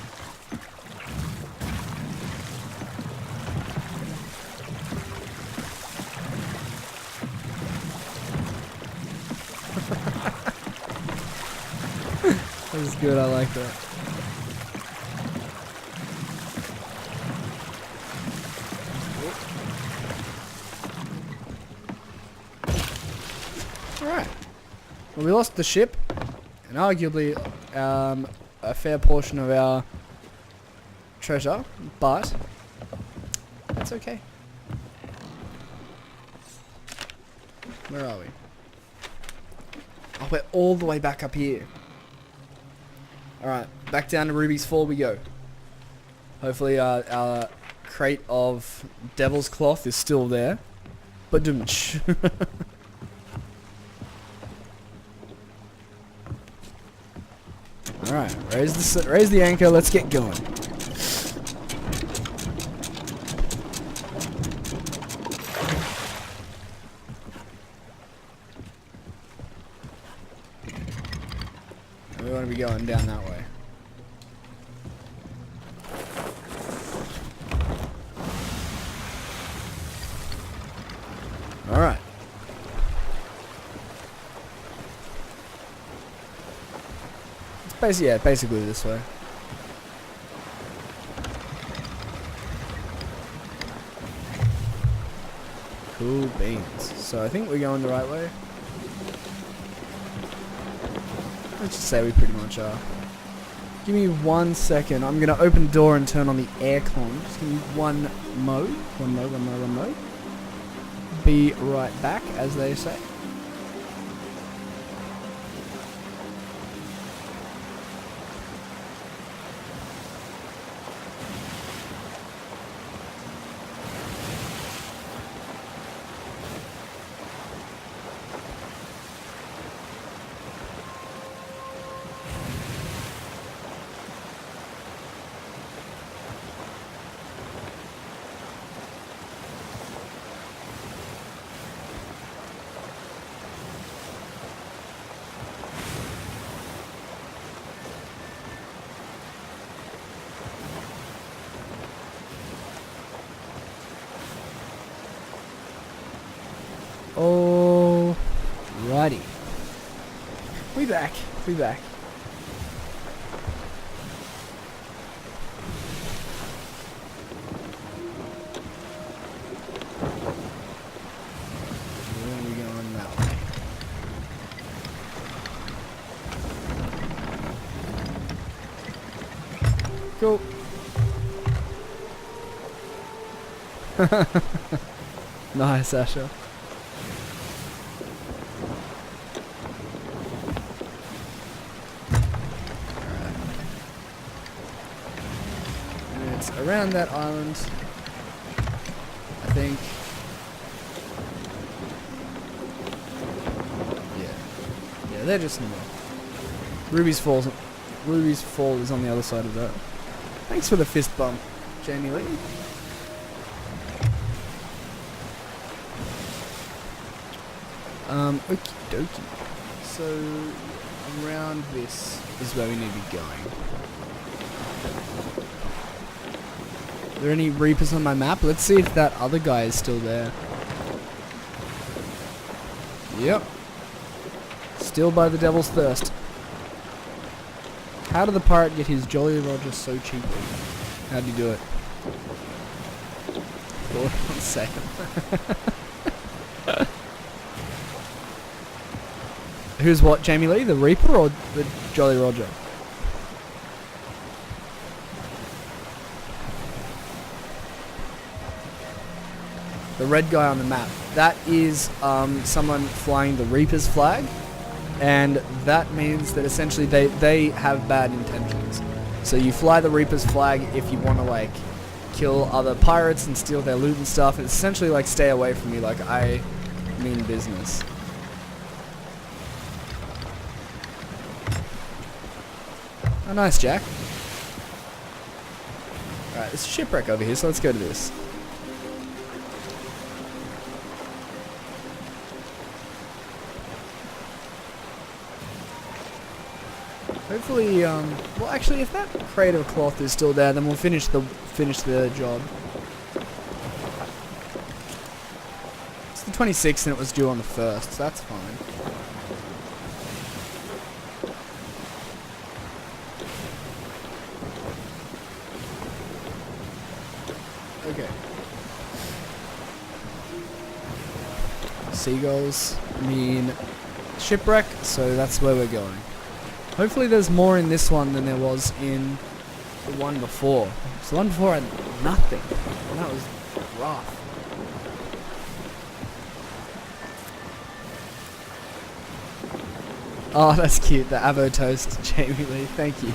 That is good, I like that. Alright. Well, we lost the ship, and arguably a fair portion of our treasure, but that's okay. Where are we? Oh, we're all the way back up here. Alright, back down to Ruby's Fall we go. Hopefully our crate of devil's cloth is still there. But doomch. Alright, raise the anchor, let's get going. We want to be going down that way. Alright. It's basically this way. Cool beans. So I think we're going the right way. Let's just say we pretty much are. Give me 1 second. I'm going to open the door and turn on the aircon. Just give me one mo. Be right back, as they say. Alrighty. We back. Where are we going that way? Cool. Nice, Asher. Around that island, I think. Yeah, they're just in there. Ruby's Fall is on the other side of that. Thanks for the fist bump, Jamie Lee. Okie dokie. So around this is where we need to be going. Are there any Reapers on my map? Let's see if that other guy is still there. Yep. Still by the Devil's Thirst. How did the pirate get his Jolly Roger so cheaply? How'd he do it? Thought on sale. Who's what, Jamie Lee? The Reaper or the Jolly Roger? The red guy on the map. That is someone flying the Reaper's flag. And that means that essentially they have bad intentions. So you fly the Reaper's flag if you want to like kill other pirates and steal their loot and stuff. It's essentially like stay away from me, like I mean business. Oh nice, Jack. Alright, there's a shipwreck over here, so let's go to this. Hopefully, well actually if that crate of cloth is still there, then we'll finish the job. It's the 26th and it was due on the 1st, so that's fine. Okay. Seagulls mean shipwreck, so that's where we're going. Hopefully there's more in this one than there was in the one before. So the one before had nothing. And that was rough. Oh, that's cute. The Avo Toast, Jamie Lee. Thank you.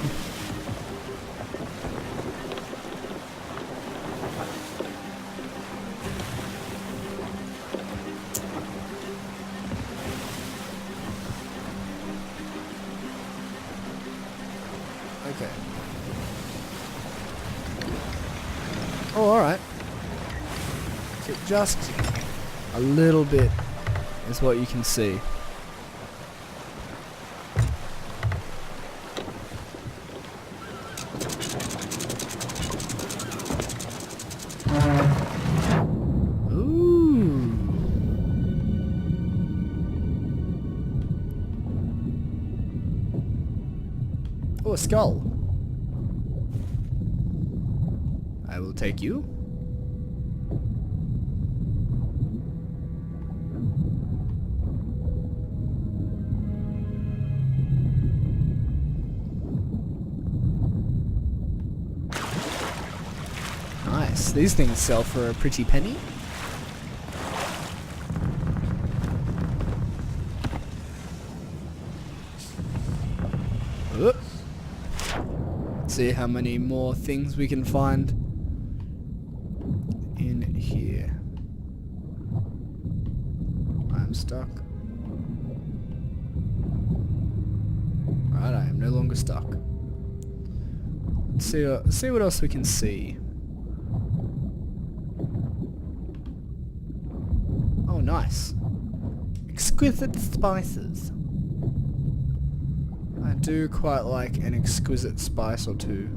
Okay. Oh, alright. So just a little bit is what you can see. Oh, a skull. I will take you. Nice. These things sell for a pretty penny. Let's see how many more things we can find in here. I'm stuck. Right, I am no longer stuck. Let's see what else we can see. Oh, nice. Exquisite spices. I do quite like an exquisite spice or two.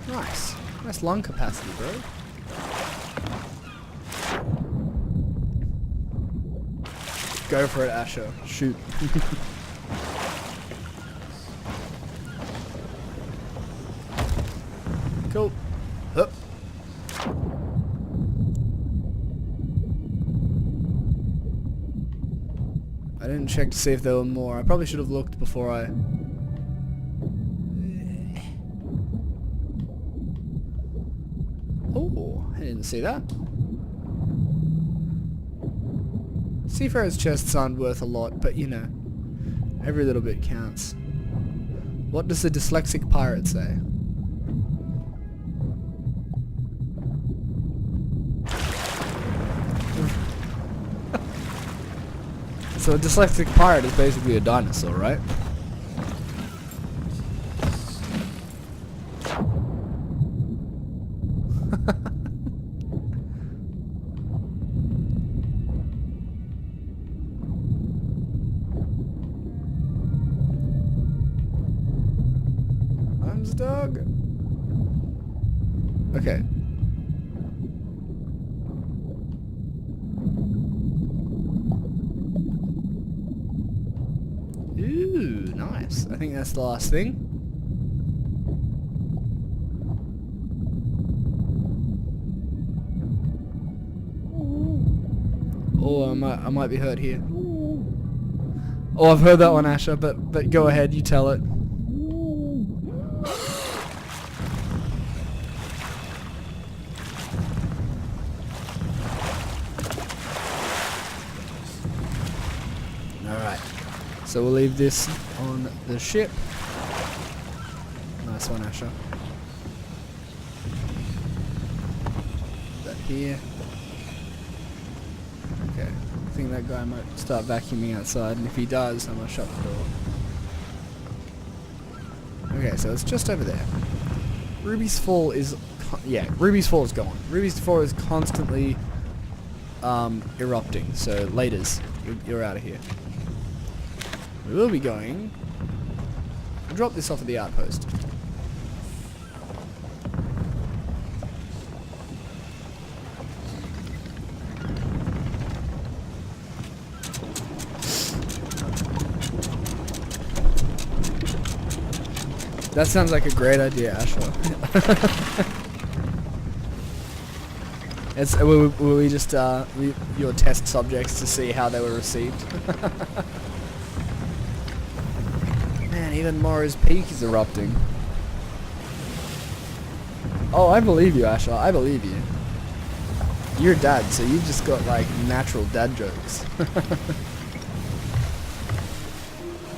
Nice. Nice lung capacity, bro. Go for it, Asher. Shoot. Cool. Hup. I didn't check to see if there were more. I probably should have looked before I... Oh, I didn't see that. Seafarer's chests aren't worth a lot, but you know, every little bit counts. What does the dyslexic pirate say? So a dyslexic pirate is basically a dinosaur, right? I'm stuck. Okay. Ooh, nice. I think that's the last thing. Oh, I might be hurt here. Oh, I've heard that one, Asher, but go ahead, you tell it. Alright, so we'll leave this on the ship. Nice one, Asher. Put that here. Okay, I think that guy might start vacuuming outside, and if he does, I'm gonna shut the door. Okay, so it's just over there. Ruby's Fall is... Ruby's Fall is gone. Ruby's Fall is constantly erupting, so laters, you're out of here. We will be going... I'll drop this off at the outpost. That sounds like a great idea, Ashla. Will we just your test subjects to see how they were received? Man, even Morrow's Peak is erupting. Oh, I believe you, Ashla. I believe you. You're a dad, so you've just got like natural dad jokes.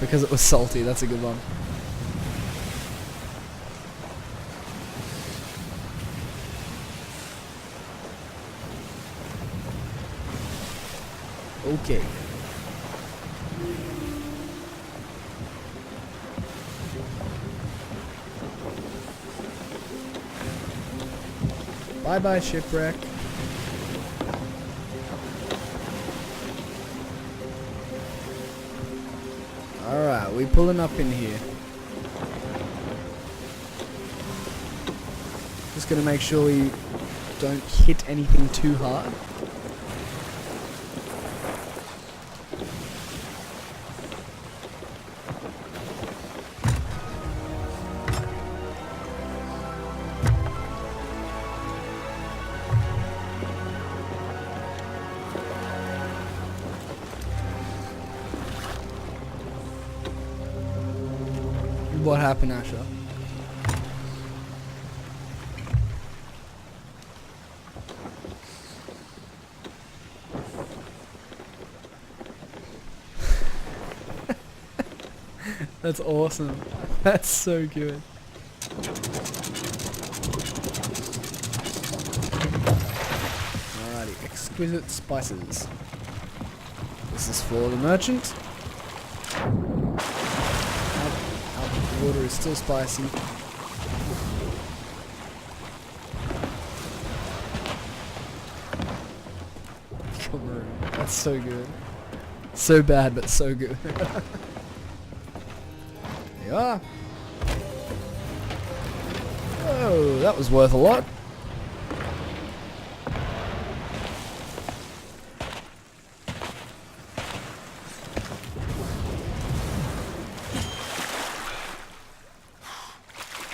Because it was salty. That's a good one. Okay. Bye-bye, shipwreck. Alright, we pulling up in here. Just gonna make sure we don't hit anything too hard. What happened, Asher? That's awesome. That's so good. Alrighty, exquisite spices. This is for the merchant. The water is still spicy. Come on, that's so good. So bad, but so good. There you are. Oh, that was worth a lot.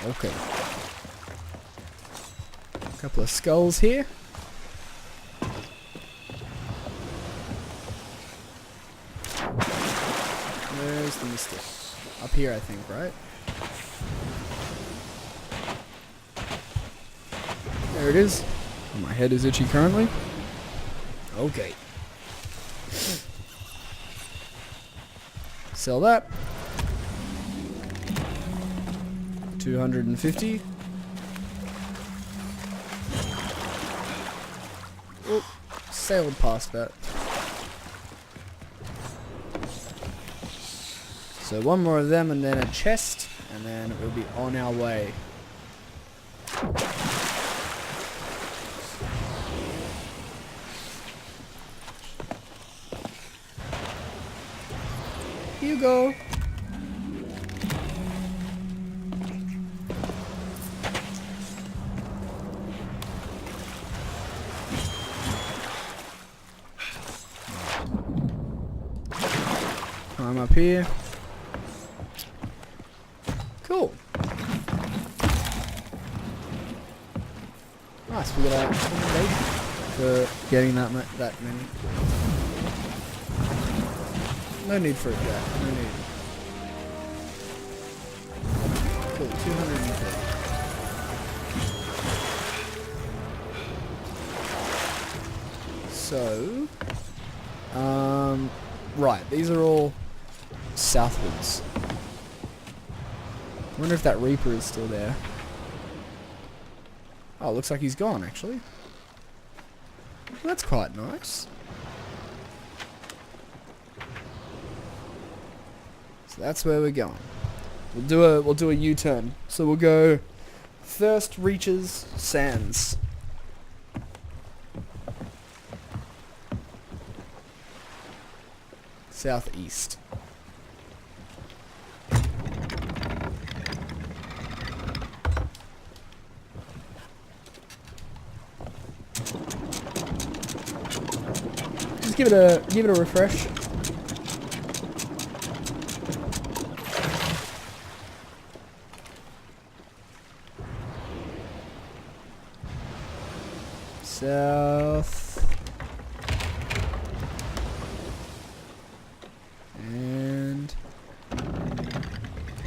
Okay. A couple of skulls here. Where's the mystic? Up here, I think, right? There it is. My head is itchy currently. Okay. Sell that. 250. Oh, sailed past that. So one more of them and then a chest, and then we'll be on our way. Here you go. I'm up here. Cool. Nice, we got a recommendation for getting that many. No need for it, Jack. No need. Cool, 230. So, right, these are all southwards. I wonder if that Reaper is still there. Oh, looks like he's gone, actually. Well, that's quite nice. So that's where we're going. We'll do a U-turn. So we'll go Thirst Reaches Sands. Southeast. Just give it a refresh. South and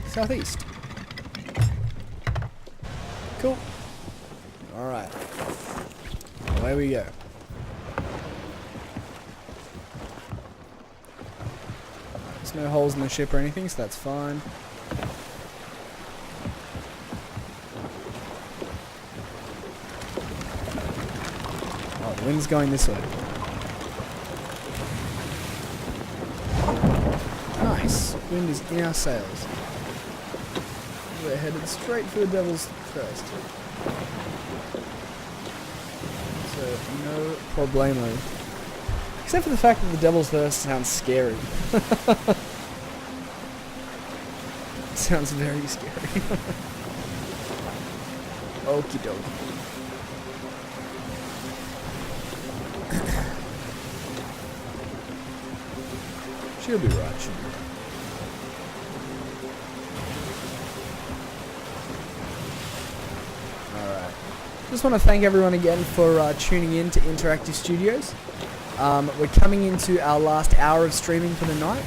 southeast. Cool. All right. Away we go. There's no holes in the ship or anything, so that's fine. Oh, the wind's going this way. Nice. Wind is in our sails. We're headed straight for the Devil's Thirst. So, no problemo. Except for the fact that the Devil's Thirst sounds scary. Sounds very scary. Okie dokie. She'll be right, she'll be right. Alright. Just want to thank everyone again for tuning in to Interactive Studios. We're coming into our last hour of streaming for the night,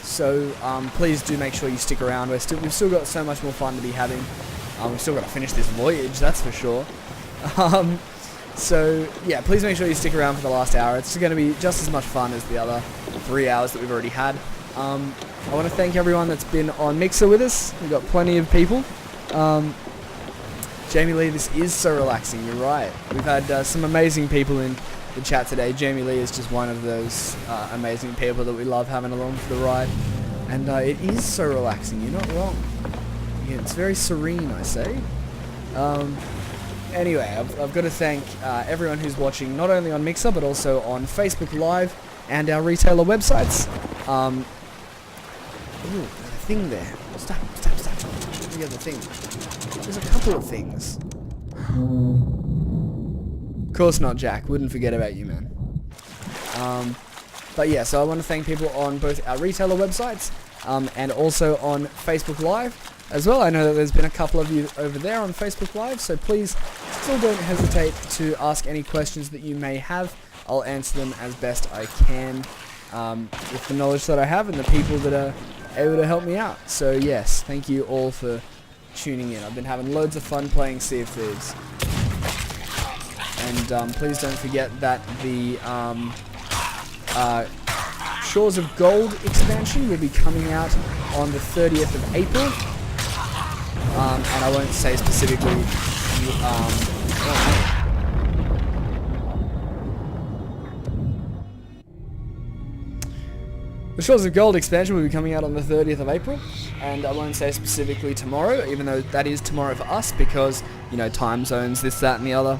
so please do make sure you stick around. We've still got so much more fun to be having. We've still got to finish this voyage, that's for sure. So yeah, please make sure you stick around for the last hour. It's going to be just as much fun as the other 3 hours that we've already had. I want to thank everyone that's been on Mixer with us. We've got plenty of people. Jamie Lee, this is so relaxing, you're right. We've had some amazing people in the chat today. Jamie Lee is just one of those amazing people that we love having along for the ride. And it is so relaxing, you're not wrong. Yeah, it's very serene, I say. Anyway, I've got to thank everyone who's watching, not only on Mixer, but also on Facebook Live and our retailer websites. Ooh, there's a thing there. Stop. Look at the thing. There's a couple of things. Of course not, Jack. Wouldn't forget about you, man. But yeah, so I want to thank people on both our retailer websites and also on Facebook Live as well. I know that there's been a couple of you over there on Facebook Live, so please still don't hesitate to ask any questions that you may have. I'll answer them as best I can with the knowledge that I have and the people that are able to help me out. So yes, thank you all for tuning in. I've been having loads of fun playing Sea of Thieves. And please don't forget that the Shores of Gold expansion will be coming out on the 30th of April. And I won't say specifically the Shores of Gold expansion will be coming out on the 30th of April, and I won't say specifically tomorrow, even though that is tomorrow for us because, you know, time zones, this, that, and the other.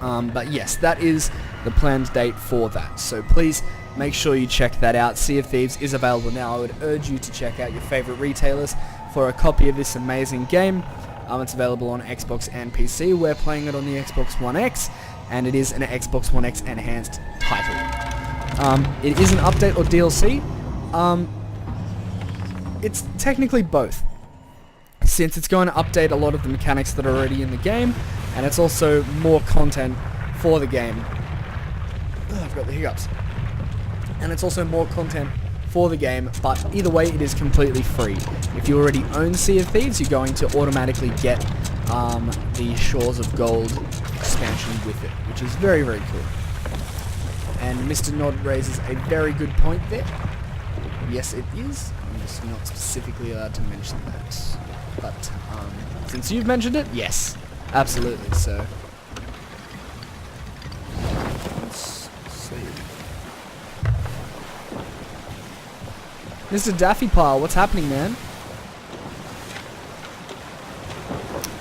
But yes, that is the planned date for that. So please make sure you check that out. Sea of Thieves is available now. I would urge you to check out your favorite retailers for a copy of this amazing game. It's available on Xbox and PC. We're playing it on the Xbox One X, and it is an Xbox One X enhanced title. It is an update or DLC. It's technically both, since it's going to update a lot of the mechanics that are already in the game, and it's also more content for the game. Ugh, I've got the hiccups. And it's also more content for the game, but either way, it is completely free. If you already own Sea of Thieves, you're going to automatically get the Shores of Gold expansion with it, which is very, very cool. And Mr. Nod raises a very good point there. Yes, it is. I'm just not specifically allowed to mention that. But since you've mentioned it, yes, absolutely. So let's see. Mr. Daffy Pile, what's happening, man?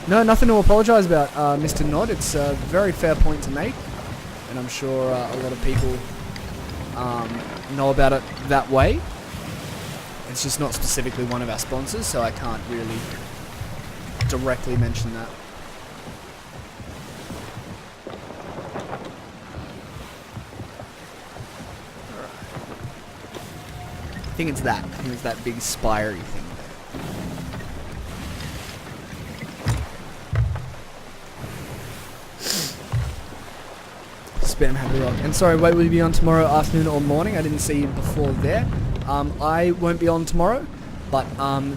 No, nothing to apologise about, Mr. Nod. It's a very fair point to make, and I'm sure a lot of people know about it that way. It's just not specifically one of our sponsors, so I can't really directly mention that. I think it's that. I think it's that big spiry thing there. Spam Happy Rock. And sorry, wait, will you be on tomorrow afternoon or morning? I didn't see you before there. I won't be on tomorrow, but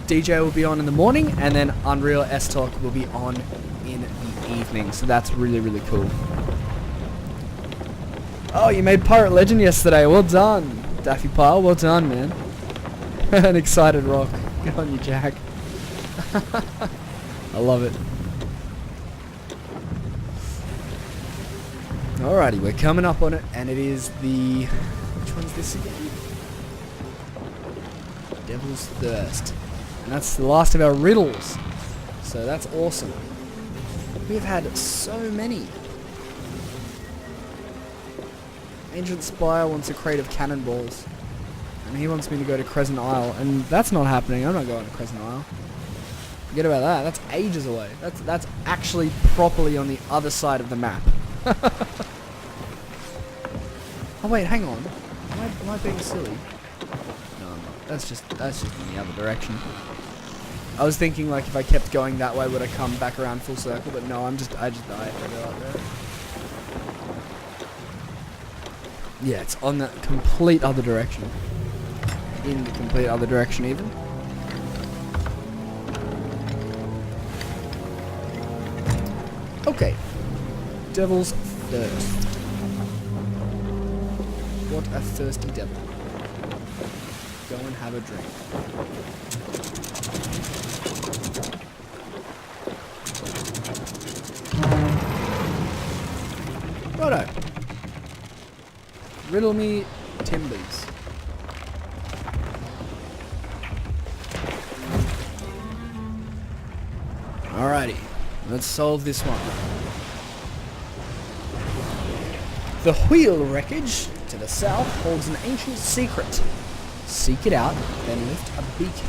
DJ will be on in the morning, and then Unreal S-Talk will be on in the evening. So that's really, really cool. Oh, you made Pirate Legend yesterday. Well done, Daffy Pile. Well done, man. An excited rock. Good on you, Jack. I love it. Alrighty, we're coming up on it, and it is the... Which one's this again? Devil's Thirst. And that's the last of our riddles. So that's awesome. We've had so many. Ancient Spire wants a crate of cannonballs. And he wants me to go to Crescent Isle. And that's not happening. I'm not going to Crescent Isle. Forget about that. That's ages away. That's actually properly on the other side of the map. Oh wait, hang on. Am I being silly? No, I'm not. That's just in the other direction. I was thinking like if I kept going that way, would I come back around full circle? But no, I just die if I go up there. Yeah, it's on the complete other direction. In the complete other direction, even. Okay. Devil's Thirst. What a thirsty devil. Go and have a drink. Righto. Riddle me timbers. Alrighty. Let's solve this one. The wheel wreckage to the south holds an ancient secret. Seek it out, then lift a beacon.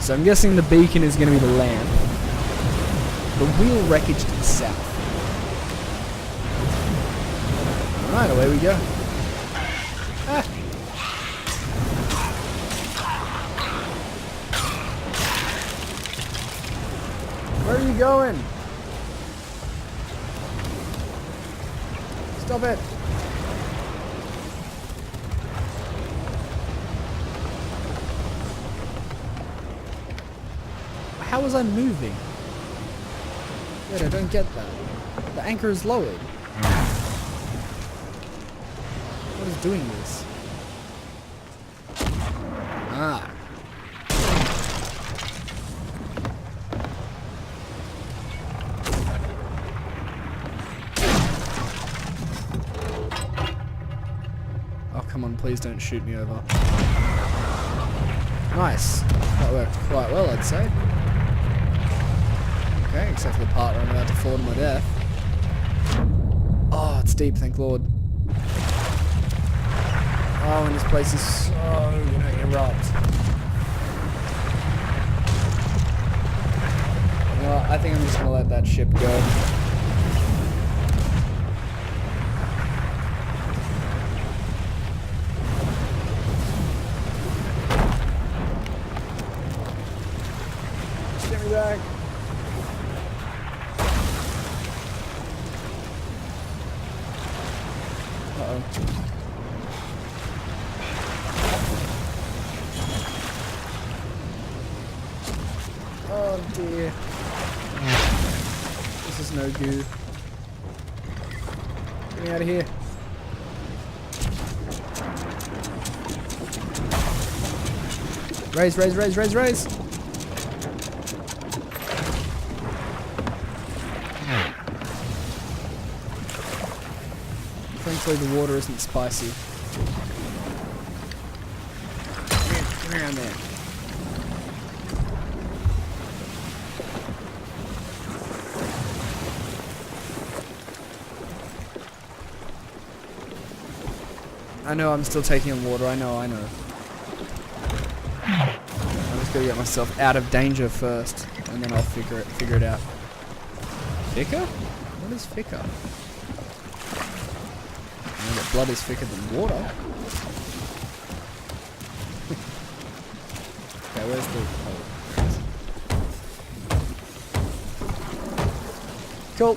So I'm guessing the beacon is going to be the lamp. The wheel wreckage to the south. Alright, away we go. Ah. Where are you going? Stop it! How was I moving? Wait, I don't get that. The anchor is lowered. What is doing this? Ah. Come on, please don't shoot me over. Nice. That worked quite well, I'd say. Okay, except for the part where I'm about to fall to my death. Oh, it's deep, thank Lord. Oh, and this place is so gonna erupt. You know what, I think I'm just gonna let that ship go. Get me back. Uh-oh. Oh dear. This is no good. Get me out of here. Raise, raise, raise, raise, raise! Thankfully the water isn't spicy. Come around there. I know I'm still taking on water, I know. I just gotta get myself out of danger first, and then I'll figure it out. Thicker? What is thicker? I know that blood is thicker than water. Okay, where's the... Oh, cool.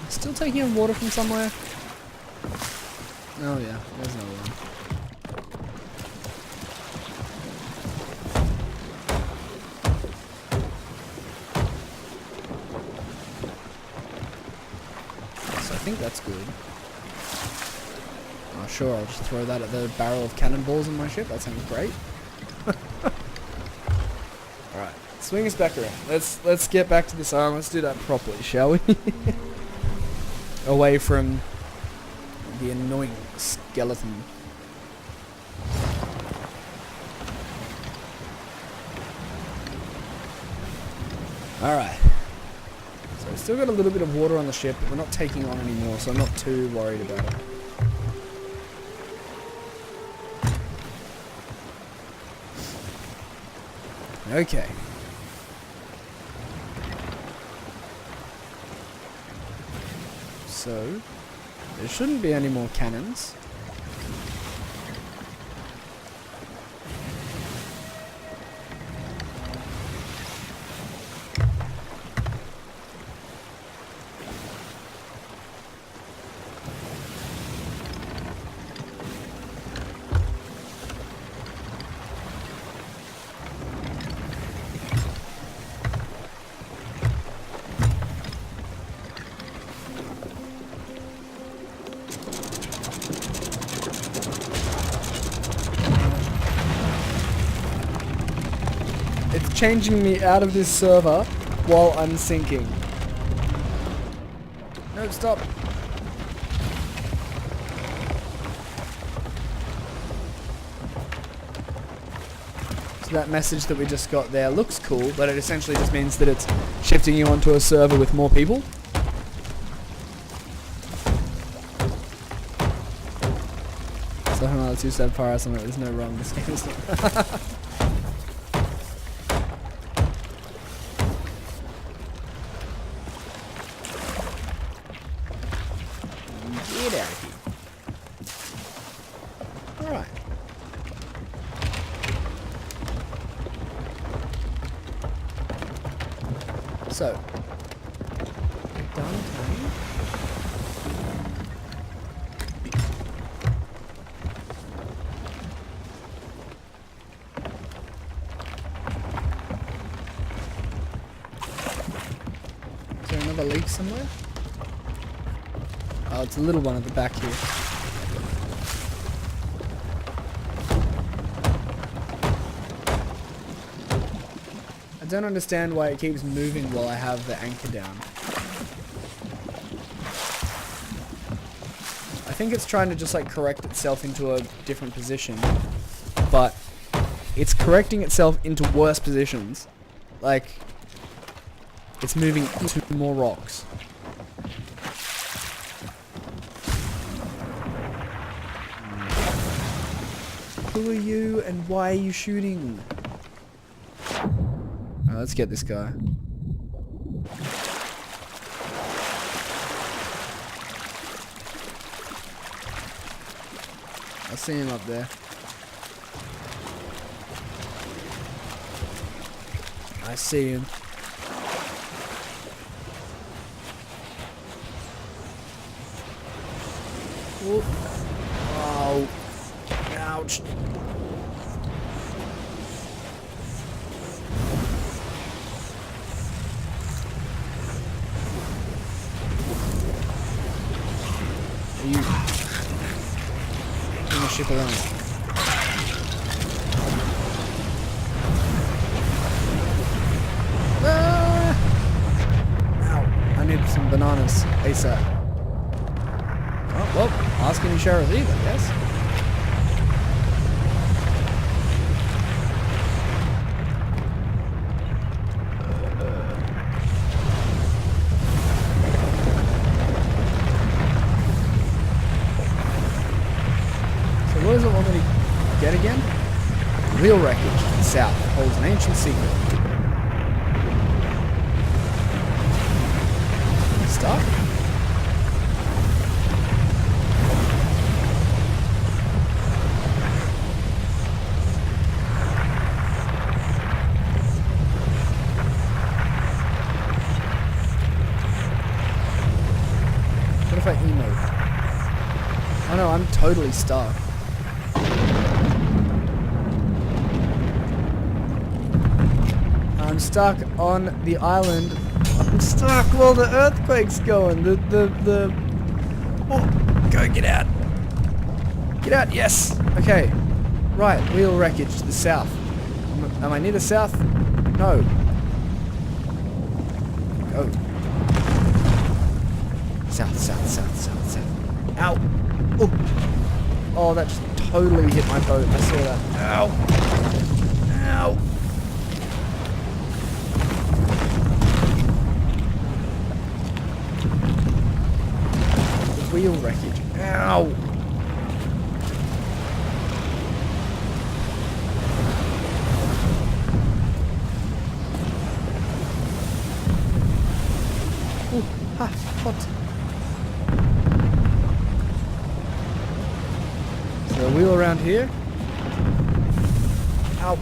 Still taking in water from somewhere? Oh yeah, there's another one. So I think that's good. Oh sure, I'll just throw that at the barrel of cannonballs in my ship. That sounds great. Alright, swing us back around. Let's get back to this arm. Let's do that properly, shall we? Away from the annoying skeleton. Alright. So we've still got a little bit of water on the ship, but we're not taking on anymore, so I'm not too worried about it. Okay. So, there shouldn't be any more cannons. It's changing me out of this server while I'm sinking. No, stop. So that message that we just got there looks cool, but it essentially just means that it's shifting you onto a server with more people. So hang on, let's use that fire somewhere. There's no wrong. This game is not. Get out of here. Alright. So. Done time. Is there another leak somewhere? Oh, it's a little one at the back here. I don't understand why it keeps moving while I have the anchor down. I think it's trying to just like correct itself into a different position, but it's correcting itself into worse positions. Like, it's moving into more rocks. Who are you and why are you shooting? Alright, let's get this guy. I see him up there. I see him. Whoop. Oh. Ouch. Are you in the ship alone? Ah! Ow. I need some bananas ASAP. Oh, well, ask any sheriff either, yes? What does it want me to get again? Wheel wreckage to the south holds an ancient secret. Stuck? What if I emote? Oh no, I'm totally stuck. I'm stuck on the island. I'm stuck while the earthquake's going. Oh, go, get out. Get out, yes. Okay. Right, wheel wreckage to the south. Am I near the south? No. Go. South, south, south, south, south. Ow. Oh. Oh, that just totally hit my boat. I saw that. Ow. Ow. Wheel wreckage. Ow! Ooh, ha, hot. Is there a wheel around here? Ow.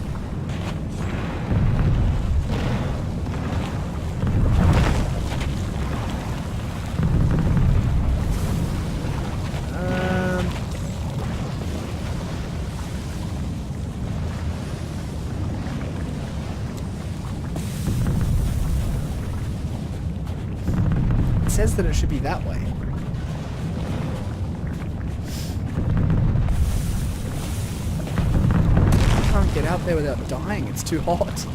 It says that it should be that way. I can't get out there without dying, it's too hot.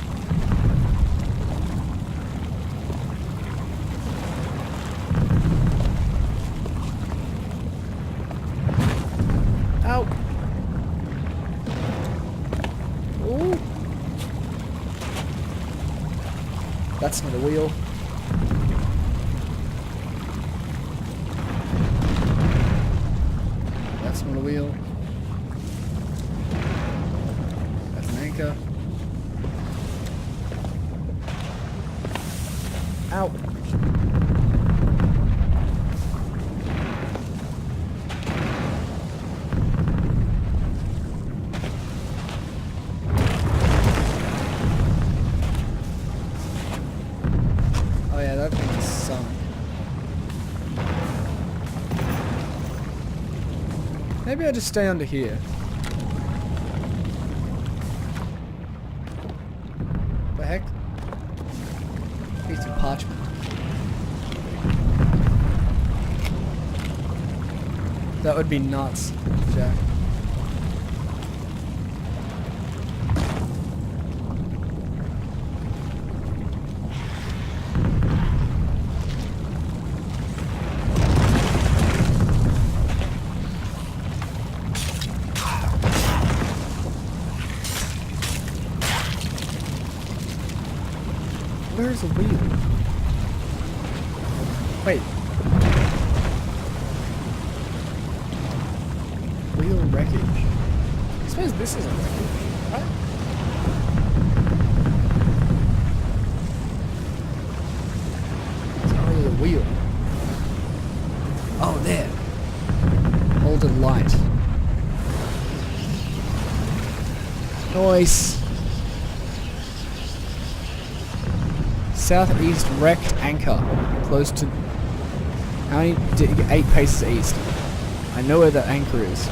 Ow. Ooh. That's not a wheel. That's not a wheel. That's an anchor. Ow. Oh yeah, that thing is sunk. Maybe I just stay under here. The heck? Piece of parchment. That would be nuts, Jack. Where's the wheel? Wait. Wheel wreckage? I suppose this is a wreckage, right? It's not really a wheel. Oh, there. Hold it light. Nice. Southeast wrecked anchor. Close to... How many? 8 paces east. I know where that anchor is.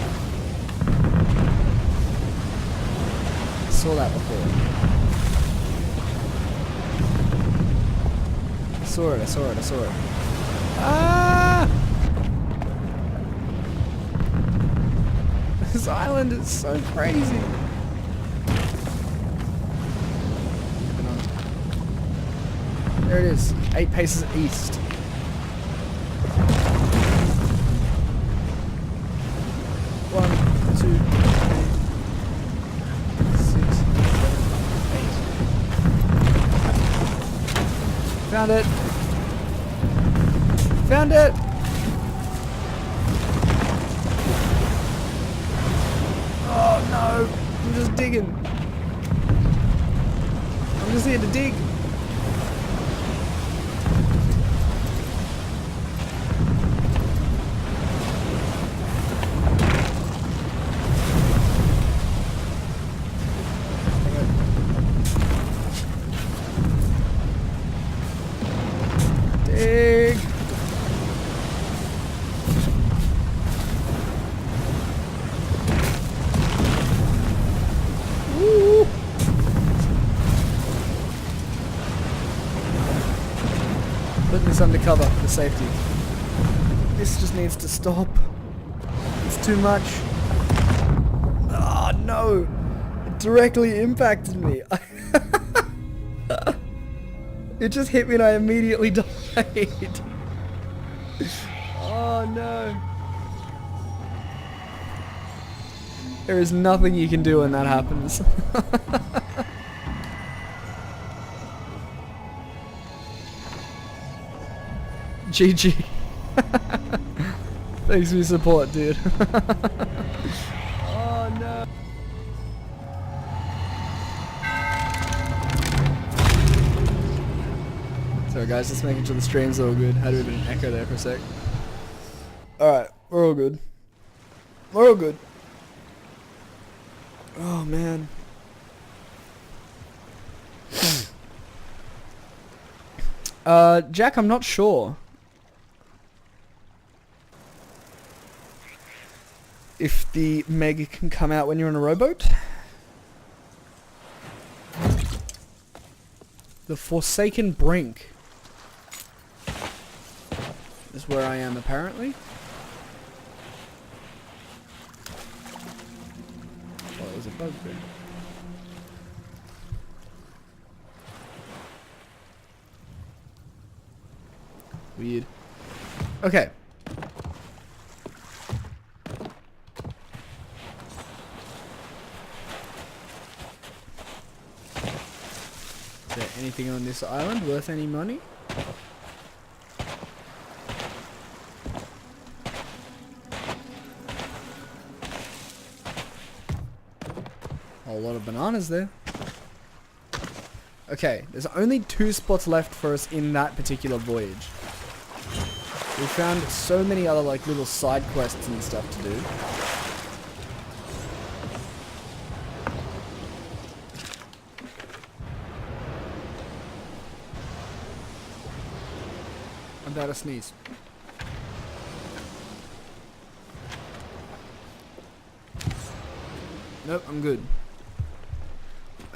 I saw that before. I saw it. Ah! This island is so crazy. There it is. 8 paces east. One, two, three, 6, 7, 8. Found it. Found it. Oh no! I'm just digging. I'm just here to dig. Dig. Woo. Putting this under cover for safety. This just needs to stop. It's too much. Oh no! It directly impacted me. It just hit me and I immediately died. Oh no. There is nothing you can do when that happens. GG. Thanks for your support, dude. Oh no. Sorry guys, just making sure the stream's all good. Had a bit of an echo there for a sec. Alright, we're all good. We're all good. Oh man. Jack, I'm not sure if the Meg can come out when you're on a rowboat. The Forsaken Brink is where I am apparently. Oh, there's a bug there. Weird. Okay. Is there anything on this island worth any money? A lot of bananas there. Okay, there's only 2 spots left for us in that particular voyage. We found so many other like little side quests and stuff to do. I'm about to sneeze. Nope, I'm good.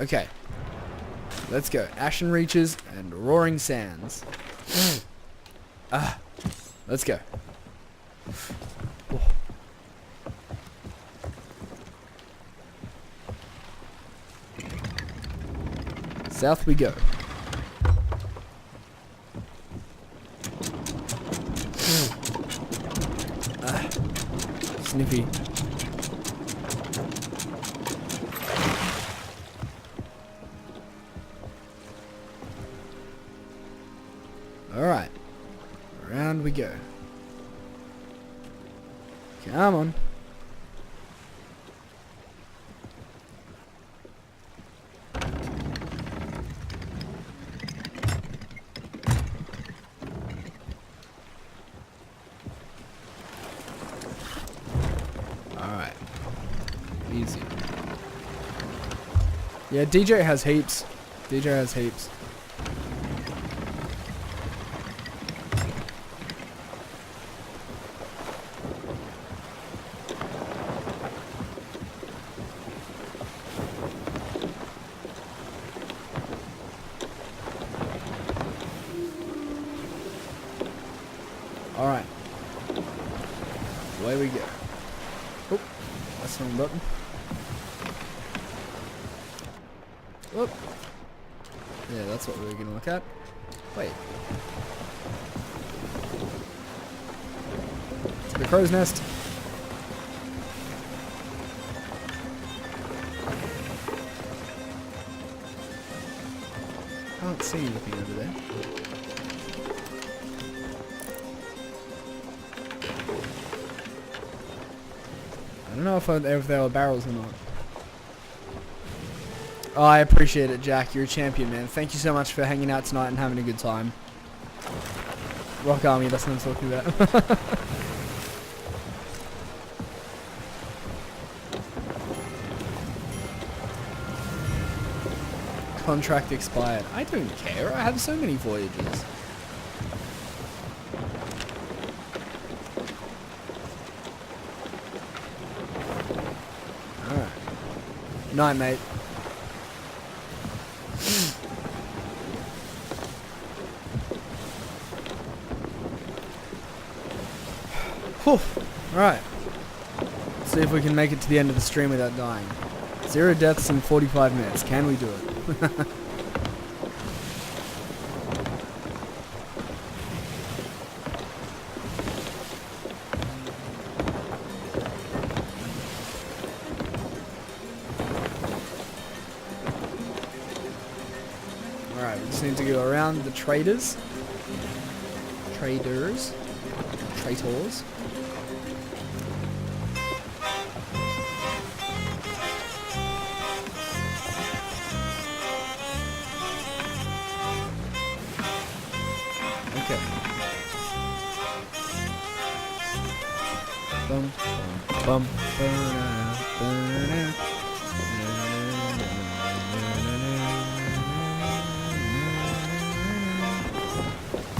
Okay. Let's go. Ashen Reaches and Roaring Sands. Let's go. Oh. South we go. Sniffy. Alright. Around we go. Come on. Alright. Easy. Yeah, DJ has heaps. DJ has heaps. That's the wrong button. Whoop. Yeah, that's what we were gonna look at. Wait. It's the crow's nest. Can't see anything over there. I don't know if they were barrels or not. Oh, I appreciate it, Jack. You're a champion, man. Thank you so much for hanging out tonight and having a good time. Rock Army, that's what I'm talking about. Contract expired. I don't care. I have so many voyages. Alright. Night, mate. Whew. Alright. Let's see if we can make it to the end of the stream without dying. 0 deaths in 45 minutes. Can we do it? Alright, we just need to go around the traitors. Traitors. Okay. Bum, bum,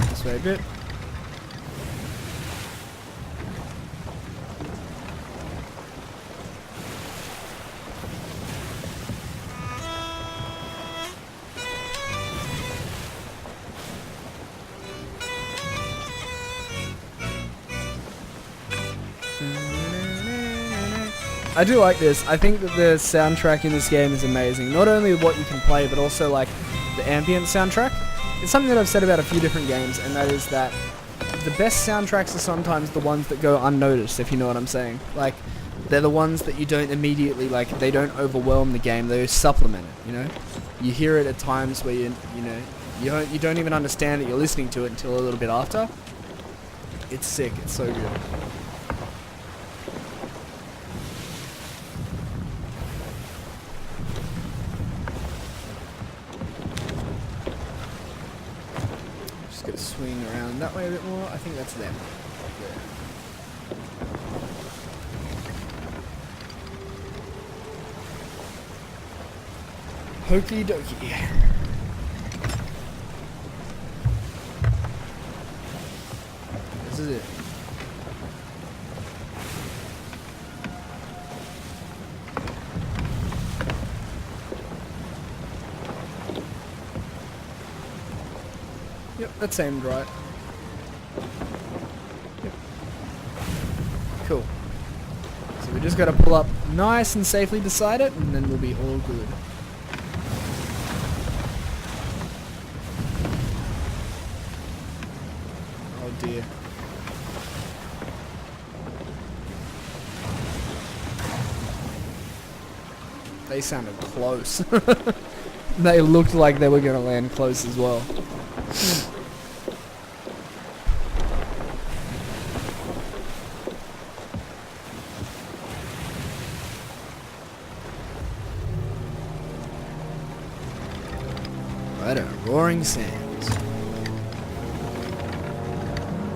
this way a bit. I do like this. I think that the soundtrack in this game is amazing. Not only what you can play, but also like the ambient soundtrack. It's something that I've said about a few different games, and that is that the best soundtracks are sometimes the ones that go unnoticed, if you know what I'm saying. Like, they're the ones that you don't immediately, like, they don't overwhelm the game, they supplement it, you know? You hear it at times where you don't even understand that you're listening to it until a little bit after. It's sick, it's so good. Swing around that way a bit more. I think that's them. Yeah. Hokey dokey. This is it. Yep, that seemed right. Yep. Cool. So we just got to pull up nice and safely beside it, and then we'll be all good. Oh dear. They sounded close. They looked like they were going to land close as well. Right, Roaring Sands.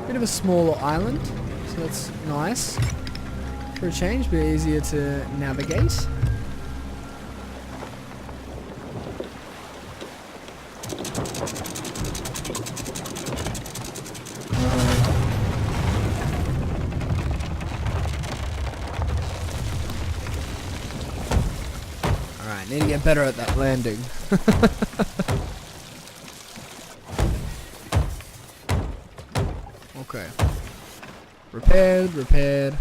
Bit of a smaller island, so that's nice. For a change, but easier to navigate. Alright, need to get better at that landing. Okay. Repaired.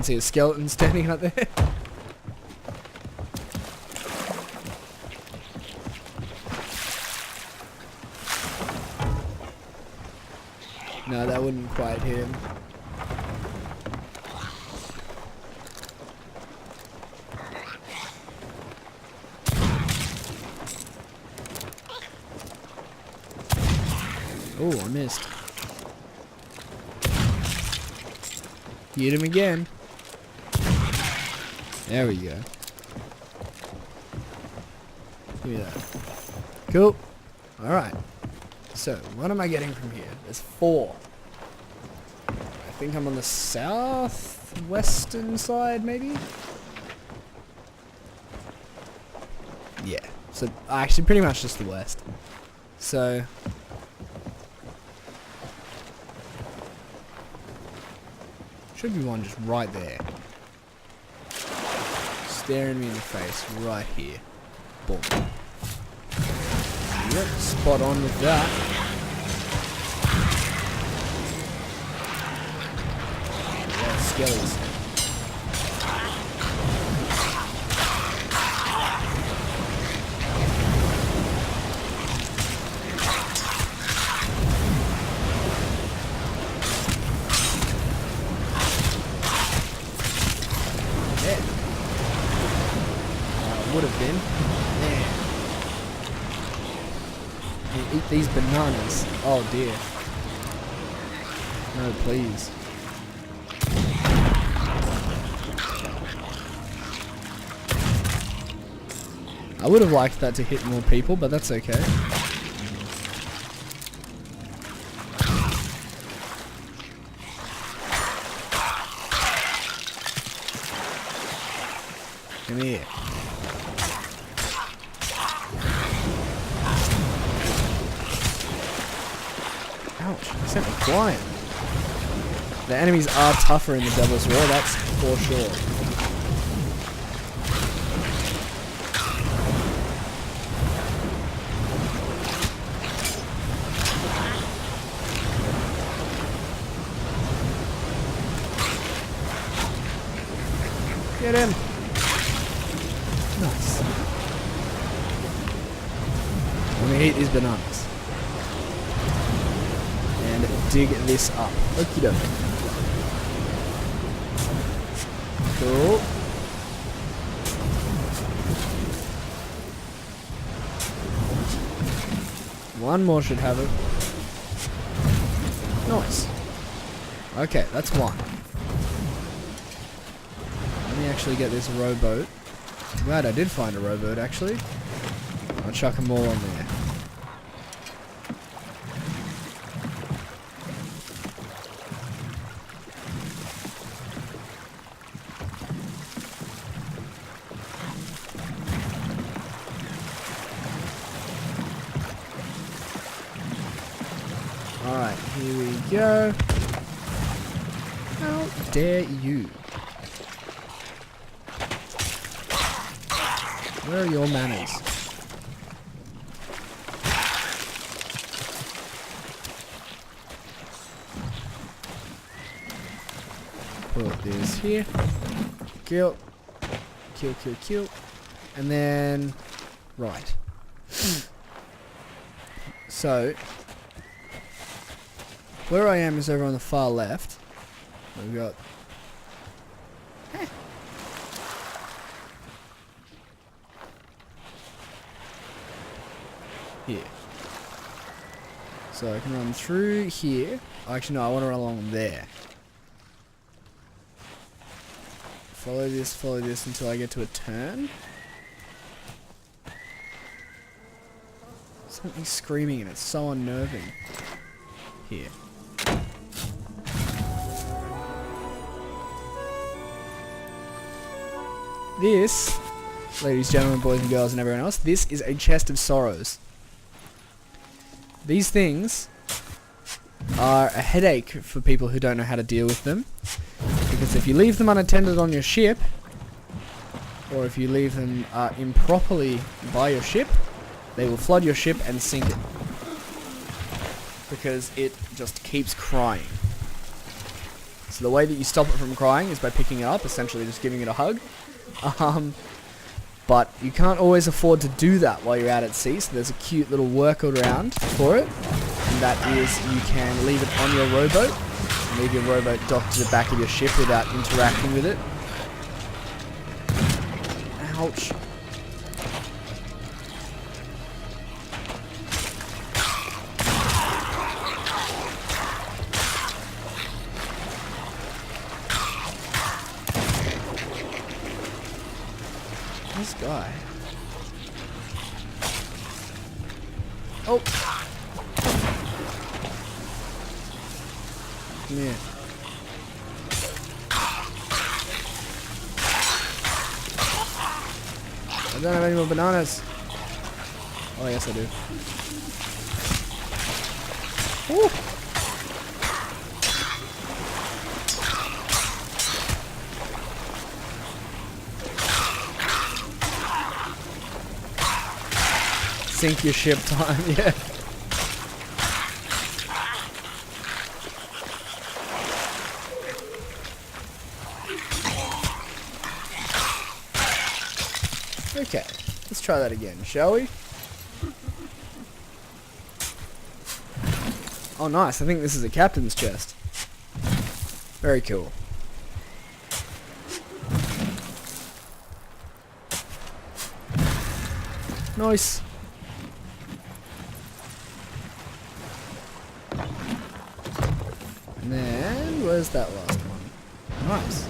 see a skeleton standing up there. No, that wouldn't quite hit him. Oh, I missed. Hit him again. There we go. Give me that. Cool. Alright. So, what am I getting from here? There's 4. I think I'm on the southwestern side, maybe? Yeah. So, actually, pretty much just the west. So... should be one just right there. Staring me in the face right here. Boom. Yep, spot on with that. Yeah, skellies. Would have been. Man. Eat these bananas. Oh dear. No, please. I would have liked that to hit more people, but that's okay. Come here. Ouch, I sent me flying. The enemies are tougher in the Devil's Roar, that's for sure. Get him! Nice. Let me eat these bananas. And dig this up. Okie doke. Cool. One more should have it. Nice. Okay, that's one. Let me actually get this rowboat. Glad I did find a rowboat actually. I'll chuck them all on there. Alright, here we go. How dare you? Where are your manners? Put this here. Kill. Kill, kill, kill. And then... right. So... where I am is over on the far left. We've got... here. So I can run through here. Actually, no, I want to run along there. Follow this until I get to a turn. Something's screaming and it's so unnerving. Here. This, ladies, gentlemen, boys and girls and everyone else, this is a chest of sorrows. These things are a headache for people who don't know how to deal with them. Because if you leave them unattended on your ship, or if you leave them improperly by your ship, they will flood your ship and sink it. Because it just keeps crying. So the way that you stop it from crying is by picking it up, essentially just giving it a hug. But you can't always afford to do that while you're out at sea, so there's a cute little workaround for it. And that is you can leave it on your rowboat. Leave your rowboat docked to the back of your ship without interacting with it. Ouch. This guy. Oh. Come here. I don't have any more bananas. Oh, yes I do. Woo. Sink your ship time, yeah. Okay, let's try that again, shall we? Oh nice, I think this is a captain's chest. Very cool. Nice. And then, where's that last one? Nice.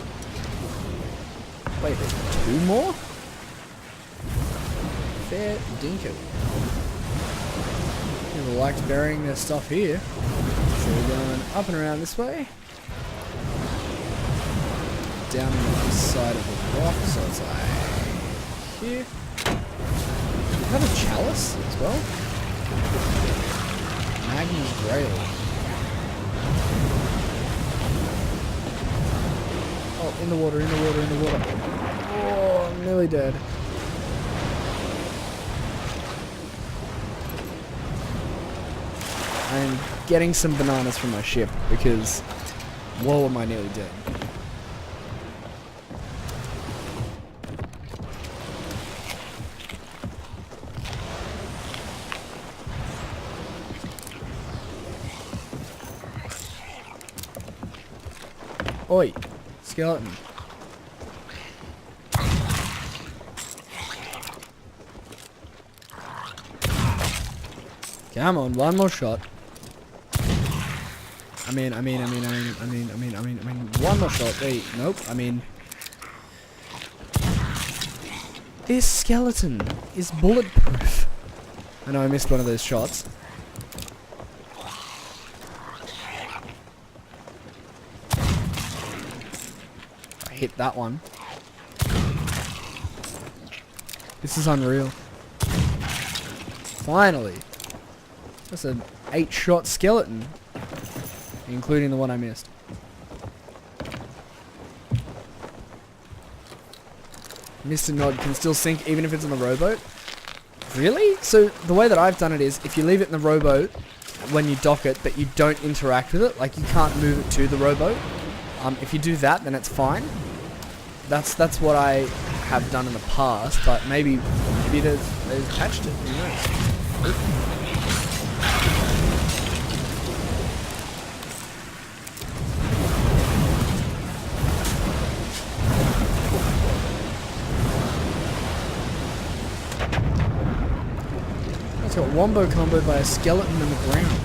Wait, there's 2 more? Fair dinkum. People liked burying their stuff here. So we're going up and around this way. Down on this side of the rock, so it's like here. We have a chalice as well. Magnus Grail. Oh, in the water, in the water, in the water. Oh, I'm nearly dead. I'm getting some bananas from my ship because, whoa, am I nearly dead. Oi, skeleton. Come on, one more shot. I mean, one more shot. Wait, nope, this skeleton is bulletproof. I know I missed one of those shots. I hit that one. This is unreal. Finally. That's an 8-shot skeleton. Including the one I missed. Mr. Nod can still sink even if it's in the rowboat? Really? So the way that I've done it is if you leave it in the rowboat when you dock it but you don't interact with it, like you can't move it to the rowboat, if you do that then it's fine. That's what I have done in the past, but maybe they've patched it, who knows? Got wombo comboed by a skeleton in the ground.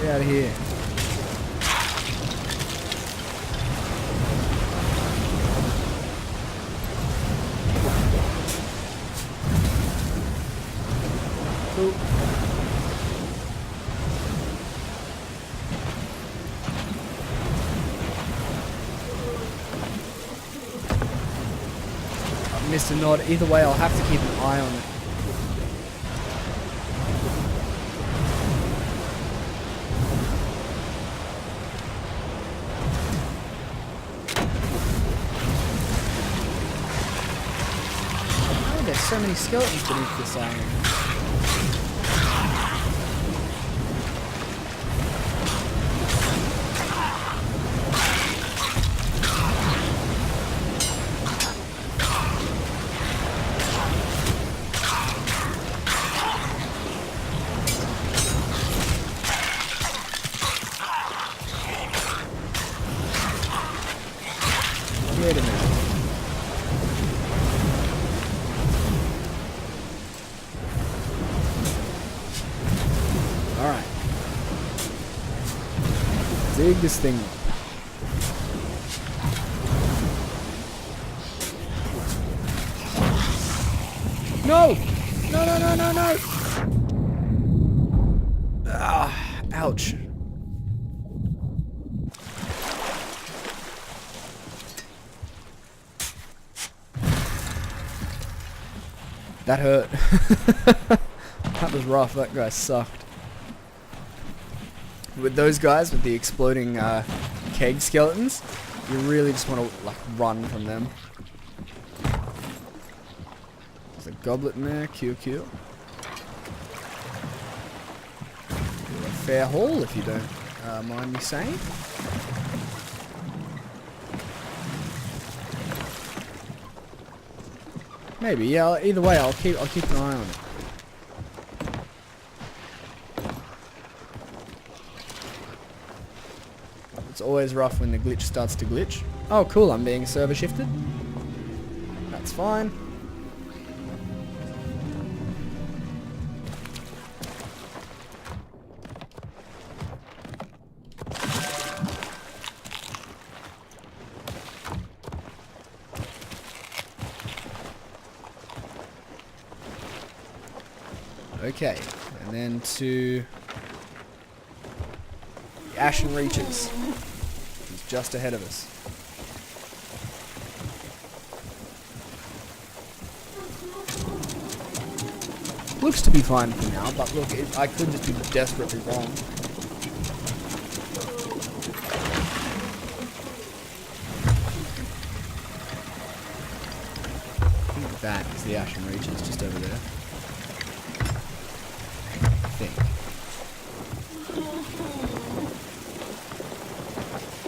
Get out of here. Cool. Mr. Nod, either way I'll have to keep an eye on it. There's so many skeletons beneath this iron. Dig this thing up. No! No, no, no, no, no! Ah, ouch. That hurt. That was rough. That guy sucked. With those guys, with the exploding keg skeletons, you really just want to like run from them. There's a goblet in there. Q. A fair haul, if you don't mind me saying. Maybe, yeah. Either way, I'll keep an eye on it. It's always rough when the glitch starts to glitch. Oh, cool! I'm being server shifted. That's fine. Okay, and then to the Ashen Reaches. He's just ahead of us. Looks to be fine for now, but look, I could just be desperately wrong. I think that is the Ashen Reaches just over there.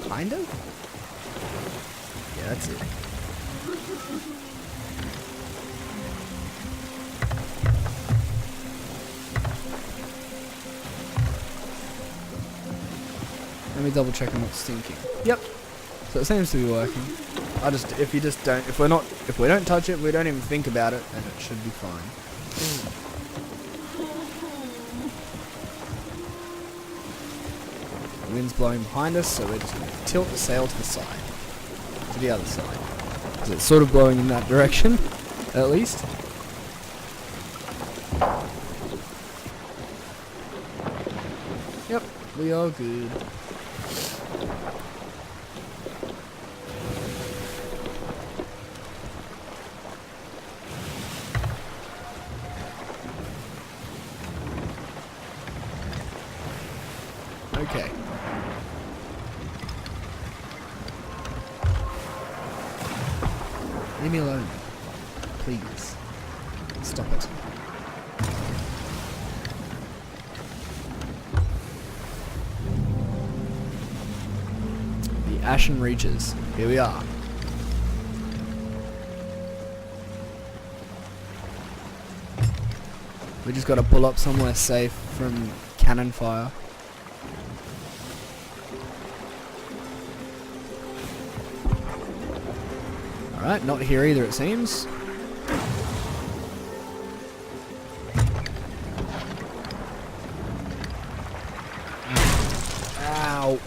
Kind of? Yeah, that's it. Let me double check on what's thinking. Yep. So it seems to be working. If we don't touch it, we don't even think about it, then it should be fine. The wind's blowing behind us, so we're just going to tilt the sail to the side. To the other side. Because it's sort of blowing in that direction, at least. Yep, we are good. Okay. Leave me alone. Please. Stop it. The Ashen Reaches. Here we are. We just gotta pull up somewhere safe from cannon fire. Alright, not here either it seems. Ow.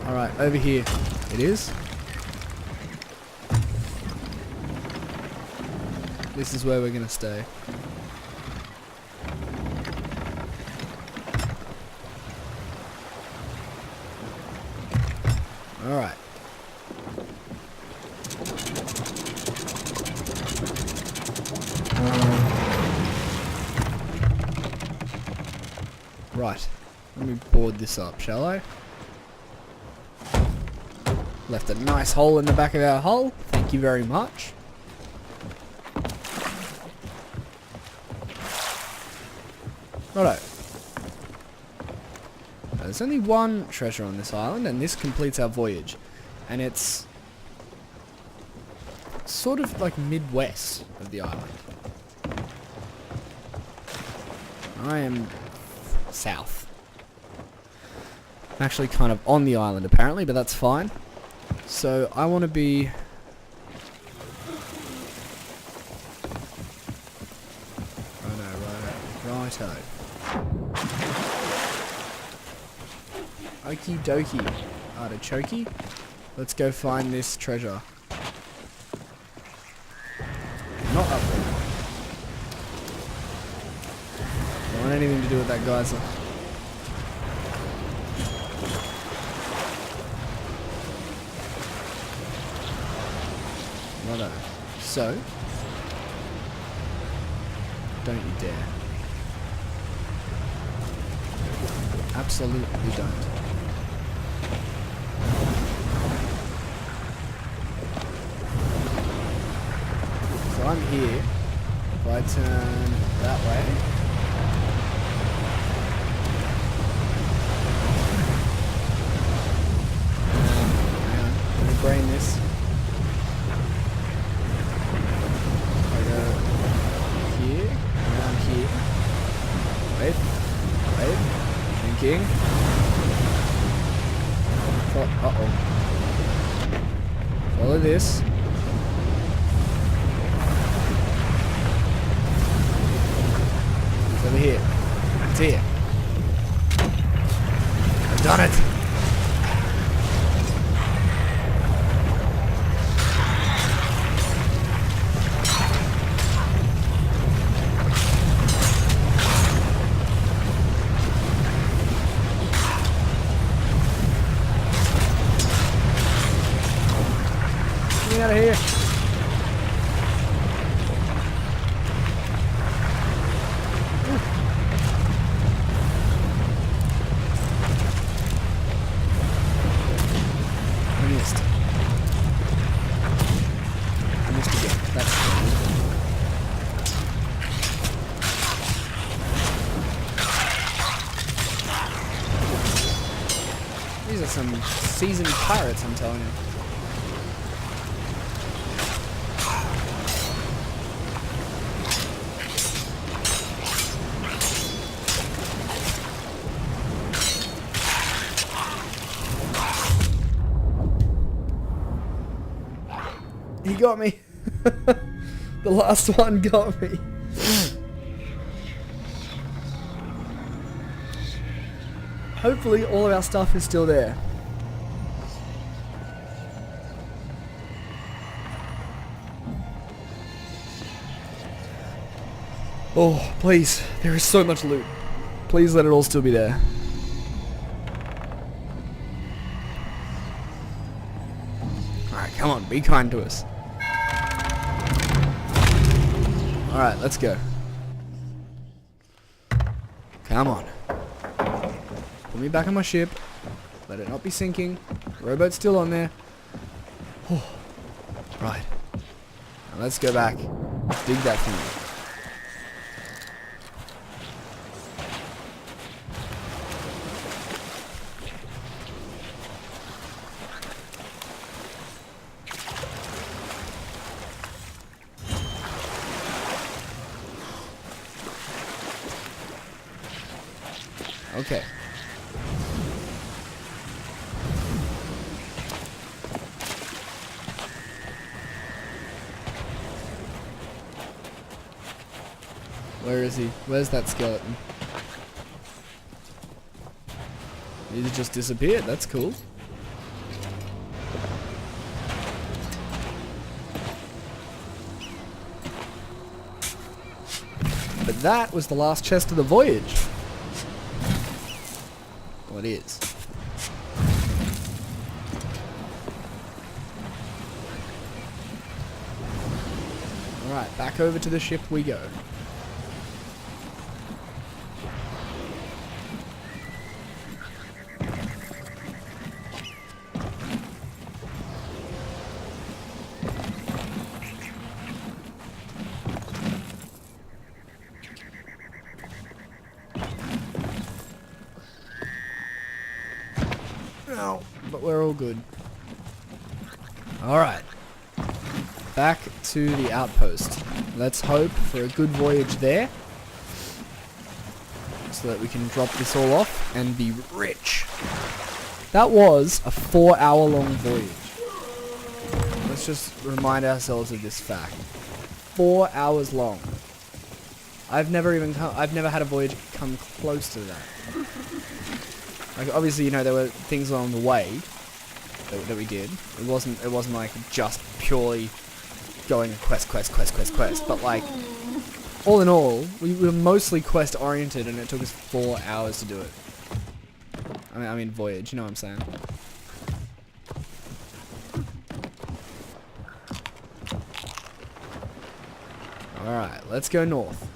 Alright, over here it is. This is where we're gonna stay. Alright. Right. Let me board this up, shall I? Left a nice hole in the back of our hull. Thank you very much. Righto. There's only one treasure on this island, and this completes our voyage. And it's sort of like midwest of the island. I am south. I'm actually kind of on the island apparently, but that's fine. So I want to be Noted. Okie dokie. Artichoke. Let's go find this treasure. Not up there. Don't want anything to do with that geyser. Righto. So, don't you dare. Absolutely don't. So I'm here. If I turn that way. Hang on. Let me brain this. I go here. Around here. Wait. Wait. Thinking. Uh-oh. Follow this. It's over here. It's here. I've done it. Get me out of here. I missed. I missed again. That's cool. These are some seasoned pirates, I'm telling you. He got me. The last one got me. Hopefully all of our stuff is still there. Oh, please. There is so much loot. Please let it all still be there. Alright, come on. Be kind to us. Alright, let's go. Come on. Put me back on my ship. Let it not be sinking. The rowboat's still on there. Oh. Right. Now let's go back. Dig that thing. Okay. Where is he? Where's that skeleton? He's just disappeared. That's cool. But that was the last chest of the voyage. Well, it is. Alright, back over to the ship we go. No, but we're all good. Alright. Back to the outpost. Let's hope for a good voyage there. So that we can drop this all off and be rich. That was a 4-hour long voyage. Let's just remind ourselves of this fact. 4 hours long. I've never had a voyage come close to that. Like, obviously, you know, there were things along the way that we did. It wasn't like just purely going quest. But like, all in all, we were mostly quest oriented, and it took us 4 hours to do it. I mean voyage. You know what I'm saying? All right, let's go north.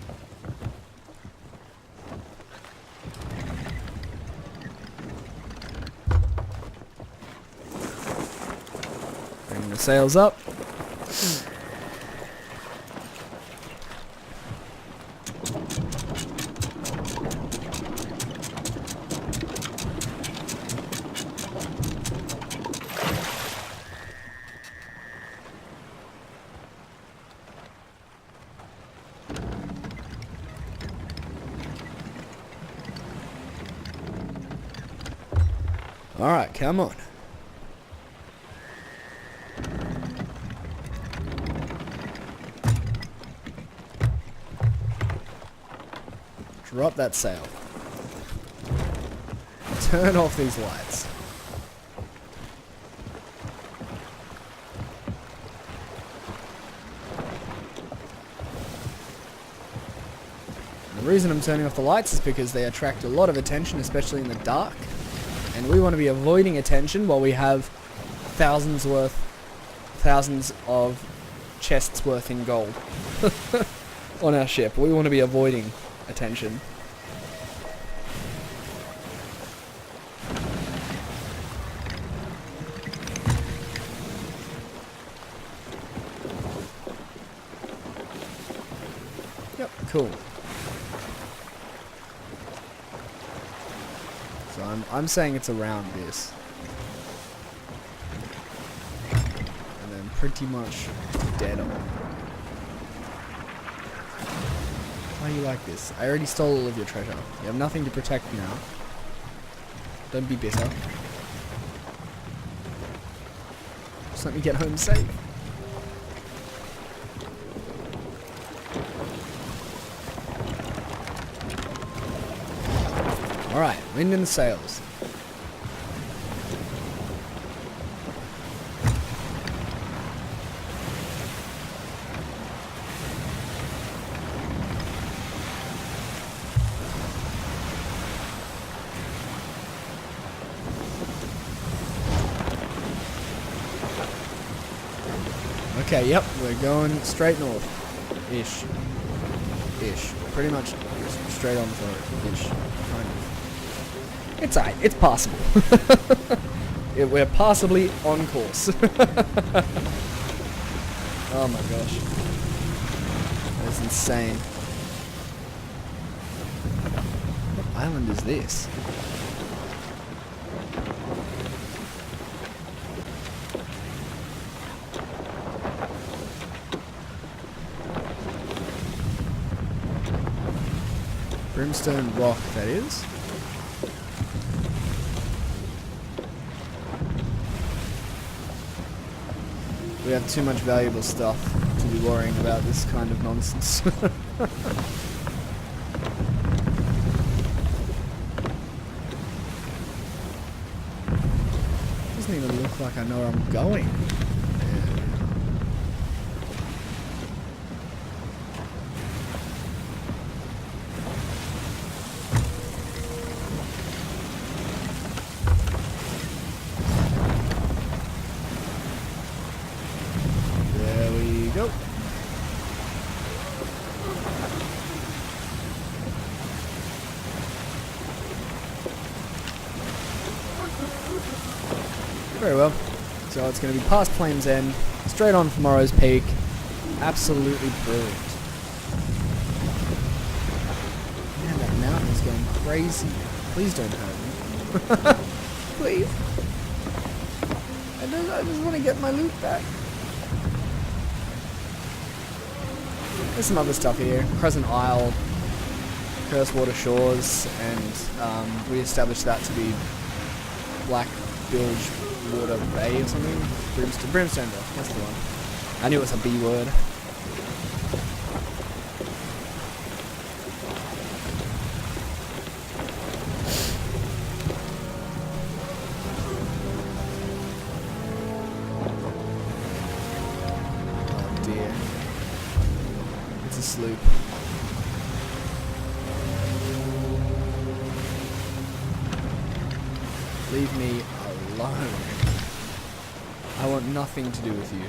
Bring the sails up. All right, come on. Drop that sail. Turn off these lights. The reason I'm turning off the lights is because they attract a lot of attention, especially in the dark. And we want to be avoiding attention while we have thousands of chests worth in gold on our ship. We want to be avoiding attention. Yep, cool. So I'm saying it's around this. And then pretty much dead on. Why are you like this? I already stole all of your treasure. You have nothing to protect now. Don't be bitter. Just let me get home safe. Alright, wind in the sails. Okay, yep, we're going straight north. Ish. Pretty much straight on for it. Ish. Kind of. It's alright, it's possible. We're possibly on course. Oh my gosh. That's insane. What island is this? Brimstone Rock, that is. We have too much valuable stuff to be worrying about this kind of nonsense. Doesn't even look like I know where I'm going. Go. Very well. So it's going to be past Flames End, straight on for Morrow's Peak. Absolutely brilliant. Man, that mountain is going crazy. Please don't hurt me. Please. I just want to get my loot back. There's some other stuff here. Crescent Isle, Cursewater Shores, and we established that to be Black Bilge Water Bay or something. Brimstone Rock, that's the one. I knew it was a B word. sloop. Leave me alone. I want nothing to do with you.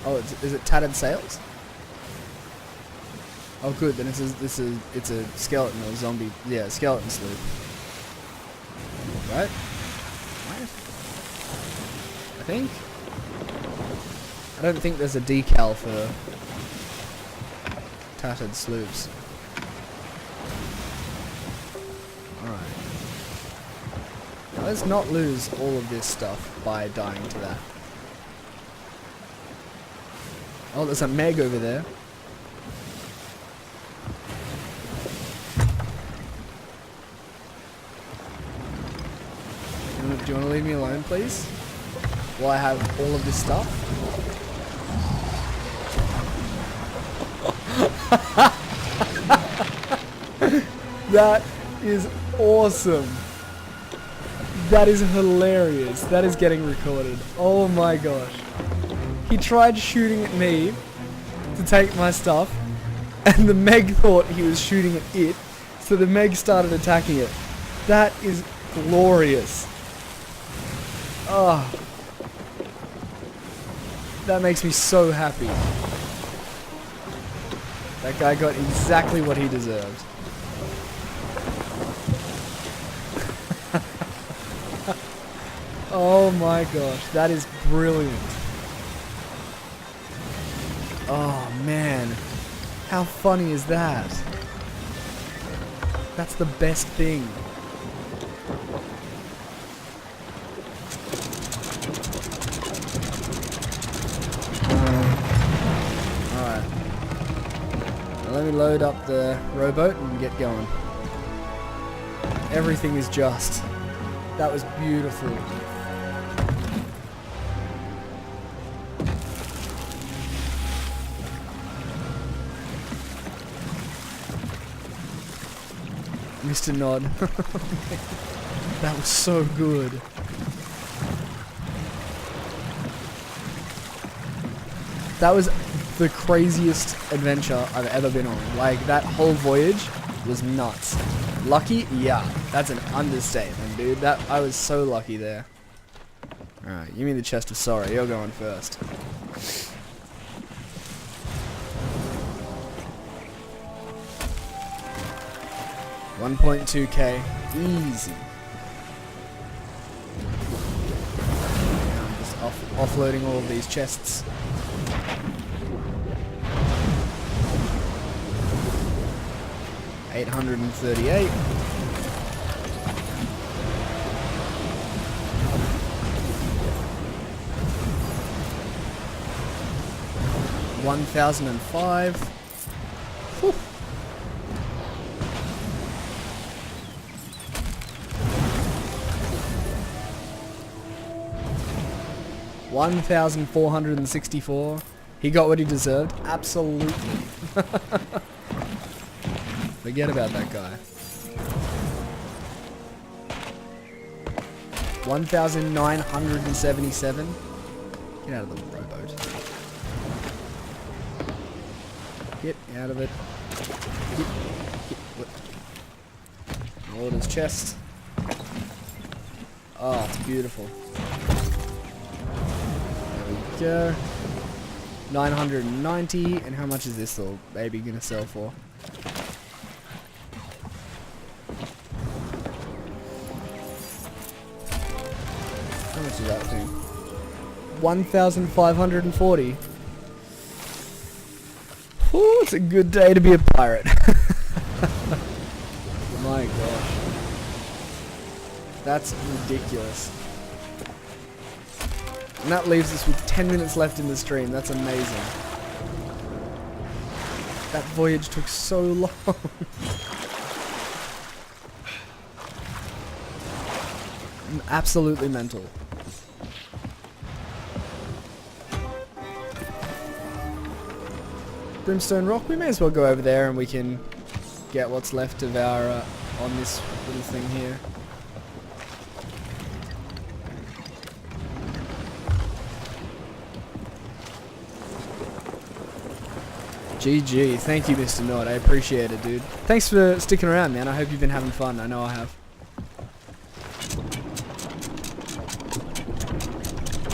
Oh, is it tattered sails? Oh, good. Then it's a skeleton or zombie. Yeah, skeleton sloop. Right? Right? I think. I don't think there's a decal for tattered sloops. Alright. Now let's not lose all of this stuff by dying to that. Oh, there's a Meg over there. Do you want to leave me alone, please? While I have all of this stuff? That is awesome. That is hilarious. That is getting recorded. Oh my gosh. He tried shooting at me to take my stuff, and the Meg thought he was shooting at it, so the Meg started attacking it. That is glorious. Oh. That makes me so happy. That guy got exactly what he deserved. Oh my gosh, that is brilliant. Oh man, how funny is that? That's the best thing. Alright. Now let me load up the rowboat and get going. Everything is just. That was beautiful. Mr. Nod. That was so good. That was the craziest adventure I've ever been on. Like, that whole voyage was nuts. Lucky? Yeah, that's an understatement, dude. I was so lucky there. Alright, give me the chest of sorrow. You're going first. $1.2k. Easy. Now I'm just offloading all of these chests. $838. $1,005. Whew. $1,464. He got what he deserved. Absolutely. Forget about that guy. 1,977. Get out of the rowboat. Get out of it. Get. Orders chest. Oh, it's beautiful. There we go. 990. And how much is this little baby gonna sell for? How much is that thing? 1,540. Ooh, it's a good day to be a pirate. My gosh. That's ridiculous. And that leaves us with 10 minutes left in the stream. That's amazing. That voyage took so long. Absolutely mental. Brimstone Rock, we may as well go over there and we can get what's left of our on this little thing here. GG. Thank you, Mr. Nod. I appreciate it, dude. Thanks for sticking around, man. I hope you've been having fun. I know I have.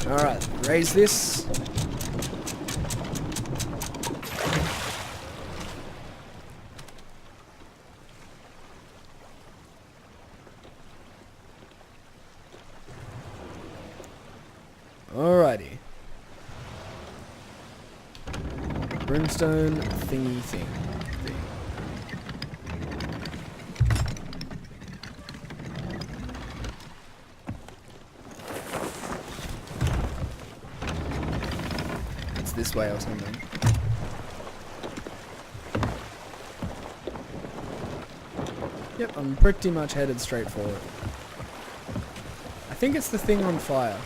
Alright, raise this. Alrighty. Brimstone thingy thing. It's this way or something. Yep, I'm pretty much headed straight for it. I think it's the thing on fire.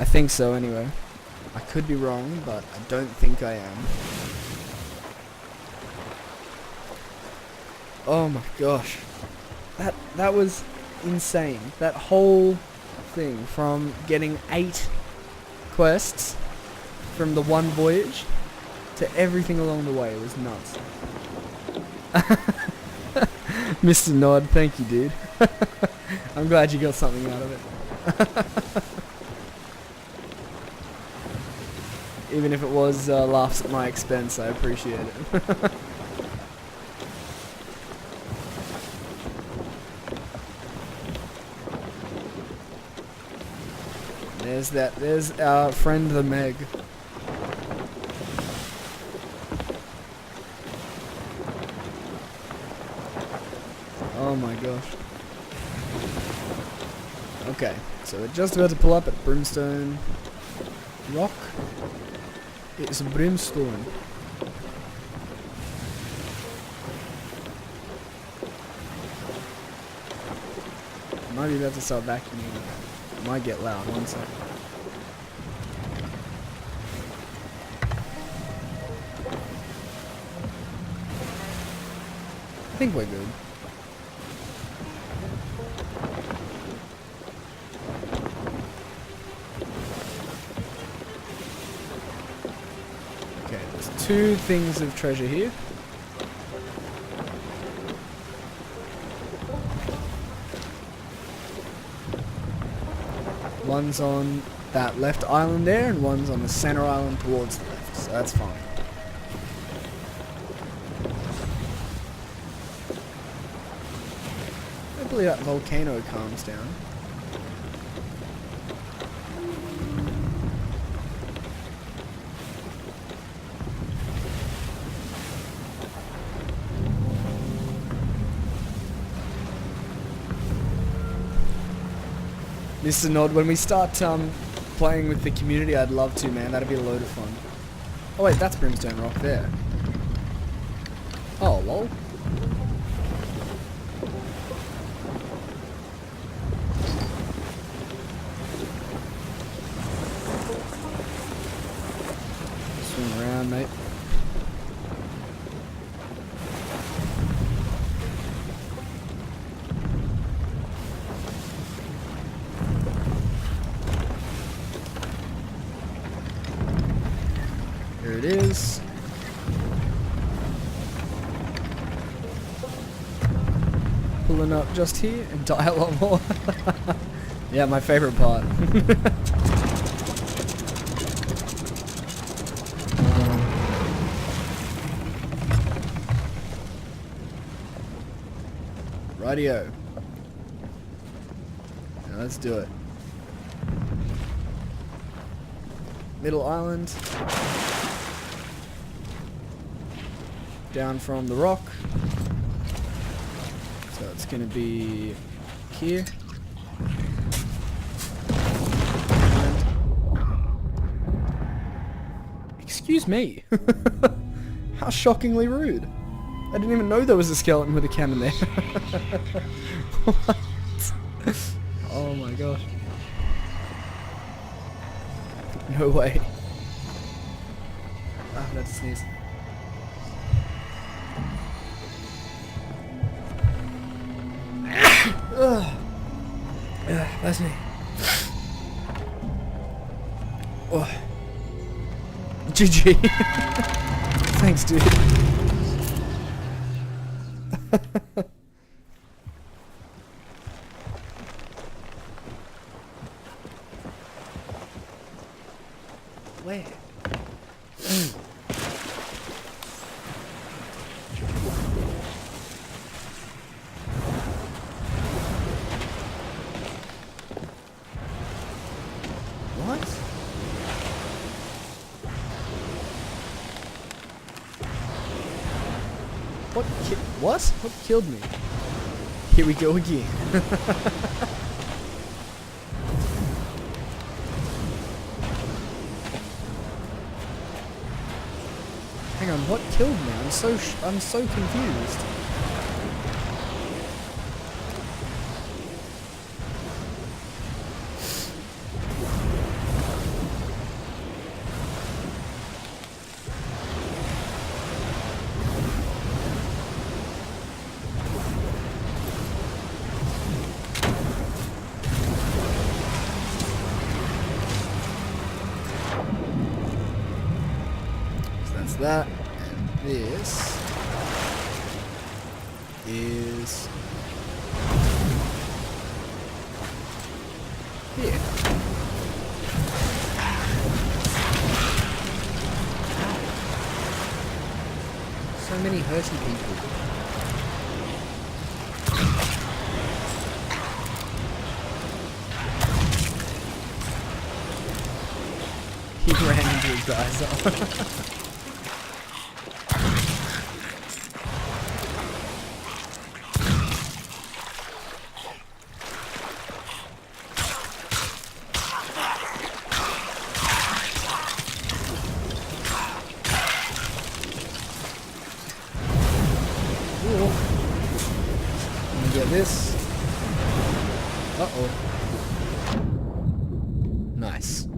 I think so anyway. I could be wrong, but I don't think I am. Oh my gosh. That was insane. That whole thing, from getting 8 quests from the one voyage to everything along the way, was nuts. Mr. Nod, thank you, dude. I'm glad you got something out of it. Even if it was laughs at my expense, I appreciate it. There's our friend the Meg. Oh my gosh. Okay, so we're just about to pull up at Brimstone Rock. It's Brimstone. Might be about to start vacuuming. It might get loud. One sec. I think we're good. Okay, there's 2 things of treasure here. One's on that left island there, and one's on the center island towards the left, so that's fine. Hopefully that volcano calms down. Mr. Nod, when we start playing with the community, I'd love to, man. That'd be a load of fun. Oh wait, that's Brimstone Rock there. Oh, lol. Swing around, mate. Here it is. Pulling up just here and die a lot more. Yeah, my favorite part. Rightio. Now let's do it. Middle island. Down from the rock. So it's going to be here. And excuse me. How shockingly rude. I didn't even know there was a skeleton with a cannon there. What? Oh my gosh. No way. I'm about to sneeze. That's me. Oh. GG. Thanks, dude. Where? What? What? What killed me? Here we go again. Hang on, what killed me? I'm so confused. That, and this is here. So many hurty people. He ran into his geyser. Get this. Uh-oh. Nice.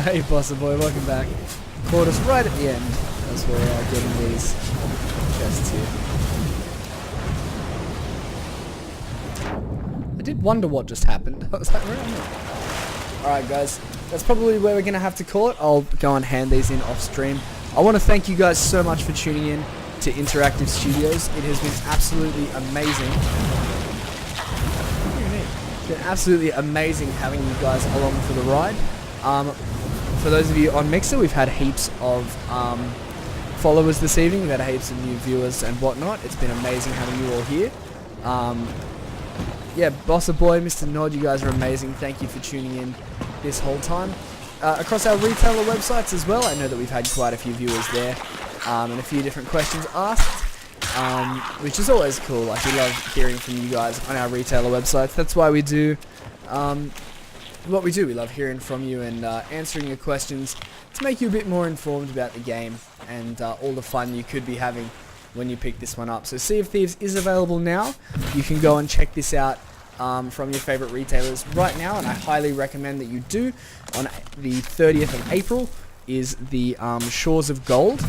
Hey, Bossa Boy, welcome back. Caught us right at the end. That's where we are getting these chests here. I did wonder what just happened. I was like, where am I? Alright, guys. That's probably where we're going to have to call it. I'll go and hand these in off stream. I want to thank you guys so much for tuning in to Interactive Studios. It has been absolutely amazing. It's been absolutely amazing having you guys along for the ride. For those of you on Mixer, we've had heaps of followers this evening. We've had heaps of new viewers and whatnot. It's been amazing having you all here. Yeah, Bossa Boy, Mr. Nod, you guys are amazing. Thank you for tuning in this whole time. Across our retailer websites as well, I know that we've had quite a few viewers there. And a few different questions asked, which is always cool. Like, we love hearing from you guys on our retailer websites. That's why we do what we do. We love hearing from you and answering your questions to make you a bit more informed about the game and all the fun you could be having when you pick this one up. So Sea of Thieves is available now. You can go and check this out from your favorite retailers right now, and I highly recommend that you do. On the 30th of April is the Shores of Gold.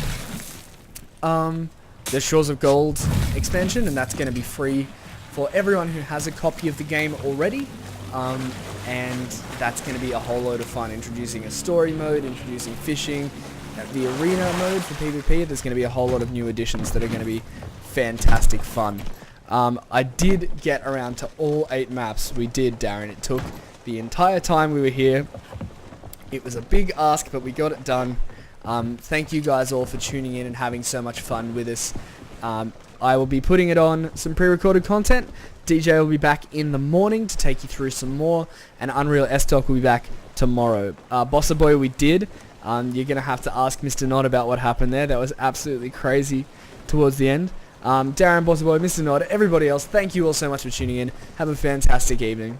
The Shores of Gold expansion, and that's going to be free for everyone who has a copy of the game already. And that's going to be a whole load of fun, introducing a story mode, introducing fishing, the arena mode for PvP. There's going to be a whole lot of new additions that are going to be fantastic fun. I did get around to all 8 maps. We did, Darren. It took the entire time we were here. It was a big ask, but we got it done. Thank you guys all for tuning in and having so much fun with us. I will be putting it on some pre-recorded content. DJ will be back in the morning to take you through some more, and Unreal S-Talk will be back tomorrow. Bossa Boy, we did. You're going to have to ask Mr. Nod about what happened there. That was absolutely crazy towards the end. Darren, Bossa Boy, Mr. Nod, everybody else, thank you all so much for tuning in. Have a fantastic evening.